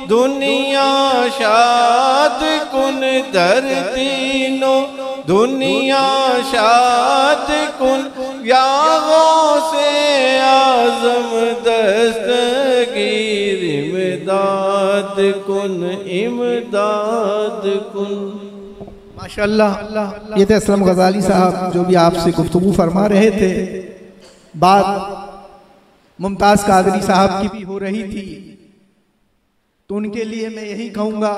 दुनिया शाद कुन दर्दीनो दुनिया शाद कुन या गौसे आज़म दस्तगीर इमदाद कुन। माशाअल्लाह। ये थे असलम गजाली साहब जो भी आपसे गुफ्तगू फरमा रहे थे। बात मुमताज कादरी साहब की भी हो रही थी तो उनके लिए मैं यही कहूंगा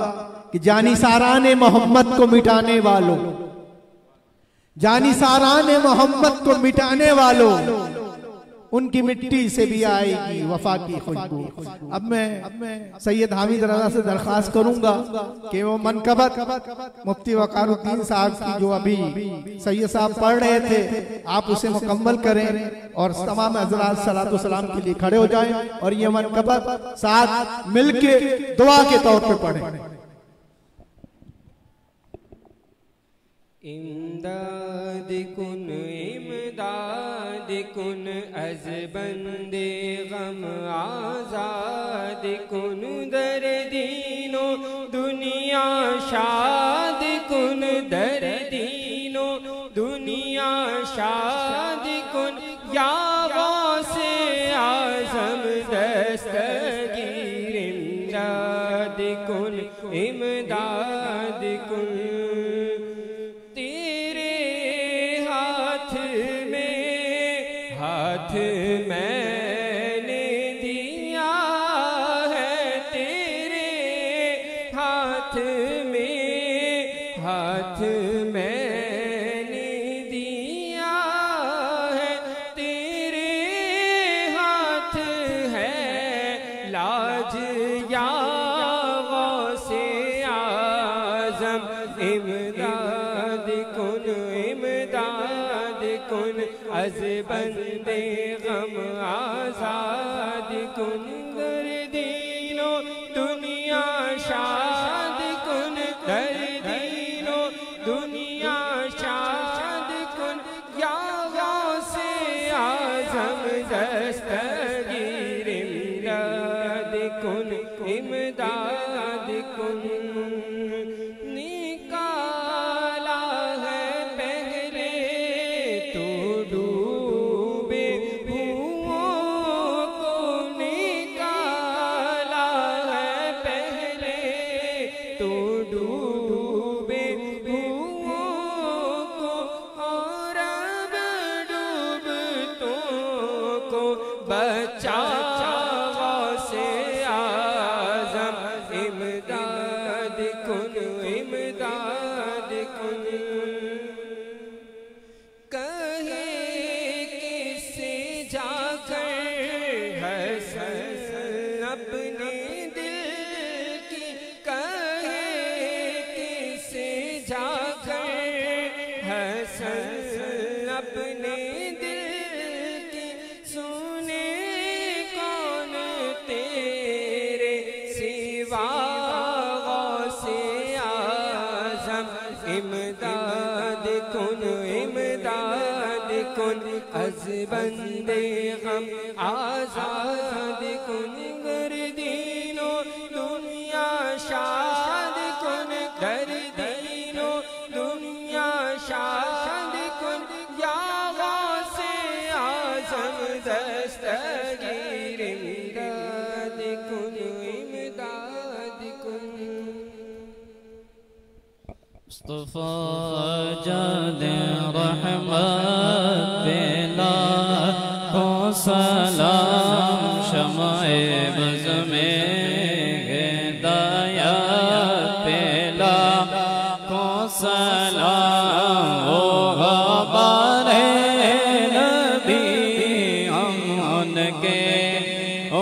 कि जानी साराने मोहम्मद को मिटाने वालों, जानी साराने मोहम्मद को मिटाने वालों, उनकी मिट्टी से भी आएगी वफा की खुशबू। अब मैं सैयद हामिद रज़ा से दरख्वास्त करूंगा कि वो मनकबत मुफ्ती वकारुद्दीन साहब की जो अभी सैयद साहब पढ़ रहे थे आप उसे मुकम्मल करें और तमाम हज़रात सलातो सलाम के लिए खड़े हो जाएं और ये मनकबत साथ मिलके दुआ के तौर पे पढ़ें। इमदाद कुन अज़ बंदे गम आज़ाद कुन दर्दीनो दुनिया शाद कुन दर्दीनो दुनिया शाद कुन या गौसे आज़म दस्तगीर इमदाद कुन हाथ मैंने दिया है तेरे हाथ में, हाथ मैंने दिया है तेरे हाथ है लाज या गौसे आज़म इमदाद कुन अज़ बंदे गम आज़ाद कुन दर्दीनो दुनिया शाद कुन दर्दीनो दुनिया शाद कुन या गौसे आज़म दस्तगीर इमदाद कुन निकाला है पहले तो डूबे हुओं को, निकाला है पहले तो डूबे हुओं को और अब डूबतों को बचा से आज़म इमदाद कुन हसन अपने दिल की सुने कौन तेरे सिवा गौसे आज़म इमदाद कुन अज़ बंदे गम आज़ाद कुन गर्दीनो दुनिया शाद कुन गर्दीनो दुनिया शाद कुन या गौसे आज़म दस्तगीर इमदाद कुन इमदाद कुन मुस्तफ़ा जाने रहमत बेला को सलाम शमाए बज़ में हिदायत पेला को सलाम ओ हमारे नबी हम उनके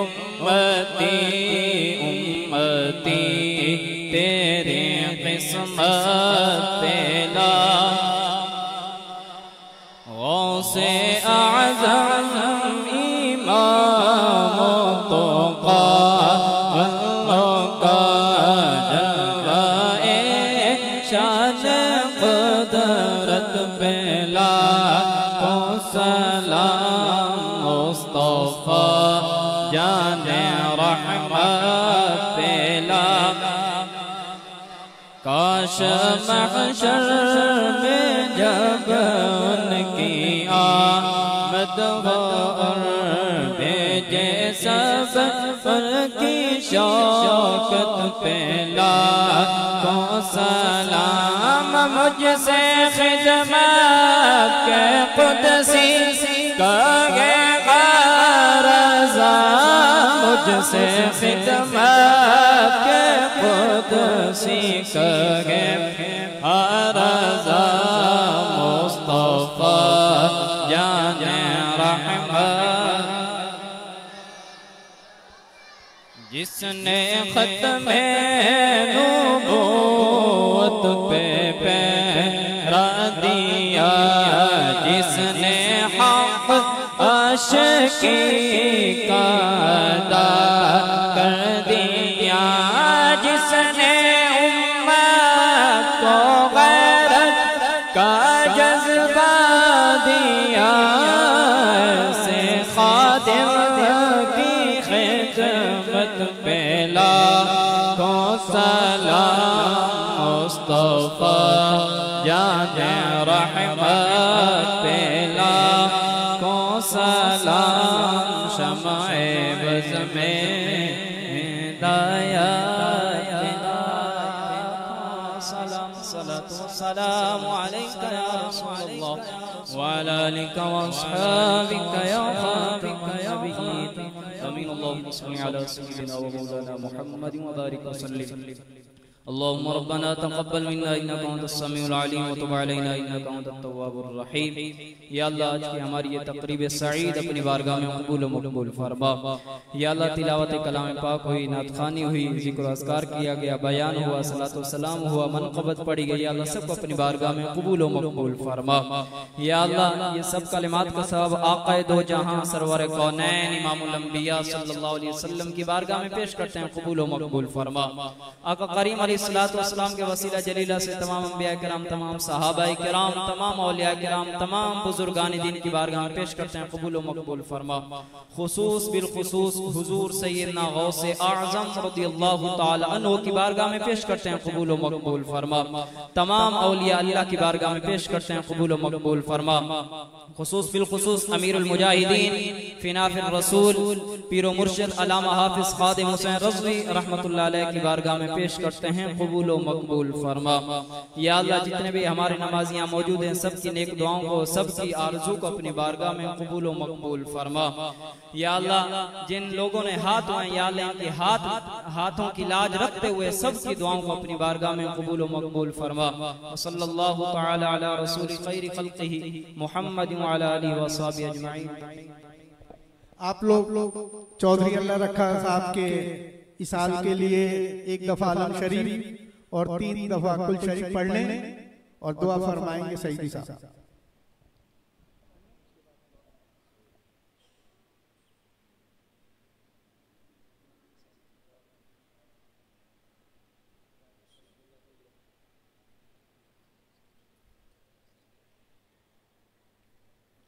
उम्मती उम्मती तेरी किस्मत पेला गौसे आज़म इमाम तो का जलवाए शान क़ुदरत पेला को सलाम मुस्तफ़ा जाने रहमत पेला काश महशर में जब उनकी आमद हो और भेजे सब उनकी शौकत पेला को सलाम मुझसे खिदमत के कुदसी कहे ग़रज़ा मुझसे खिदमत के कुदसी कहे ग़रज़ा मुस्तफ़ा जाने रहमत जिसने ख़त्मे नबूवत पे पैरा दिया जिसने हक़ आशिकी का अदा कर दिया जिसने उम्मत को गैरत का जज्बा दिया से खादिम की खिदमत पेला को सलाम मुस्तफ़ा जाने रहमत पेला को सलाम शमाए बज़ में हिदायत सलाम सलातो सलाम अलैका या रसूलल्लाह व अला आलिका व अस्हाबिका या खातिम नबिय्यीन आमीन अल्लाहुम्मा सल्लि अला सय्यिदिना व मौलाना मुहम्मदिन व बारिक व सल्लिम अल्लाहुम्मा रब्बना तक़ब्बल मिन्ना इन्नका अंतस समीउल अलीम व तुब अलैना इन्नका अंतत तव्वाबुर रहीम। या अल्लाह आज की हमारी ये तक़रीब सईद अपनी बारगाह में कबूल व मक़बूल फरमा। या अल्लाह तिलावत कलाम पाक हुई, नात ख़ानी हुई, ज़िक्र अज़कार किया गया, बयान हुआ, सलातो सलाम हुआ, मनक़बत पढ़ी गई। या अल्लाह सबको अपनी बारगाह में कबूल व मक़बूल फरमा। या अल्लाह ये सब कलिमात का सबब आक़ाए दो जहां सरवर कौनैन इमामुल अंबिया सल्लल्लाहु अलैहि वसल्लम की बारगाह में पेश करते हैं, कबूल व मक़बूल फरमा। आका करीम अलैहिस्सलाम के वसीला जलीला से तमाम अंबिया किराम, तमाम सहाबाए किराम, तमाम औलिया किराम, तमाम बुजुर्गान दीन की बारगाह में पेश करते हैं, कबूल व मक़बूल फरमा। खुसूस बिलखुसूस हुजूर सय्यदना गौसे आज़म रज़ियल्लाहु ताला अन्हु की बारगाह में पेश करते हैं, कबूल व मक़बूल फरमा। तमाम औलिया अल्लाह की बारगाह में पेश करते हैं, कबूल व मक़बूल फरमा। खुसूस बिलखुसूस अमीरुल मुजाहिदीन फिनाफिर रसूल पीरो मुर्शिद अल्लामा हाफिज खादिम हुसैन रज़वी रहमतुल्लाह अलैह की बारगाह में पेश करते हैं, कबूल व मक़बूल फरमा। या अल्लाह जितने भी हमारे नमाजियाँ मौजूद हैं सबकी नेक दुआओं को, सबकी आरज़ू को अपनी बारगाह में कबूल व मक़बूल फरमा। या अल्लाह जिन लोगों ने हाथ उठाए, या अल्लाह इनके हाथों की लाज रखते हुए सबकी दुआओं को अपनी बारगाह में कबूल व मक़बूल फरमा। सल्लल्लाहु तआला अला रसूल खैरि खल्क़िही मुहम्मद व अला आलिहि व अस्हाबिहि अजमईन। आप लोग चौधरी अल्लाह रखा साहब के इसाल के लिए एक दफा आलम शरीफ और 3 दफा कुल शरीफ पढ़ लें और दुआ फरमाएंगे सईदी साहब।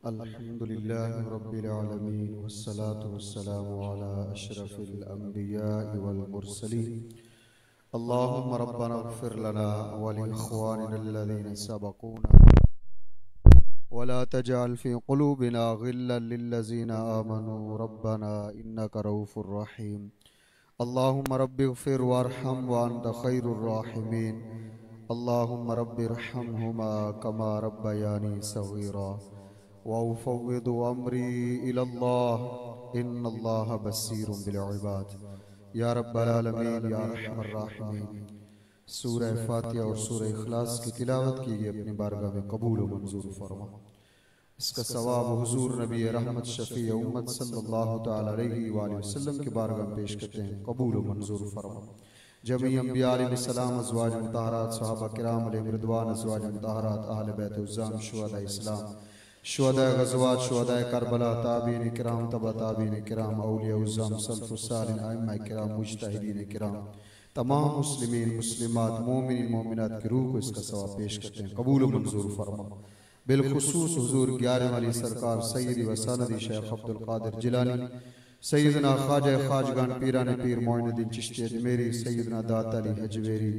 अल्हम्दुलिल्लाहि रब्बिल आलमीन वस्सलातु वस्सलामु अला अशरफिल अंबिया वल मुरसलीन अल्लाहुम्मा रब्बना इग़फिर लना व लि इख़्वानिना अल्लज़ीना सबक़ूना वला तजअल फ़ी क़ुलूबिना ग़िल्लन लिल्लज़ीना आमनू रब्बना इन्नका रऊफ़ुर रहीम अल्लाहुम्मा रब्बि इग़फिर वरहम व अंत खैरुर राहिमीन अल्लाहुम्मा रब्बि इरहमहुमा कमा रब्बयानी सग़ीरा व उफ़व्विदु अम्री इलल्लाह इन्नल्लाह बसीरुम बिल इबाद। या रब्बल आलमीन या रहमर राहिमीन। सूरह फातिहा और सूरह इखलास की तिलावत की गई अपनी बारगाह में कबूल व मंजूर फरमा। इसका सवाब हुजूर नबी रहमत शफ़ी उम्मत सल्लल्लाहु तआला अलैहि वसल्लम की बारगाह में पेश करते हैं, कबूल व मंजूर फरमा। जमी अंबिया अलैहिस्सलाम, अज़वाज मुतहहरात, सहाबा किराम अलैहिम रिदवान, अज़वाज मुतहहरात, अहले बैत उज़्ज़ाम, शुहदा इस्लाम, शुहदा ग़ज़वात, शुहदा करबला, ताबीन किराम, तबा ताबीन किराम, औलिया उज़्ज़ाम, सल्फ़ुस सालिहीन, अइम्मा किराम, मुज्तहिदीन किराम, तमाम मुस्लिमीन मुस्लिमात, मोमिनीन मोमिनात की रूह को इसका सवाब पेश करते हैं, कबूल व मंजूर फरमा। बिलखुसूस हुजूर 11 वाली सरकार सैयदी व सनदी शेख अब्दुल कादिर जिलानी, सैयदना ख्वाजा ख्वाजगान पीरान पीर मोइनुद्दीन चिश्ती अजमेरी, सैयदना दाता अली हजवेरी,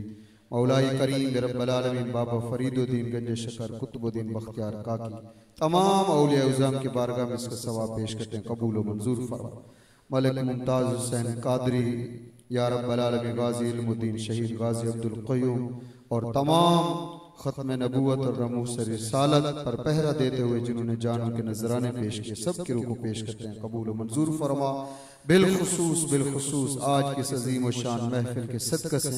मौलाई करीम रब्बुल आलमीन बाबा फरीदुद्दीन गंज शकर कुतुबुद्दीन बख्तियार काकी, तमाम औलिया उज़्ज़ाम की बारगाह में इसका सवाब पेश करते हैं, कबूल व मंजूर फरमा। मलिक मुमताज़ हुसैन कादरी, या रब्बुल आलमीन गाज़ी इल्मुद्दीन शहीद गाज़ी अब्दुल क़य्यूम और तमाम ख़त्म नबूवत और रमूस रिसालत पर पहरा देते हुए जिन्होंने जानों के नजराने पेश किए, सब की रूह को पेश करते हैं, कबूल व मंजूर फरमा। बिलखुसूस आज की इस अज़ीम व शान महफिल के सदक़े से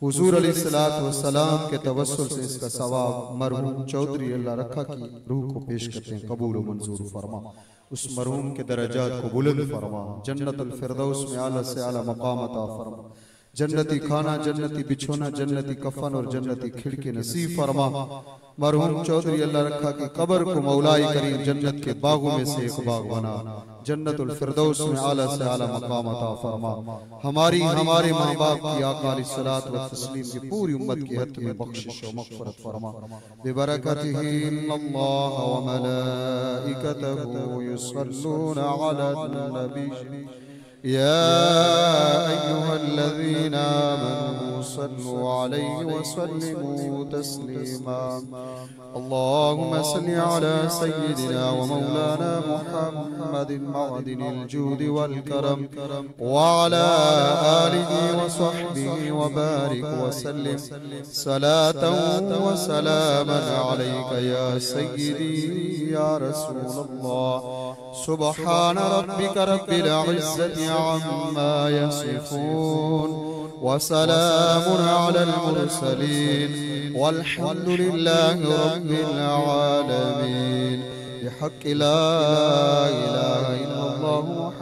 हुजूर अलैहिस्सलातु वस्सलाम के तवस्सुल से इसका सवाब मरहूम चौधरी अल्लाह रखा की रूह को पेश करते हैं, कबूल व मंजूर फरमा। उस मरहूम के दरजात को बुलंद फरमा, जन्नतुल फिरदौस में आला से आला मकाम अता फरमा, जन्नती खाना, जन्नती बिछोना, जन्नती कफन और जन्नती खिड़की नसीब फरमा। मरहूम चौधरी अल्लाह रखा की कब्र को मौलाई करीम जन्नत के बागों में से एक बाग बना, जन्नतुल फिरदौस में आला से आला मकाम अता फरमा। हमारी हमारे माँ बाप की आका अलैहिस्सलात व तस्लीम की पूरी उम्मत के हक़ में बख्शिश व मग़फ़िरत फरमा। बिबरकतिही इन्नल्लाह व मलाइकतहु युसल्लूना अलन नबी या अय्युहल्लज़ीना आमनू सल्लु अलैहि व सल्लिमू तस्लीमा। अल्लाहुम्मा सल्लि अला सय्यिदिना व मौलाना मुहम्मदिन मअदिनिल जूदि वल करम व अला आलिहि व सहबिहि व बारिक व सल्लिम सलातन व सलामन अलैका या सय्यिदी या रसूलल्लाह। सुब्हान रब्बिका रब्बिल इज़्ज़ति अम्मा यसिफून व सलामुन अलल मुरसलीन वल्हम्दुलिल्लाहि रब्बिल आलमीन। बिहक़्क़ि ला इलाहा इल्लल्लाह